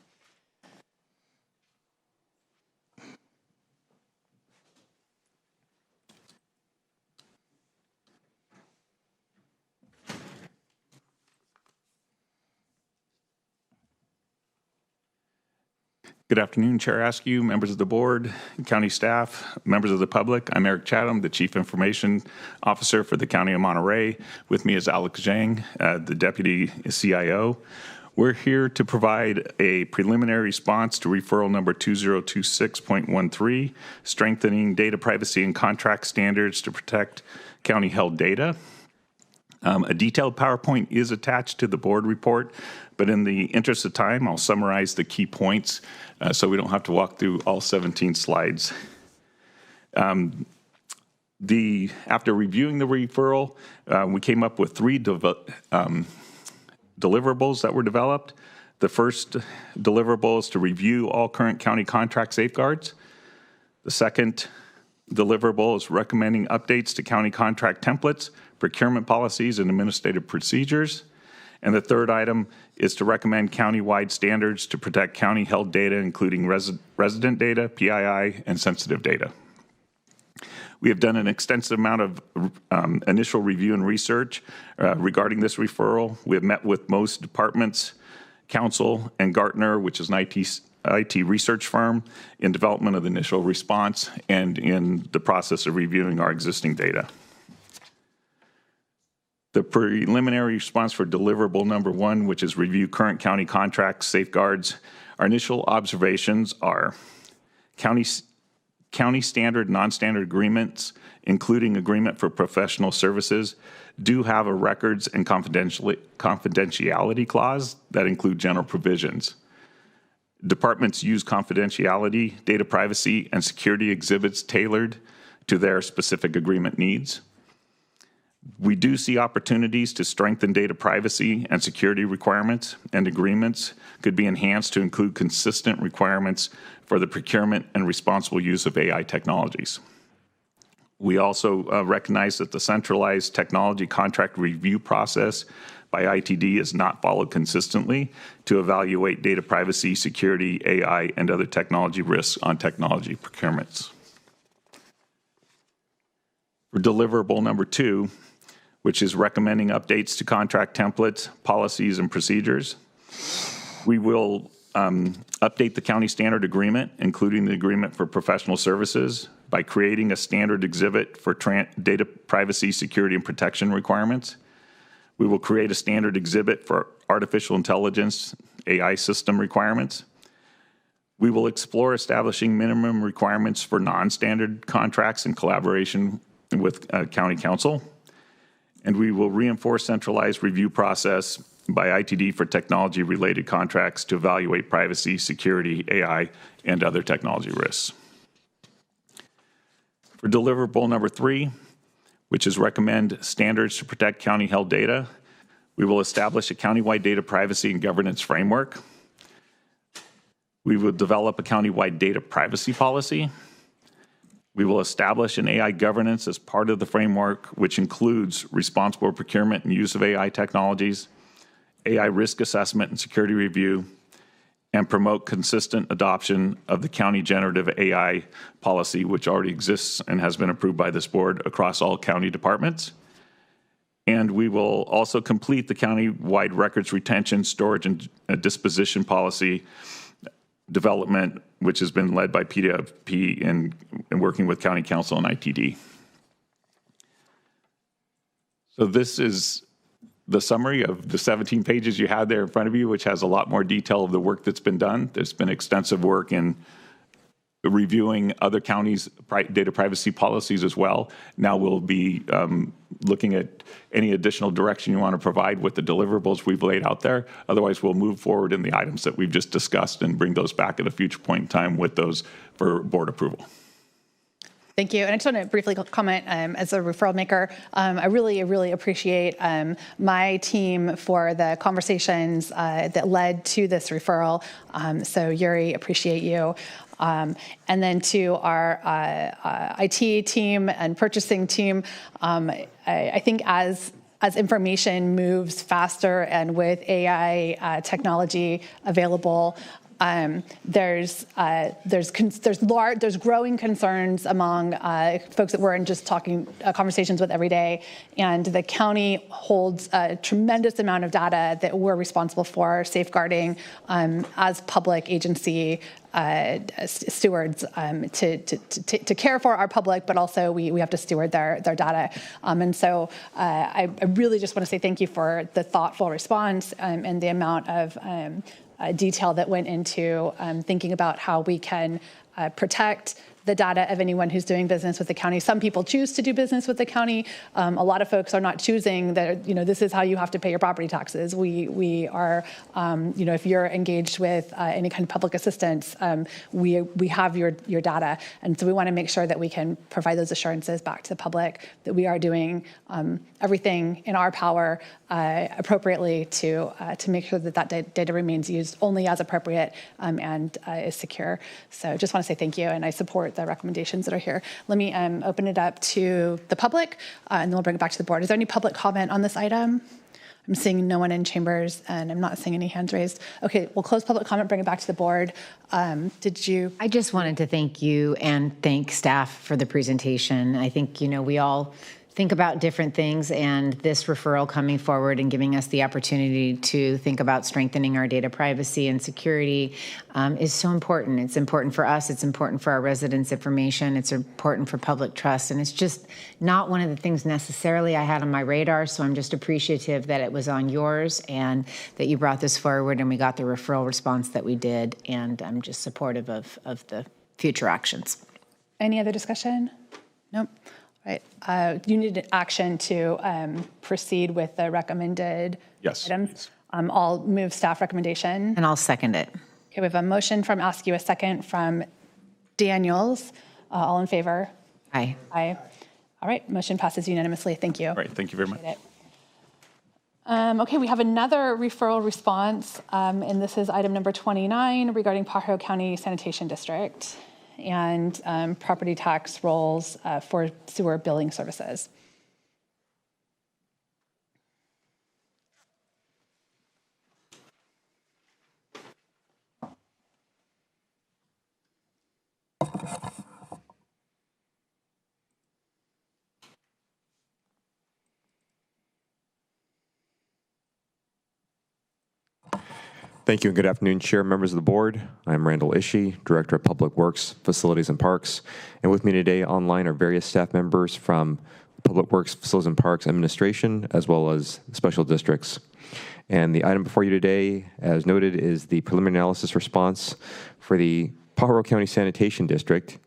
Good afternoon, Chair Askew, members of the board, county staff, members of the public. I'm Eric Chatham, the Chief Information Officer for the County of Monterey. With me is Alex Zhang, the Deputy CIO. We're here to provide a preliminary response to referral number 2026.13, strengthening data privacy and contract standards to protect county-held data. A detailed PowerPoint is attached to the board report, but in the interest of time, I'll summarize the key points so we don't have to walk through all 17 slides. After reviewing the referral, we came up with 3 deliverables that were developed. The first deliverable is to review all current county contract safeguards. The second deliverable is recommending updates to county contract templates, procurement policies, and administrative procedures. And the third item is to recommend county-wide standards to protect county-held data, including resident data, PII, and sensitive data. We have done an extensive amount of initial review and research regarding this referral. We have met with most departments, council, and Gartner, which is an IT research firm, in development of the initial response and in the process of reviewing our existing data. The preliminary response for deliverable number 1, which is review current county contracts, safeguards. Our initial observations are county standard, non-standard agreements, including agreement for professional services, do have a records and confidentiality clause that include general provisions. Departments use confidentiality, data privacy, and security exhibits tailored to their specific agreement needs. We do see opportunities to strengthen data privacy and security requirements, and agreements could be enhanced to include consistent requirements for the procurement and responsible use of AI technologies. We also recognize that the centralized technology contract review process by ITD is not followed consistently to evaluate data privacy, security, AI, and other technology risks on technology procurements. For deliverable number 2, which is recommending updates to contract templates, policies, and procedures, we will update the county standard agreement, including the agreement for professional services, by creating a standard exhibit for data privacy, security, and protection requirements. We will create a standard exhibit for artificial intelligence, AI system requirements. We will explore establishing minimum requirements for non-standard contracts in collaboration with county council. And we will reinforce centralized review process by ITD for technology-related contracts to evaluate privacy, security, AI, and other technology risks. For deliverable number 3, which is recommend standards to protect county-held data, we will establish a countywide data privacy and governance framework. We will develop a countywide data privacy policy. We will establish an AI governance as part of the framework, which includes responsible procurement and use of AI technologies, AI risk assessment and security review, and promote consistent adoption of the county generative AI policy, which already exists and has been approved by this board across all county departments. And we will also complete the county-wide records retention, storage, and disposition policy development, which has been led by PWP and working with County Council and ITD. So this is the summary of the 17 pages you had there in front of you, which has a lot more detail of the work that's been done. There's been extensive work in reviewing other counties' data privacy policies as well. Now we'll be looking at any additional direction you want to provide with the deliverables we've laid out there. Otherwise, we'll move forward in the items that we've just discussed and bring those back at a future point in time with those for board approval. Thank you. And I just want to briefly comment as a referral maker. I really appreciate my team for the conversations that led to this referral. So Yuri, appreciate you. And then to our IT team and purchasing team, I think as information moves faster and with AI technology available, there's growing concerns among folks that we're in just talking conversations with every day, and the county holds a tremendous amount of data that we're responsible for safeguarding as public agency stewards to care for our public, but also we have to steward their data. And so I really just want to say thank you for the thoughtful response and the amount of detail that went into thinking about how we can protect the data of anyone who's doing business with the county. Some people choose to do business with the county. A lot of folks are not choosing that, this is how you have to pay your property taxes. We are, if you're engaged with any kind of public assistance, we have your data. And so we want to make sure that we can provide those assurances back to the public that we are doing everything in our power appropriately to make sure that data remains used only as appropriate and is secure. So just want to say thank you, and I support the recommendations that are here. Let me open it up to the public, and then we'll bring it back to the board. Is there any public comment on this item? I'm seeing no one in chambers, and I'm not seeing any hands raised. Okay, we'll close public comment, bring it back to the board. I just wanted to thank you and thank staff for the presentation. I think, we all think about different things, and this referral coming forward and giving us the opportunity to think about strengthening our data privacy and security is so important. It's important for us. It's important for our residents' information. It's important for public trust. And it's just not one of the things necessarily I had on my radar. So I'm just appreciative that it was on yours and that you brought this forward and we got the referral response that we did. And I'm just supportive of the future actions. Any other discussion? Nope. Right. You need an action to proceed with the recommended items. I'll move staff recommendation. And I'll second it. Okay, we have a motion from Askew, a second from Daniels. All in favor? Aye. Aye. All right, motion passes unanimously. Thank you. All right, thank you very much. Okay, we have another referral response, and this is item number 29 regarding Pajaro County Sanitation District and property tax rolls for sewer billing services. Thank you and good afternoon, Chair, members of the board. I'm Randall Ishii, Director of Public Works, Facilities and Parks. And with me today online are various staff members from Public Works, Facilities and Parks Administration, as well as special districts. And the item before you today, as noted, is the preliminary analysis response for the Pajaro County Sanitation District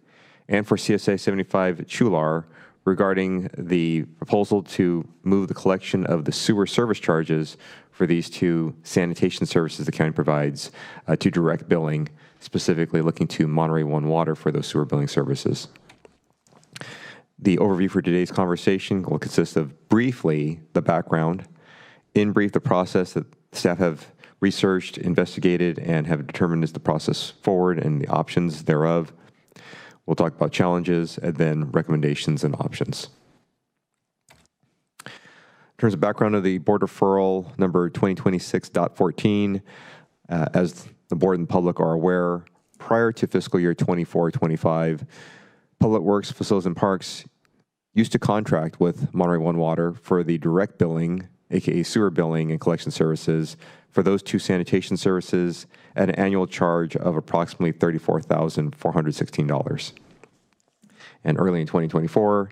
and for CSA 75 Chular regarding the proposal to move the collection of the sewer service charges for these two sanitation services the county provides to direct billing, specifically looking to Monterey One Water for those sewer billing services. The overview for today's conversation will consist of briefly the background, in brief the process that staff have researched, investigated, and have determined is the process forward and the options thereof. We'll talk about challenges and then recommendations and options. In terms of background of the board referral number 2026.14, as the board and the public are aware, prior to fiscal year 24-25, Public Works, Facilities and Parks used to contract with Monterey One Water for the direct billing, aka sewer billing and collection services for those two sanitation services at an annual charge of approximately $34,416. And early in 2024,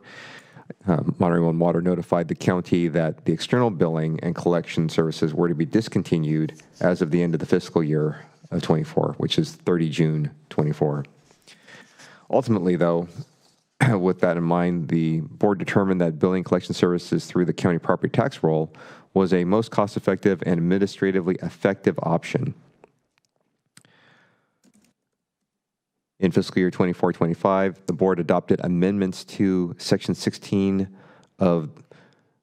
Monterey One Water notified the county that the external billing and collection services were to be discontinued as of the end of the fiscal year of 24, which is 30 June 24. Ultimately, though, with that in mind, the board determined that billing collection services through the county property tax roll was a most cost-effective and administratively effective option. In fiscal year 24-25, the board adopted amendments to Section 16 of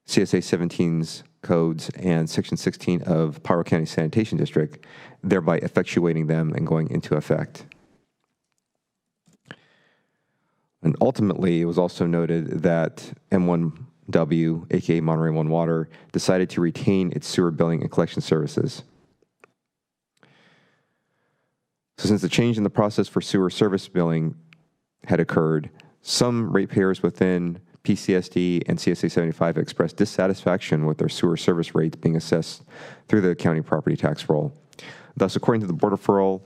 CSA 17's codes and Section 16 of Pajaro County Sanitation District, thereby effectuating them and going into effect. And ultimately, it was also noted that M1W, aka Monterey One Water, decided to retain its sewer billing and collection services. So since the change in the process for sewer service billing had occurred, some ratepayers within PCSD and CSA 75 expressed dissatisfaction with their sewer service rates being assessed through the county property tax roll. Thus, according to the board referral,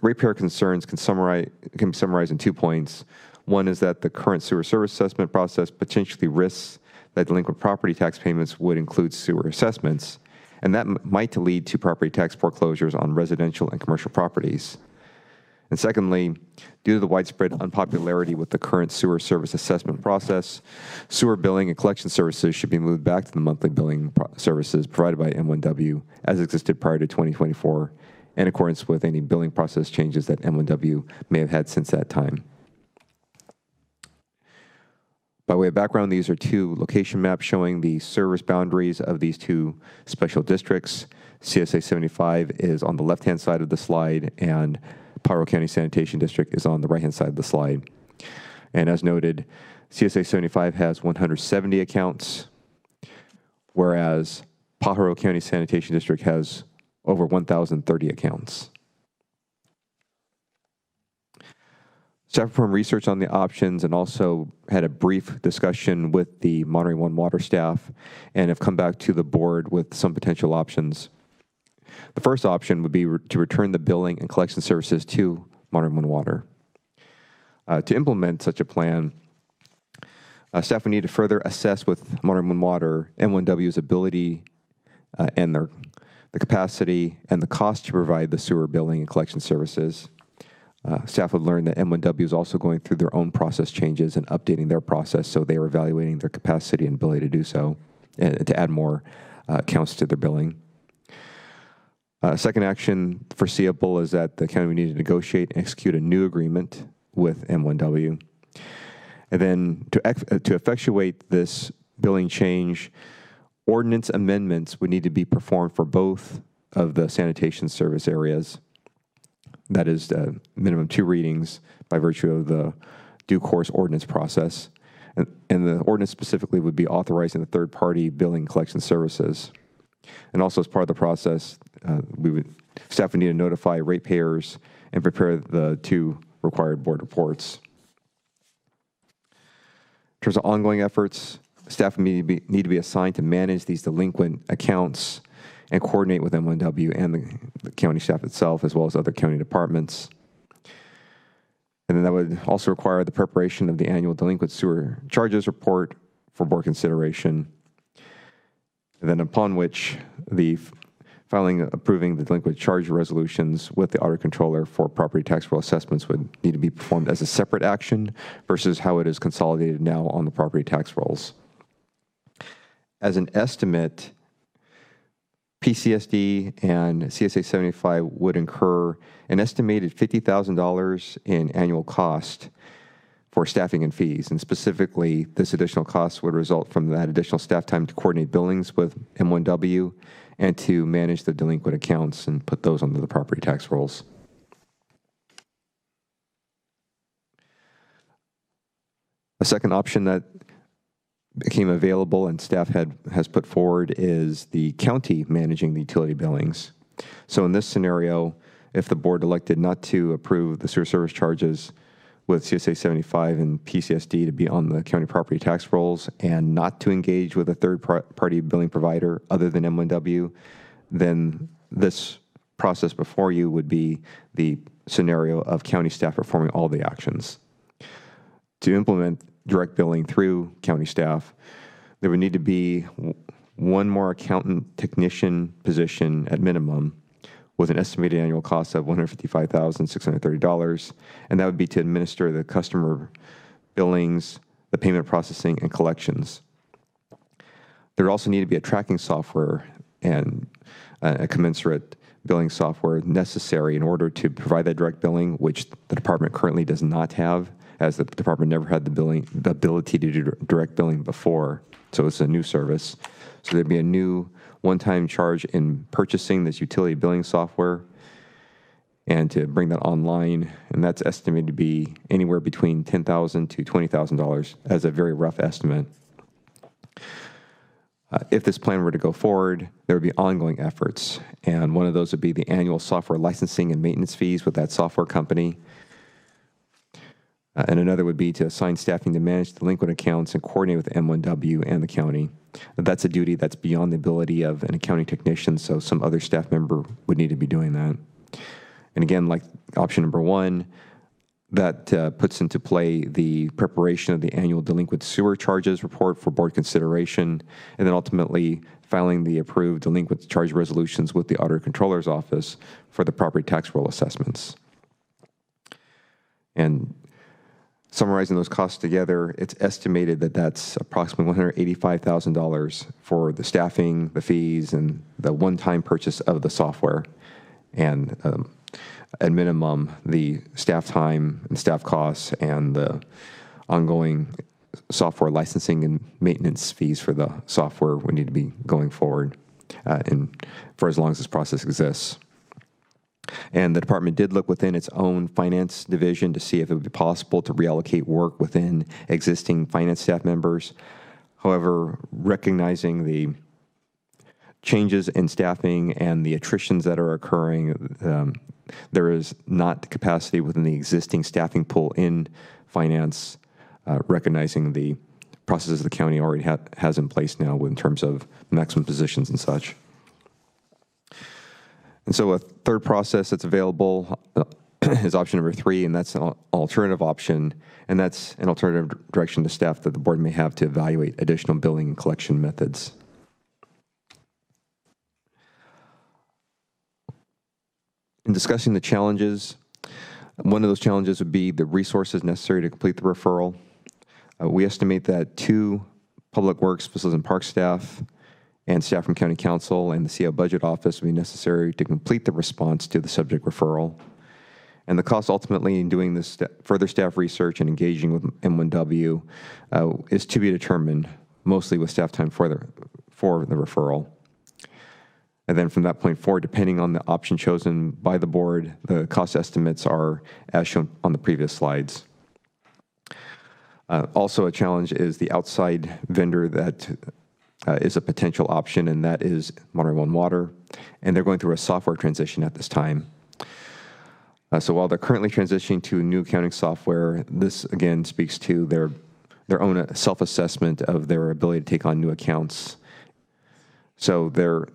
ratepayer concerns can be summarized in 2 points. One is that the current sewer service assessment process potentially risks that delinquent property tax payments would include sewer assessments, and that might lead to property tax foreclosures on residential and commercial properties. And secondly, due to the widespread unpopularity with the current sewer service assessment process, sewer billing and collection services should be moved back to the monthly billing services provided by M1W as existed prior to 2024, in accordance with any billing process changes that M1W may have had since that time. By way of background, these are 2 location maps showing the service boundaries of these 2 special districts. CSA 75 is on the left-hand side of the slide, and Pajaro County Sanitation District is on the right-hand side of the slide. And as noted, CSA 75 has 170 accounts, whereas Pajaro County Sanitation District has over 1,030 accounts. Staff performed research on the options and also had a brief discussion with the Monterey One Water staff and have come back to the board with some potential options. The first option would be to return the billing and collection services to Monterey One Water. To implement such a plan, staff would need to further assess with Monterey One Water M1W's ability and the capacity and the cost to provide the sewer billing and collection services. Staff would learn that M1W is also going through their own process changes and updating their process, so they are evaluating their capacity and ability to do so, and to add more accounts to their billing. Second action foreseeable is that the county would need to negotiate and execute a new agreement with M1W. And then to effectuate this billing change, ordinance amendments would need to be performed for both of the sanitation service areas. That is minimum 2 readings by virtue of the due course ordinance process. And the ordinance specifically would be authorizing the third-party billing collection services. And also as part of the process, staff would need to notify ratepayers and prepare the 2 required board reports. In terms of ongoing efforts, staff need to be assigned to manage these delinquent accounts and coordinate with M1W and the county staff itself, as well as other county departments. And then that would also require the preparation of the annual delinquent sewer charges report for board consideration. And then upon which the approving the delinquent charge resolutions with the auditor controller for property tax roll assessments would need to be performed as a separate action versus how it is consolidated now on the property tax rolls. As an estimate, PCSD and CSA 75 would incur an estimated $50,000 in annual cost for staffing and fees. And specifically, this additional cost would result from that additional staff time to coordinate billings with M1W and to manage the delinquent accounts and put those under the property tax rolls. A second option that became available and staff has put forward is the county managing the utility billings. So in this scenario, if the board elected not to approve the sewer service charges with CSA 75 and PCSD to be on the county property tax rolls and not to engage with a third-party billing provider other than M1W, then this process before you would be the scenario of county staff performing all the actions. To implement direct billing through county staff, there would need to be 1 more accountant technician position at minimum with an estimated annual cost of $155,630, and that would be to administer the customer billings, the payment processing, and collections. There would also need to be a tracking software and a commensurate billing software necessary in order to provide that direct billing, which the department currently does not have, as the department never had the ability to do direct billing before. So it's a new service. So there'd be a new one-time charge in purchasing this utility billing software and to bring that online, and that's estimated to be anywhere between $10,000 to $20,000 as a very rough estimate. If this plan were to go forward, there would be ongoing efforts, and one of those would be the annual software licensing and maintenance fees with that software company. And another would be to assign staffing to manage delinquent accounts and coordinate with M1W and the county. That's a duty that's beyond the ability of an accounting technician, so some other staff member would need to be doing that. And again, like option number one, that puts into play the preparation of the annual delinquent sewer charges report for board consideration, and then ultimately filing the approved delinquent charge resolutions with the Auditor Controller's Office for the property tax roll assessments. And summarizing those costs together, it's estimated that that's approximately $185,000 for the staffing, the fees, and the one-time purchase of the software. And at minimum, the staff time and staff costs and the ongoing software licensing and maintenance fees for the software would need to be going forward and for as long as this process exists. And the department did look within its own finance division to see if it would be possible to reallocate work within existing finance staff members. However, recognizing the changes in staffing and the attritions that are occurring, there is not the capacity within the existing staffing pool in finance, recognizing the processes the county already has in place now in terms of maximum positions and such. And so a third process that's available is option number 3, and that's an alternative option, and that's an alternative direction to staff that the board may have to evaluate additional billing and collection methods. In discussing the challenges, one of those challenges would be the resources necessary to complete the referral. We estimate that 2 Public Works, Facilities and Parks staff and staff from County Council and the CO Budget Office would be necessary to complete the response to the subject referral. And the cost ultimately in doing this further staff research and engaging with M1W is to be determined, mostly with staff time for the referral. And then from that point forward, depending on the option chosen by the board, the cost estimates are as shown on the previous slides. Also a challenge is the outside vendor that is a potential option, and that is Monterey One Water. And they're going through a software transition at this time. So while they're currently transitioning to new accounting software, this again speaks to their own self-assessment of their ability to take on new accounts. So they're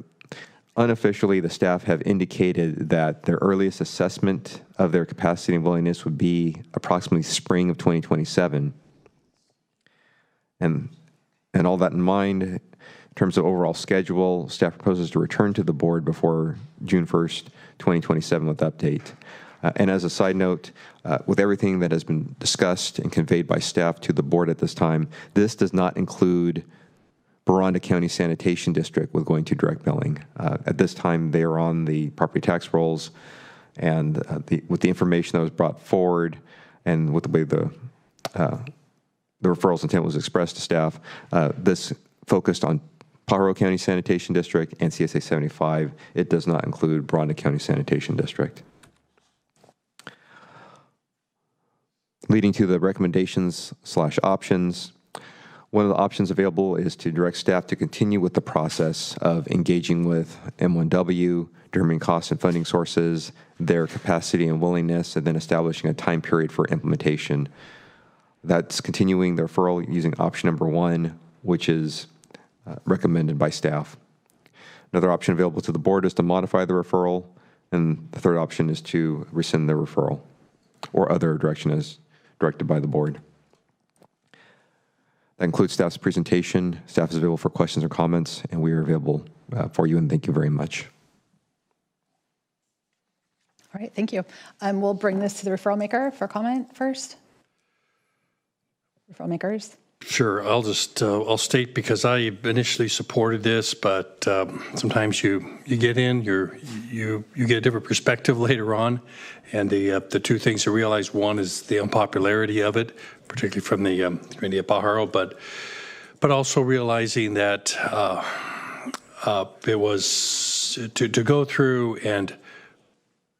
unofficially, the staff have indicated that their earliest assessment of their capacity and willingness would be approximately spring of 2027. And all that in mind, in terms of overall schedule, staff proposes to return to the board before June 1st, 2027 with update. And as a side note, with everything that has been discussed and conveyed by staff to the board at this time, this does not include Baranda County Sanitation District with going to direct billing. At this time, they are on the property tax rolls, and with the information that was brought forward and with the way the referral's intent was expressed to staff, this focused on Pajaro County Sanitation District and CSA 75. It does not include Baranda County Sanitation District. Leading to the recommendations/options. One of the options available is to direct staff to continue with the process of engaging with M1W, determining costs and funding sources, their capacity and willingness, and then establishing a time period for implementation. That's continuing the referral using option number 1, which is recommended by staff. Another option available to the board is to modify the referral, and the third option is to rescind the referral, or other direction as directed by the board. That includes staff's presentation. Staff is available for questions or comments, and we are available for you, and thank you very much. All right, thank you. We'll bring this to the referral maker for comment first. Referral makers. Sure. I'll state because I initially supported this, but sometimes you get in, you get a different perspective later on, and the two things to realize: one is the unpopularity of it, particularly from the community of Pajaro, but also realizing that it was to go through and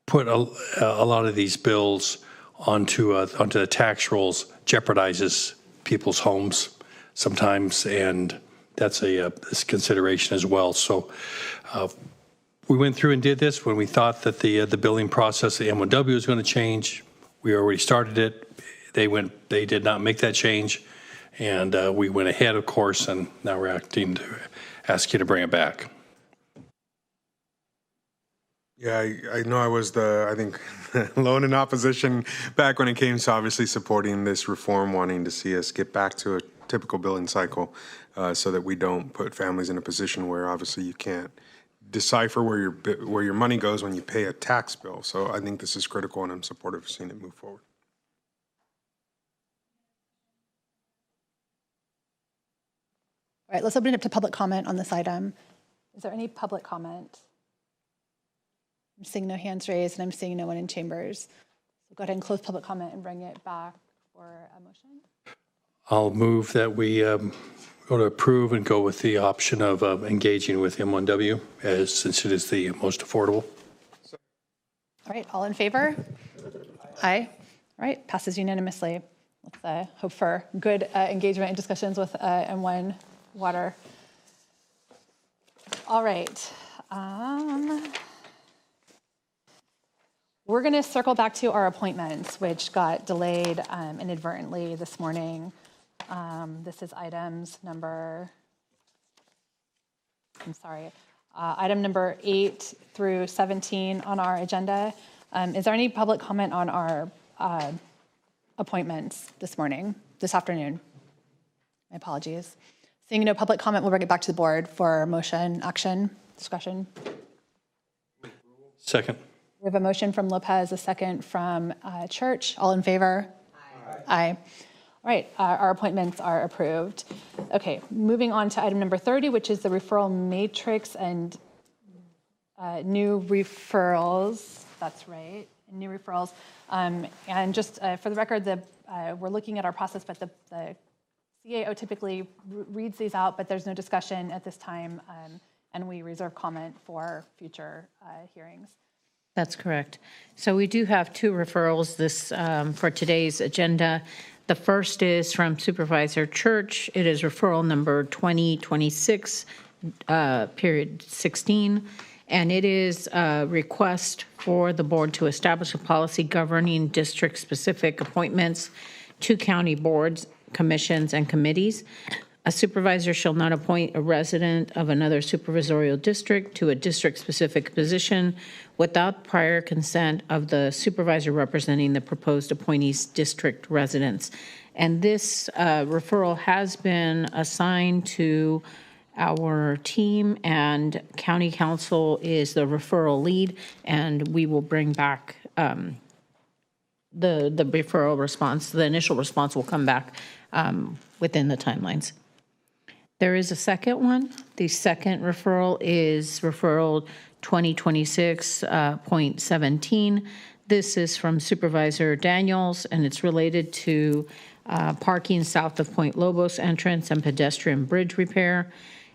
put a lot of these bills onto the tax rolls jeopardizes people's homes sometimes, and that's a consideration as well. So we went through and did this when we thought that the billing process, the M1W, was going to change. We already started it. They did not make that change, and we went ahead, of course, and now we're acting to ask you to bring it back. Yeah, I know I was I think, lone in opposition back when it came to obviously supporting this reform, wanting to see us get back to a typical billing cycle so that we don't put families in a position where obviously you can't decipher where your money goes when you pay a tax bill. So I think this is critical, and I'm supportive of seeing it move forward. All right, let's open it up to public comment on this item. Is there any public comment? I'm seeing no hands raised, and I'm seeing no one in chambers. So go ahead and close public comment and bring it back for a motion. I'll move that we go to approve and go with the option of engaging with M1W since it is the most affordable. All right, all in favor? Aye. All right, passes unanimously. Let's hope for good engagement and discussions with M1 Water. All right. We're going to circle back to our appointments, which got delayed inadvertently this morning. This is item number 8 through 17 on our agenda. Is there any public comment on our appointments this afternoon? My apologies. Seeing no public comment, we'll bring it back to the board for motion, action, discussion. Second. We have a motion from Lopez, a second from Church. All in favor? Aye. All right, our appointments are approved. Okay, moving on to item number 30, which is the referral matrix and new referrals. That's right, new referrals. And just for the record, we're looking at our process, but the CAO typically reads these out, but there's no discussion at this time, and we reserve comment for future hearings. That's correct. So we do have two referrals for today's agenda. The first is from Supervisor Church. It is referral number 2026, period 16, and it is a request for the board to establish a policy governing district-specific appointments to county boards, commissions, and committees. A supervisor shall not appoint a resident of another supervisorial district to a district-specific position without prior consent of the supervisor representing the proposed appointee's district residents. And this referral has been assigned to our team, and County Council is the referral lead, and we will bring back the referral response. The initial response will come back within the timelines. There is a second one. The second referral is referral 2026.17. This is from Supervisor Daniels, and it's related to parking south of Point Lobos entrance and pedestrian bridge repair.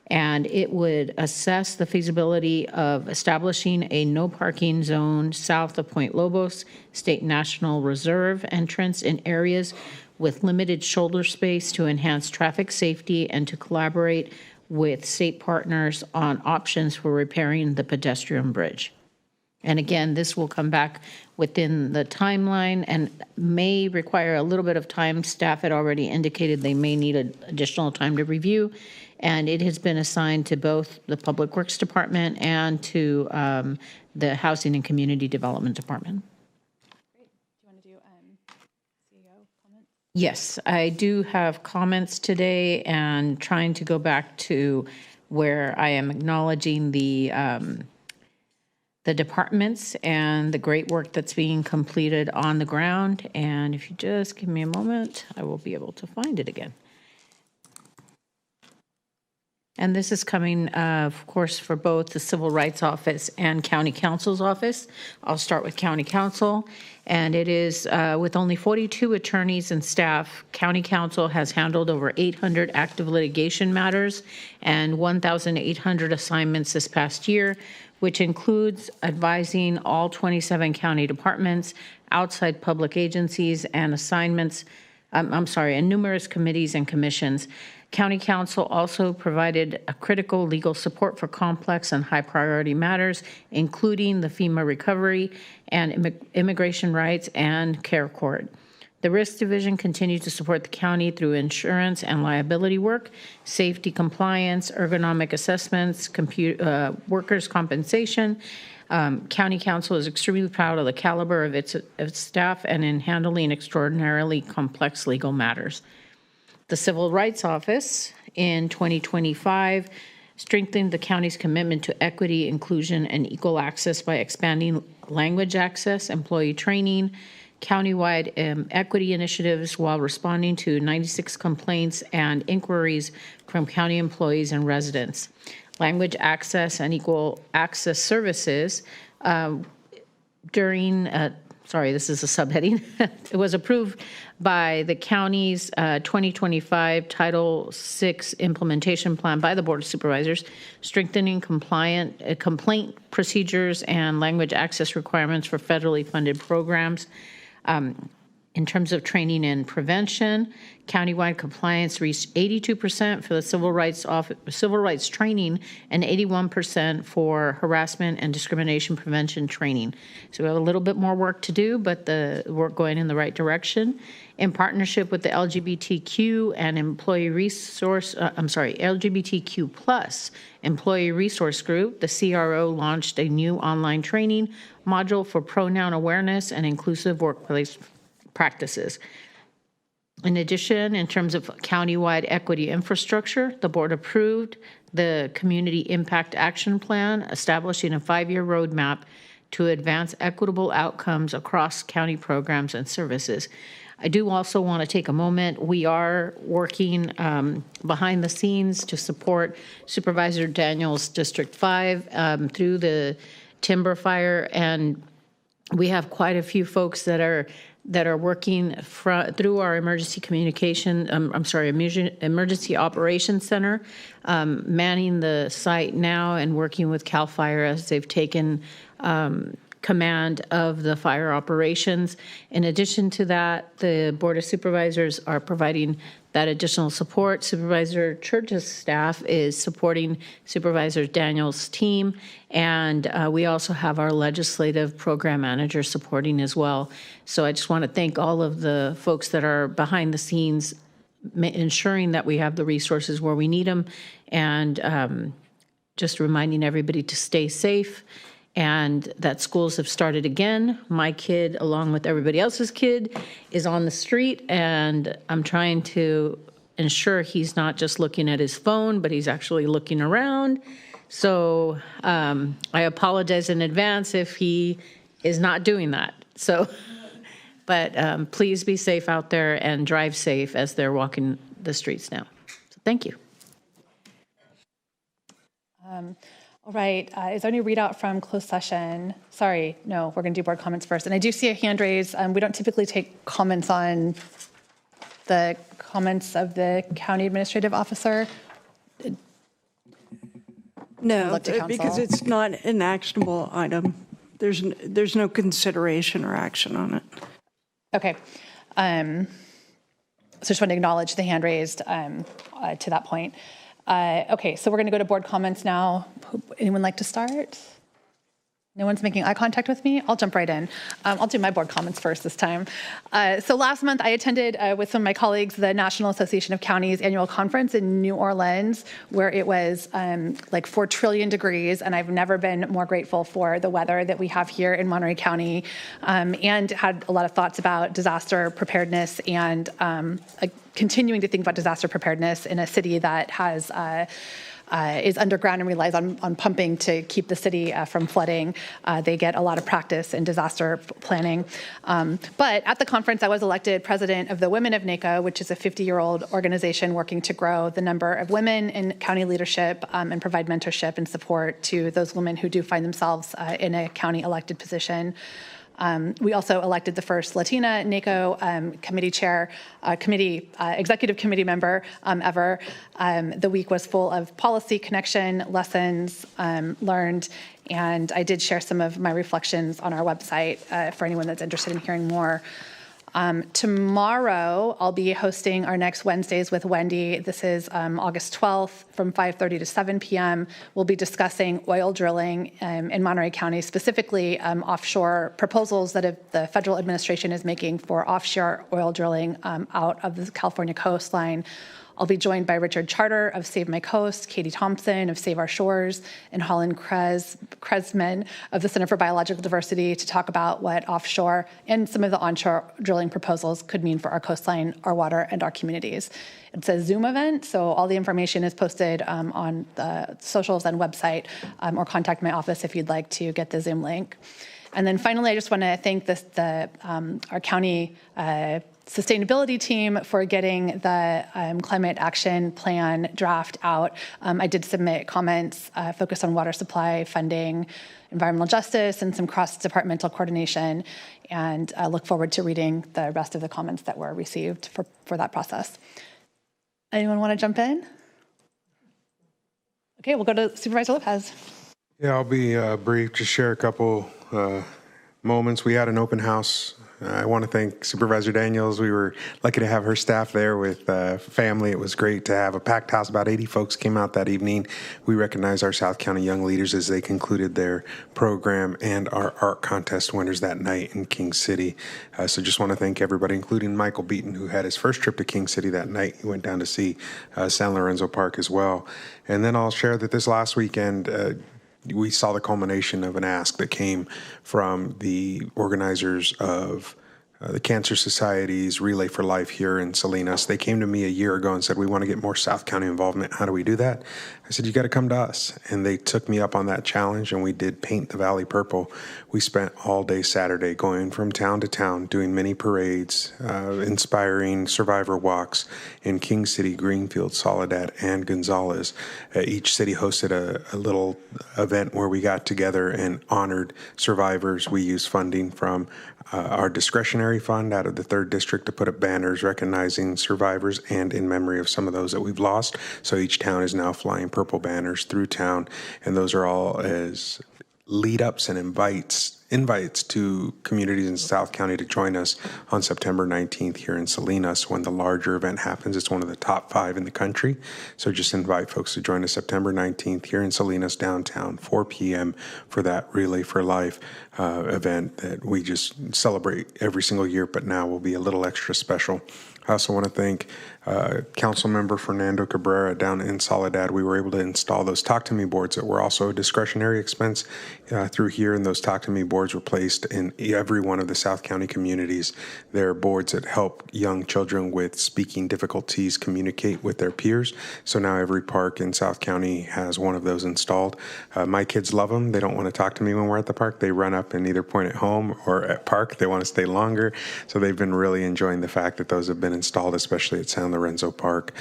And it would assess the feasibility of establishing a no parking zone south of Point Lobos State National Reserve entrance in areas with limited shoulder space to enhance traffic safety and to collaborate with state partners on options for repairing the pedestrian bridge. And again, this will come back within the timeline and may require a little bit of time. Staff had already indicated they may need additional time to review, and it has been assigned to both the Public Works Department and to the Housing and Community Development Department. Yes, I do have comments today and trying to go back to where I am acknowledging the departments and the great work that's being completed on the ground. And if you just give me a moment, I will be able to find it again. And this is coming, of course, for both the Civil Rights Office and County Counsel's Office. I'll start with County Counsel, and it is with only 42 attorneys and staff. County Counsel has handled over 800 active litigation matters and 1,800 assignments this past year, which includes advising all 27 county departments, outside public agencies, and assignments, and numerous committees and commissions. County Counsel also provided a critical legal support for complex and high priority matters, including the FEMA recovery and immigration rights and care court. The Risk Division continues to support the county through insurance and liability work, safety compliance, ergonomic assessments, workers' compensation. County Counsel is extremely proud of the caliber of its staff and in handling extraordinarily complex legal matters. The Civil Rights Office in 2025 strengthened the county's commitment to equity, inclusion, and equal access by expanding language access, employee training, countywide equity initiatives while responding to 96 complaints and inquiries from county employees and residents. Language access and equal access services this is a subheading. It was approved by the county's 2025 Title VI implementation plan by the Board of Supervisors, strengthening complaint procedures and language access requirements for federally funded programs. In terms of training and prevention, countywide compliance reached 82% for the civil rights training and 81% for harassment and discrimination prevention training. So we have a little bit more work to do, but we're going in the right direction. In partnership with the LGBTQ and LGBTQ plus employee resource group, the CRO launched a new online training module for pronoun awareness and inclusive workplace practices. In addition, in terms of countywide equity infrastructure, the board approved the Community Impact Action Plan, establishing a 5-year roadmap to advance equitable outcomes across county programs and services. I do also want to take a moment. We are working behind the scenes to support Supervisor Daniels' District 5 through the timber fire, and we have quite a few folks that are working through our emergency emergency operations center, manning the site now and working with CAL FIRE as they've taken command of the fire operations. In addition to that, the Board of Supervisors are providing that additional support. Supervisor Church's staff is supporting Supervisor Daniels' team, and we also have our legislative program manager supporting as well. So I just want to thank all of the folks that are behind the scenes, ensuring that we have the resources where we need them, and just reminding everybody to stay safe and that schools have started again. My kid, along with everybody else's kid, is on the street, and I'm trying to ensure he's not just looking at his phone, but he's actually looking around. So I apologize in advance if he is not doing that. So, but please be safe out there and drive safe as they're walking the streets now. So thank you. All right, is there any readout from closed session? Sorry, no, we're going to do board comments first. And I do see a hand raised. We don't typically take comments on the comments of the county administrative officer. No, because it's not an actionable item. There's no consideration or action on it. Okay. So just want to acknowledge the hand raised to that point. Okay, so we're going to go to board comments now. Anyone like to start? No one's making eye contact with me? I'll jump right in. I'll do my board comments first this time. So last month I attended with some of my colleagues the National Association of Counties annual conference in New Orleans, where it was like 4 trillion degrees, and I've never been more grateful for the weather that we have here in Monterey County, and had a lot of thoughts about disaster preparedness and continuing to think about disaster preparedness in a city that has is underground and relies on pumping to keep the city from flooding. They get a lot of practice in disaster planning. But at the conference, I was elected president of the Women of NACO, which is a 50-year-old organization working to grow the number of women in county leadership and provide mentorship and support to those women who do find themselves in a county elected position. We also elected the first Latina NACO executive committee member ever. The week was full of policy connection, lessons learned, and I did share some of my reflections on our website for anyone that's interested in hearing more. Tomorrow, I'll be hosting our next Wednesdays with Wendy. This is August 12th from 5:30 to 7 p.m. We'll be discussing oil drilling in Monterey County, specifically offshore proposals that the federal administration is making for offshore oil drilling out of the California coastline. I'll be joined by Richard Charter of Save My Coast, Katie Thompson of Save Our Shores, and Holland Kresman of the Center for Biological Diversity to talk about what offshore and some of the onshore drilling proposals could mean for our coastline, our water, and our communities. It's a Zoom event, so all the information is posted on the socials and website, or contact my office if you'd like to get the Zoom link. And then finally, I just want to thank our county sustainability team for getting the climate action plan draft out. I did submit comments focused on water supply, funding, environmental justice, and some cross-departmental coordination, and I look forward to reading the rest of the comments that were received for that process. Anyone want to jump in? Okay, we'll go to Supervisor Lopez. Yeah, I'll be brief, just share a couple moments. We had an open house. I want to thank Supervisor Daniels. We were lucky to have her staff there with family. It was great to have a packed house. About 80 folks came out that evening. We recognize our South County young leaders as they concluded their program and our art contest winners that night in King City. So just want to thank everybody, including Michael Beaton, who had his first trip to King City that night. He went down to see San Lorenzo Park as well. And then I'll share that this last weekend, we saw the culmination of an ask that came from the organizers of the Cancer Society's Relay for Life here in Salinas. They came to me a year ago and said, we want to get more South County involvement. How do we do that? I said, you got to come to us. And they took me up on that challenge, and we did Paint the Valley Purple. We spent all day Saturday going from town to town, doing many parades, inspiring survivor walks in King City, Greenfield, Soledad, and Gonzales. Each city hosted a little event where we got together and honored survivors. We used funding from our discretionary fund out of the 3rd District to put up banners recognizing survivors and in memory of some of those that we've lost. So each town is now flying purple banners through town, and those are all as lead-ups and invites to communities in South County to join us on September 19th here in Salinas when the larger event happens. It's one of the top 5 in the country. So just invite folks to join us September 19th here in Salinas downtown, 4 p.m. for that Relay for Life event that we just celebrate every single year, but now will be a little extra special. I also want to thank Councilmember Fernando Cabrera down in Soledad. We were able to install those Talk to Me boards that were also a discretionary expense through here, and those Talk to Me boards were placed in every one of the South County communities. They're boards that help young children with speaking difficulties communicate with their peers. So now every park in South County has one of those installed. My kids love them. They don't want to talk to me when we're at the park. They run up and either point at home or at park. They want to stay longer. So they've been really enjoying the fact that those have been installed, especially at San Lorenzo Park.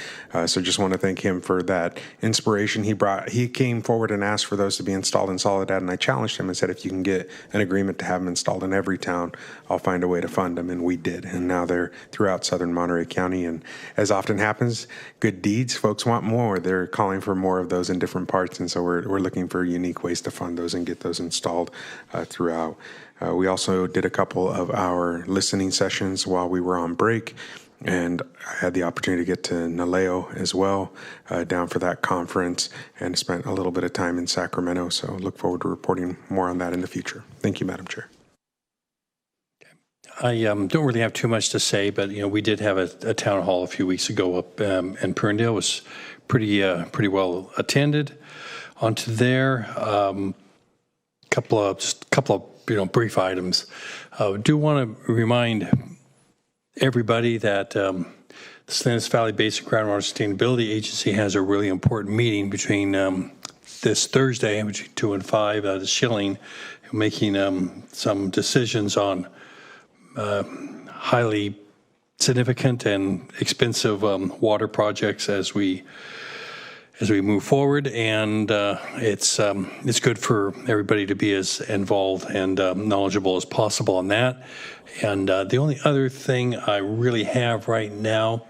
So just want to thank him for that inspiration he brought. He came forward and asked for those to be installed in Soledad, and I challenged him and said, if you can get an agreement to have them installed in every town, I'll find a way to fund them, and we did. And now they're throughout southern Monterey County, and as often happens, good deeds, folks want more. They're calling for more of those in different parts, and so we're looking for unique ways to fund those and get those installed throughout. We also did a couple of our listening sessions while we were on break, and I had the opportunity to get to Naleo as well, down for that conference, and spent a little bit of time in Sacramento. So look forward to reporting more on that in the future. Thank you, Madam Chair. I don't really have too much to say, but we did have a town hall a few weeks ago up in Perndale. It was pretty well attended. On to there, couple of brief items. Do want to remind everybody that Salinas Valley Basin Groundwater Sustainability Agency has a really important meeting between this Thursday, between 2 and 5, the Schilling, making some decisions on highly significant and expensive water projects as we move forward, and it's good for everybody to be as involved and knowledgeable as possible on that. And the only other thing I really have right now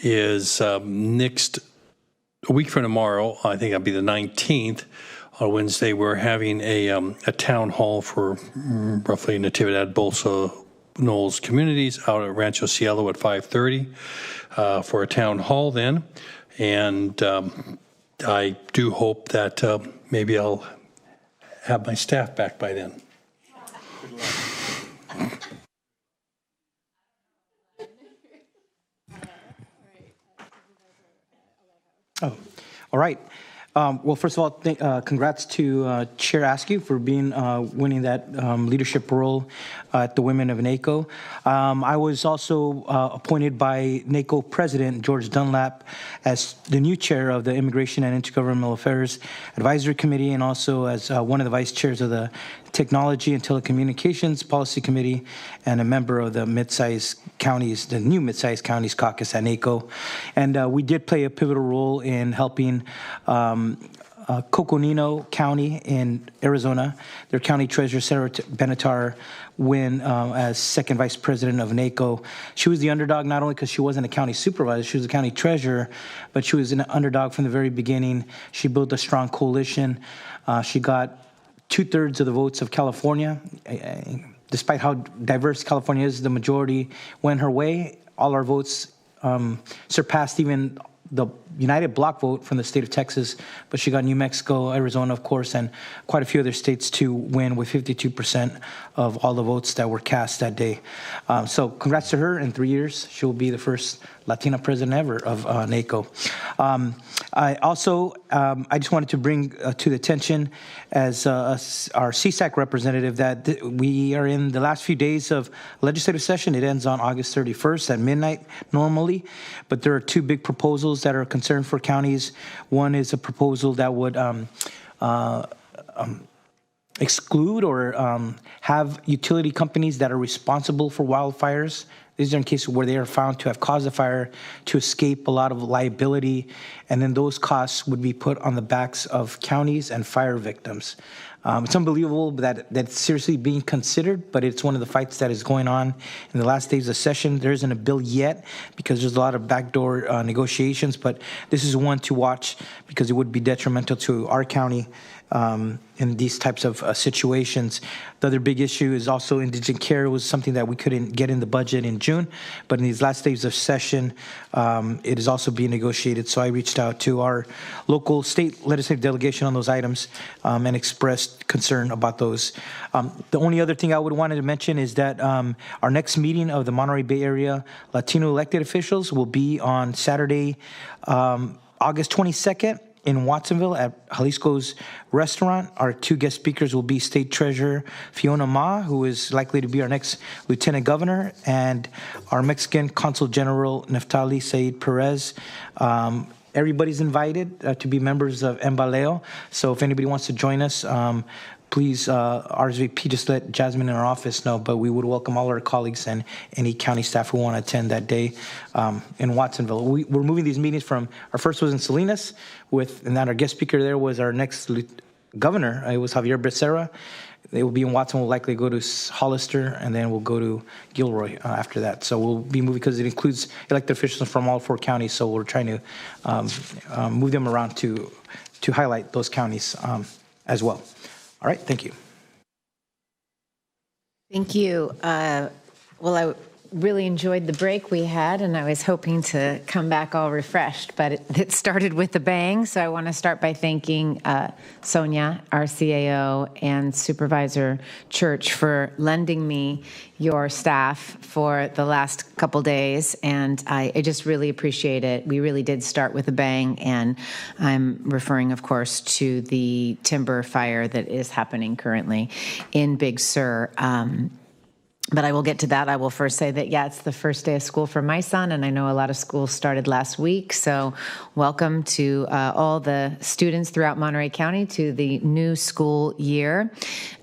is a week from tomorrow, I think it'll be the 19th, on Wednesday, we're having a town hall for roughly Natividad, Bolsa, Knolls communities out at Rancho Cielo at 5:30 for a town hall then. And I do hope that maybe I'll have my staff back by then. Oh, all right. Well, first of all, congrats to Chair Askew for winning that leadership role at the Women of NACO. I was also appointed by NACO President George Dunlap as the new chair of the Immigration and Intergovernmental Affairs Advisory Committee, and also as one of the vice chairs of the Technology and Telecommunications Policy Committee, and a member of the mid-sized counties, the new mid-sized counties caucus at NACO. And we did play a pivotal role in helping Coconino County in Arizona, their county treasurer, Sarah Benatar, win as second vice president of NACO. She was the underdog not only because she wasn't a county supervisor, she was a county treasurer, but she was an underdog from the very beginning. She built a strong coalition. She got 2/3 of the votes of California. Despite how diverse California is, the majority went her way. All our votes surpassed even the United Bloc vote from the state of Texas, but she got New Mexico, Arizona, of course, and quite a few other states to win with 52% of all the votes that were cast that day. So congrats to her. In 3 years, she will be the first Latina president ever of NACO. I just wanted to bring to the attention as our CSAC representative that we are in the last few days of legislative session. It ends on August 31st at midnight normally, but there are two big proposals that are a concern for counties. One is a proposal that would exclude or have utility companies that are responsible for wildfires. These are in cases where they are found to have caused a fire to escape a lot of liability, and then those costs would be put on the backs of counties and fire victims. It's unbelievable that it's seriously being considered, but it's one of the fights that is going on in the last days of session. There isn't a bill yet because there's a lot of backdoor negotiations, but this is one to watch because it would be detrimental to our county in these types of situations. The other big issue is also indigent care. It was something that we couldn't get in the budget in June, but in these last days of session, it is also being negotiated. So I reached out to our local state legislative delegation on those items and expressed concern about those. The only other thing I would want to mention is that our next meeting of the Monterey Bay Area Latino elected officials will be on Saturday, August 22nd. In Watsonville at Jalisco's restaurant. Our two guest speakers will be State Treasurer Fiona Ma, who is likely to be our next Lieutenant Governor, and our Mexican Consul General Neftali Said Perez. Everybody's invited to be members of Embaleo, so if anybody wants to join us, please RSVP, just let Jasmine in our office know, but we would welcome all our colleagues and any county staff who want to attend that day in Watsonville. We're moving these meetings from, our first was in Salinas, and then our guest speaker there was our next governor. It was Javier Becerra. They will be in Watson. We'll likely go to Hollister, and then we'll go to Gilroy after that. So we'll be moving because it includes elected officials from all four counties, so we're trying to move them around to highlight those counties as well. All right, thank you. Thank you. Well, I really enjoyed the break we had, and I was hoping to come back all refreshed, but it started with a bang. So I want to start by thanking Sonia, our CAO, and Supervisor Church for lending me your staff for the last couple days, and I just really appreciate it. We really did start with a bang, and I'm referring, of course, to the timber fire that is happening currently in Big Sur. But I will get to that. I will first say that, it's the first day of school for my son, and I know a lot of schools started last week. So welcome to all the students throughout Monterey County to the new school year.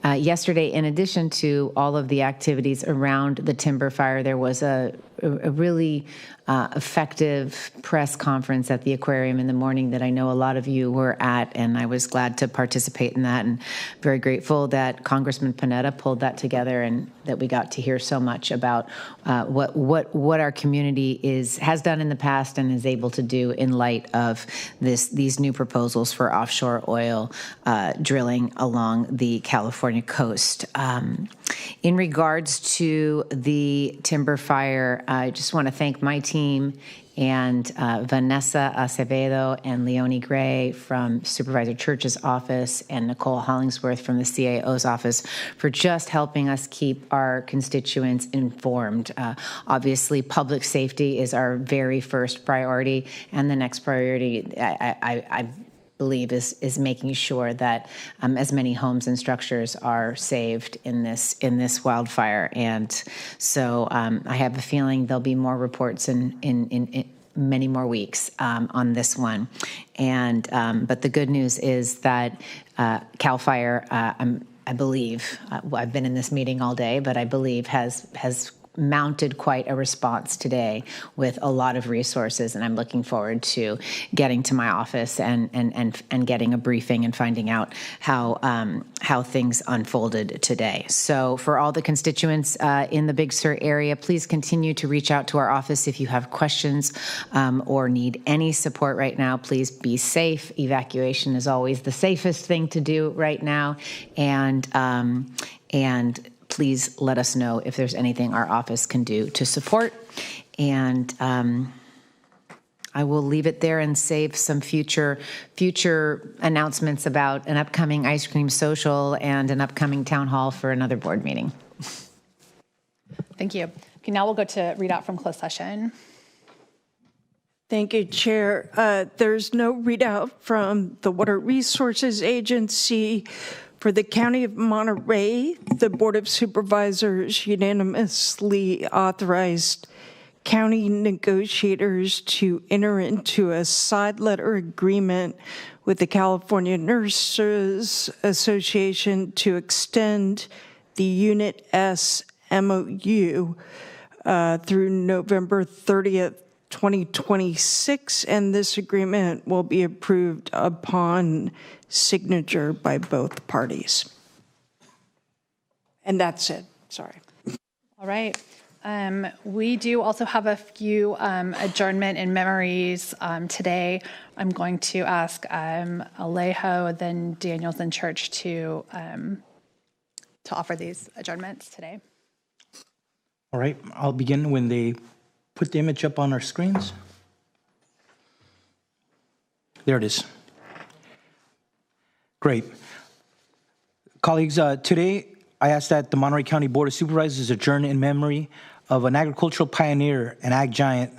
Yesterday, in addition to all of the activities around the timber fire, there was a really effective press conference at the aquarium in the morning that I know a lot of you were at, and I was glad to participate in that, and very grateful that Congressman Panetta pulled that together and that we got to hear so much about what our community has done in the past and is able to do in light of these new proposals for offshore oil drilling along the California coast. In regards to the timber fire, I just want to thank my team and Vanessa Acevedo and Leonie Gray from Supervisor Church's office and Nicole Hollingsworth from the CAO's office for just helping us keep our constituents informed. Obviously, public safety is our very first priority, and the next priority, I believe, is making sure that as many homes and structures are saved in this wildfire. And so I have a feeling there'll be more reports in many more weeks on this one. And but the good news is that CAL FIRE, I believe, I've been in this meeting all day, but I believe has mounted quite a response today with a lot of resources, and I'm looking forward to getting to my office and getting a briefing and finding out how things unfolded today. So for all the constituents in the Big Sur area, please continue to reach out to our office if you have questions or need any support right now. Please be safe. Evacuation is always the safest thing to do right now, and please let us know if there's anything our office can do to support. And I will leave it there and save some future announcements about an upcoming ice cream social and an upcoming town hall for another board meeting. Thank you. Okay, now we'll go to readout from closed session. Thank you, Chair. There's no readout from the Water Resources Agency. For the County of Monterey, the Board of Supervisors unanimously authorized county negotiators to enter into a side letter agreement with the California Nurses Association to extend the Unit S MOU through November 30th, 2026, and this agreement will be approved upon signature by both parties. And that's it. Sorry. All right. We do also have a few adjournment and memories today. I'm going to ask Alejo, then Daniels and Church to offer these adjournments today. All right. I'll begin when they put the image up on our screens. There it is. Great. Colleagues, today I ask that the Monterey County Board of Supervisors adjourn in memory of an agricultural pioneer and ag giant,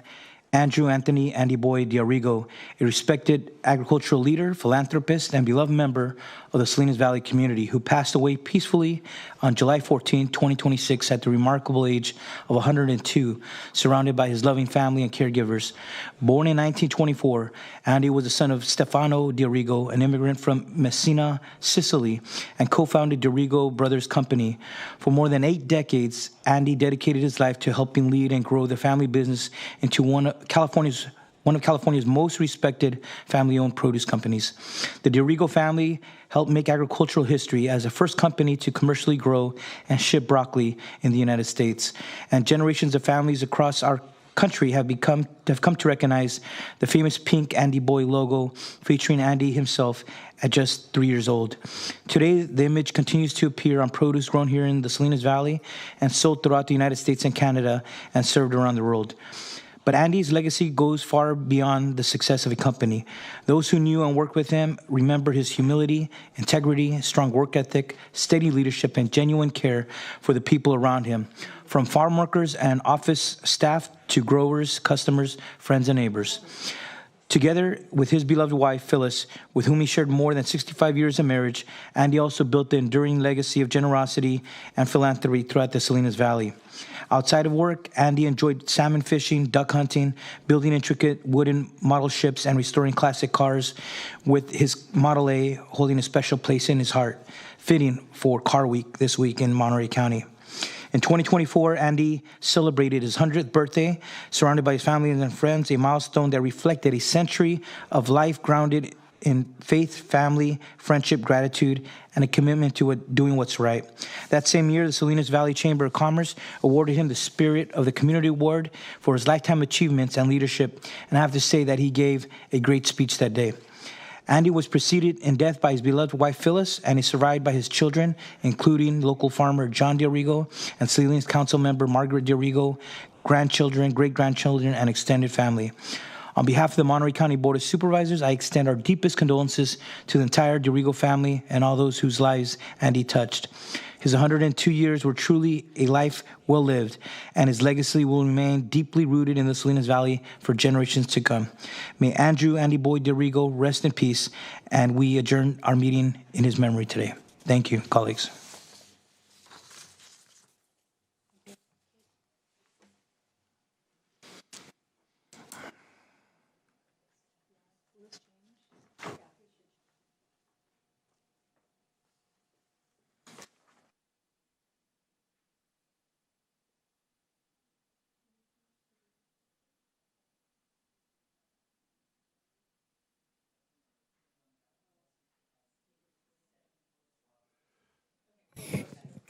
Andrew Andy Boy D'Arrigo, a respected agricultural leader, philanthropist, and beloved member of the Salinas Valley community, who passed away peacefully on July 14, 2026, at the remarkable age of 102, surrounded by his loving family and caregivers. Born in 1924, Andy was the son of Stefano D'Arrigo, an immigrant from Messina, Sicily, and co-founded D'Arrigo Brothers Company. For more than 8 decades, Andy dedicated his life to helping lead and grow the family business into one of California's most respected family-owned produce companies. The D'Arrigo family helped make agricultural history as the first company to commercially grow and ship broccoli in the United States. And generations of families across our country have come to recognize the famous pink Andy Boy logo featuring Andy himself at just 3 years old. Today, the image continues to appear on produce grown here in the Salinas Valley and sold throughout the United States and Canada and served around the world. But Andy's legacy goes far beyond the success of a company. Those who knew and worked with him remember his humility, integrity, strong work ethic, steady leadership, and genuine care for the people around him, from farm workers and office staff to growers, customers, friends, and neighbors. Together with his beloved wife, Phyllis, with whom he shared more than 65 years of marriage, Andy also built the enduring legacy of generosity and philanthropy throughout the Salinas Valley. Outside of work, Andy enjoyed salmon fishing, duck hunting, building intricate wooden model ships, and restoring classic cars, with his Model A holding a special place in his heart, fitting for Car Week this week in Monterey County. In 2024, Andy celebrated his 100th birthday, surrounded by his family and friends, a milestone that reflected a century of life grounded in faith, family, friendship, gratitude, and a commitment to doing what's right. That same year, the Salinas Valley Chamber of Commerce awarded him the Spirit of the Community Award for his lifetime achievements and leadership, and I have to say that he gave a great speech that day. Andy was preceded in death by his beloved wife, Phyllis, and is survived by his children, including local farmer John DeRigo and Salinas Council member Margaret DeRigo, grandchildren, great-grandchildren, and extended family. On behalf of the Monterey County Board of Supervisors, I extend our deepest condolences to the entire DeRigo family and all those whose lives Andy touched. His 102 years were truly a life well lived, and his legacy will remain deeply rooted in the Salinas Valley for generations to come. May Andy Boyd DeRigo rest in peace, and we adjourn our meeting in his memory today. Thank you, colleagues.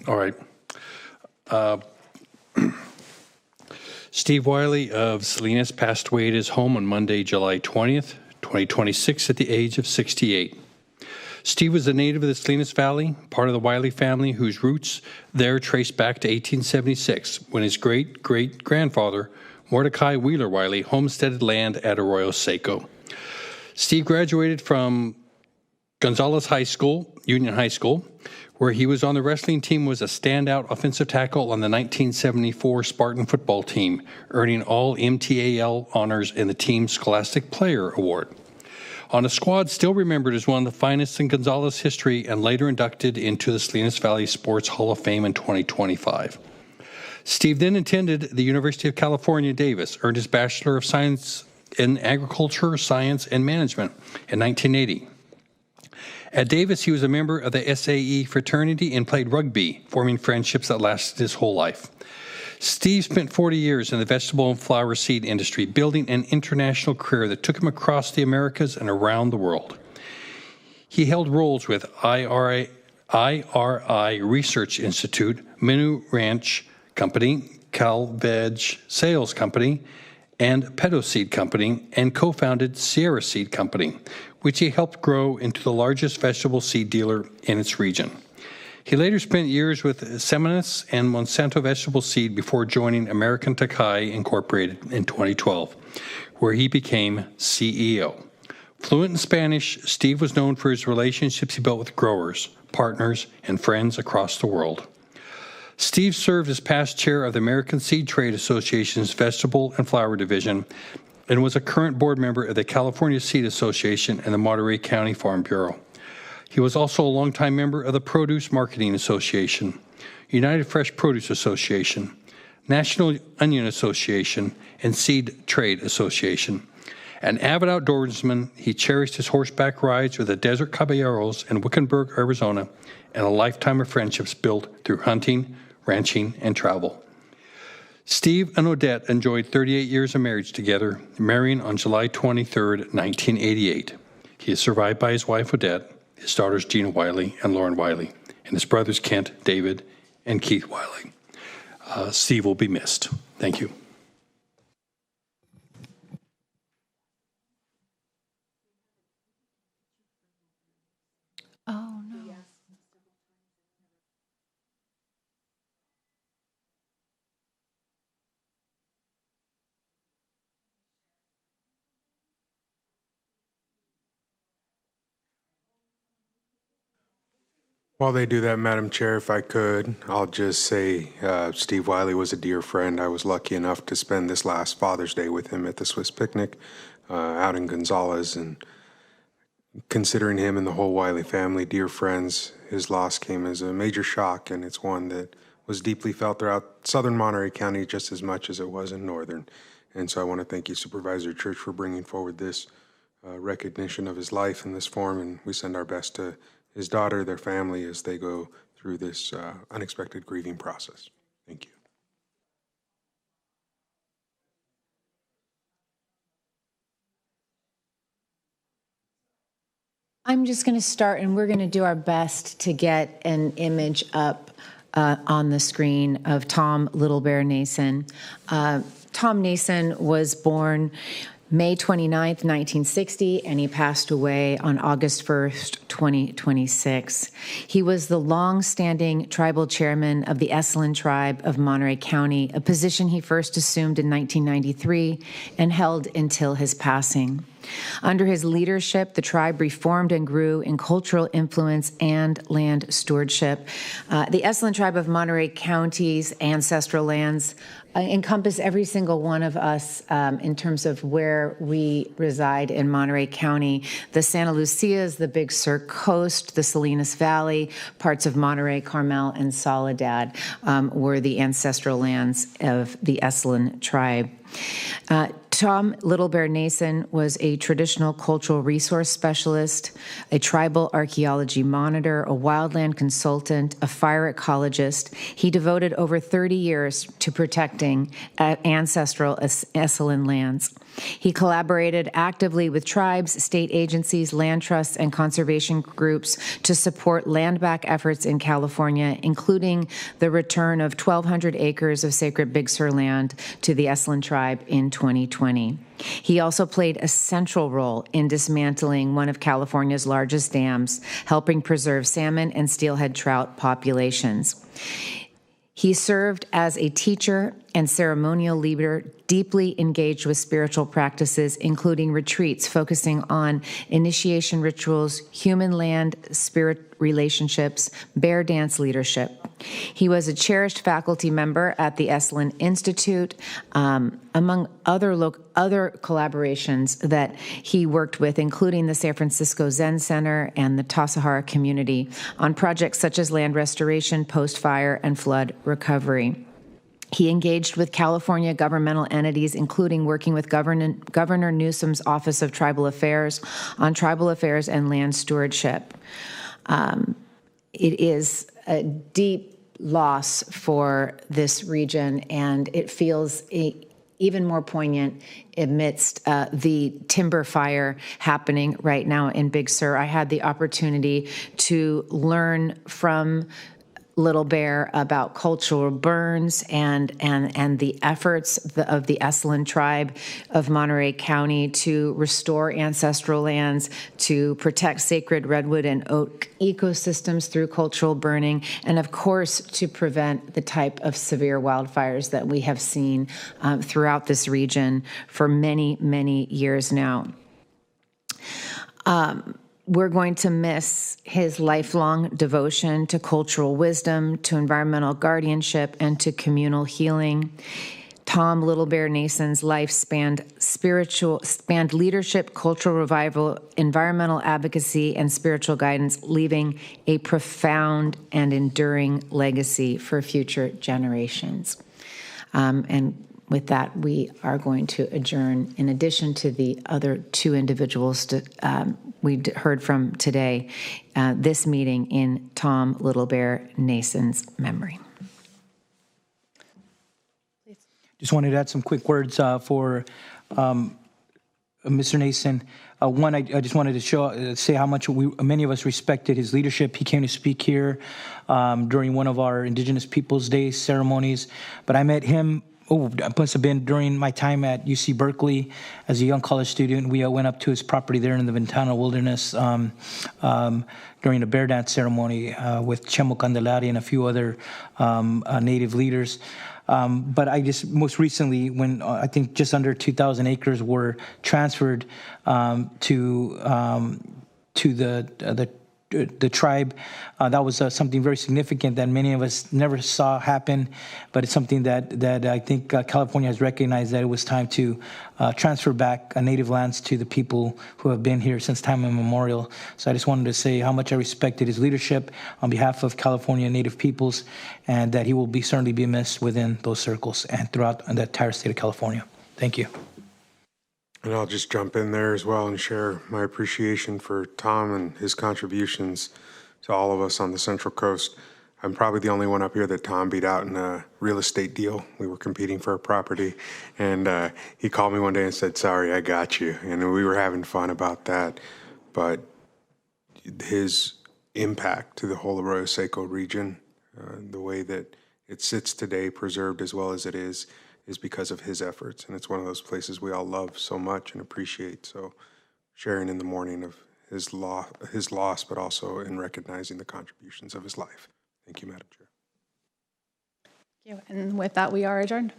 All right. Steve Wiley of Salinas passed away at his home on Monday, July 20th, 2026, at the age of 68. Steve was a native of the Salinas Valley, part of the Wiley family, whose roots there trace back to 1876, when his great-great-grandfather, Mordecai Wheeler Wiley, homesteaded land at Arroyo Seco. Steve graduated from Gonzales High School, Union High School, where he was on the wrestling team, was a standout offensive tackle on the 1974 Spartan football team, earning all MTAL honors in the team's Scholastic Player Award. On a squad still remembered as one of the finest in Gonzales history and later inducted into the Salinas Valley Sports Hall of Fame in 2025. Steve then attended the University of California, Davis, earned his Bachelor of Science in Agriculture, Science, and Management in 1980. At Davis, he was a member of the SAE fraternity and played rugby, forming friendships that lasted his whole life. Steve spent 40 years in the vegetable and flower seed industry, building an international career that took him across the Americas and around the world. He held roles with IRI Research Institute, Menu Ranch Company, CalVeg Sales Company, and Pedo Seed Company, and co-founded Sierra Seed Company, which he helped grow into the largest vegetable seed dealer in its region. He later spent years with Seminis and Monsanto Vegetable Seed before joining American Takai Incorporated in 2012, where he became CEO. Fluent in Spanish, Steve was known for his relationships he built with growers, partners, and friends across the world. Steve served as past chair of the American Seed Trade Association's Vegetable and Flower Division and was a current board member of the California Seed Association and the Monterey County Farm Bureau. He was also a longtime member of the Produce Marketing Association, United Fresh Produce Association, National Onion Association, and Seed Trade Association. An avid outdoorsman, he cherished his horseback rides with the Desert Caballeros in Wickenburg, Arizona, and a lifetime of friendships built through hunting, ranching, and travel. Steve and Odette enjoyed 38 years of marriage together, marrying on July 23, 1988. He is survived by his wife, Odette, his daughters, Gina Wiley and Lauren Wiley, and his brothers, Kent, David, and Keith Wiley. Steve will be missed. Thank you. Oh, no. While they do that, Madam Chair, if I could, I'll just say Steve Wiley was a dear friend. I was lucky enough to spend this last Father's Day with him at the Swiss Picnic. out in Gonzales, and considering him and the whole Wiley family, dear friends, his loss came as a major shock, and it's one that was deeply felt throughout southern Monterey County just as much as it was in northern. And so I want to thank you, Supervisor Church, for bringing forward this recognition of his life in this form, and we send our best to his daughter, their family, as they go through this unexpected grieving process. Thank you. I'm just going to start, and we're going to do our best to get an image up on the screen of Tom Little Bear Nason. Tom Nason was born May 29th, 1960, and he passed away on August 1st, 2026. He was the long-standing tribal chairman of the Esalen tribe of Monterey County, a position he first assumed in 1993 and held until his passing. Under his leadership, the tribe reformed and grew in cultural influence and land stewardship. The Esalen tribe of Monterey County's ancestral lands encompass every single one of us in terms of where we reside in Monterey County. The Santa Lucias, the Big Sur Coast, the Salinas Valley, parts of Monterey, Carmel, and Soledad were the ancestral lands of the Esalen tribe. Tom Little Bear Nason was a traditional cultural resource specialist, a tribal archaeology monitor, a wildland consultant, a fire ecologist. He devoted over 30 years to protecting ancestral Esalen lands. He collaborated actively with tribes, state agencies, land trusts, and conservation groups to support land-back efforts in California, including the return of 1,200 acres of sacred Big Sur land to the Esalen tribe in 2020. He also played a central role in dismantling one of California's largest dams, helping preserve salmon and steelhead trout populations. He served as a teacher and ceremonial leader, deeply engaged with spiritual practices, including retreats focusing on initiation rituals, human-land spirit relationships, bear dance leadership. He was a cherished faculty member at the Esalen Institute, among other collaborations that he worked with, including the San Francisco Zen Center and the Tassajara community, on projects such as land restoration, post-fire, and flood recovery. He engaged with California governmental entities, including working with Governor Newsom's Office of Tribal Affairs on tribal affairs and land stewardship. It is a deep loss for this region, and it feels even more poignant amidst the timber fire happening right now in Big Sur. I had the opportunity to learn from Little Bear about cultural burns and the efforts of the Esalen tribe of Monterey County to restore ancestral lands, to protect sacred redwood and oak ecosystems through cultural burning, and of course to prevent the type of severe wildfires that we have seen throughout this region for many, many years now. We're going to miss his lifelong devotion to cultural wisdom, to environmental guardianship, and to communal healing. Tom Little Bear Nason's life spanned leadership, cultural revival, environmental advocacy, and spiritual guidance, leaving a profound and enduring legacy for future generations. And with that, we are going to adjourn, in addition to the other two individuals we heard from today, this meeting in Tom Little Bear Nason's memory. Just wanted to add some quick words for Mr. Nason. One, I just wanted to say how much many of us respected his leadership. He came to speak here during one of our Indigenous Peoples Day ceremonies, but I met him. It must have been during my time at UC Berkeley as a young college student. We went up to his property there in the Ventana Wilderness during a bear dance ceremony with Chemo Candelaria and a few other native leaders. But I just most recently, when I think just under 2,000 acres were transferred to the the tribe. That was something very significant that many of us never saw happen, but it's something that I think California has recognized that it was time to transfer back native lands to the people who have been here since time immemorial. So I just wanted to say how much I respected his leadership on behalf of California Native peoples, and that he will certainly be missed within those circles and throughout the entire state of California. Thank you. And I'll just jump in there as well and share my appreciation for Tom and his contributions to all of us on the Central Coast. I'm probably the only one up here that Tom beat out in a real estate deal. We were competing for a property, and he called me one day and said, "Sorry, I got you." And we were having fun about that. But his impact to the whole Arroyo Seco region, the way that it sits today, preserved as well as it is because of his efforts. And it's one of those places we all love so much and appreciate. So sharing in the mourning of his loss, but also in recognizing the contributions of his life. Thank you, Madam Chair. Thank you. And with that, we are adjourned.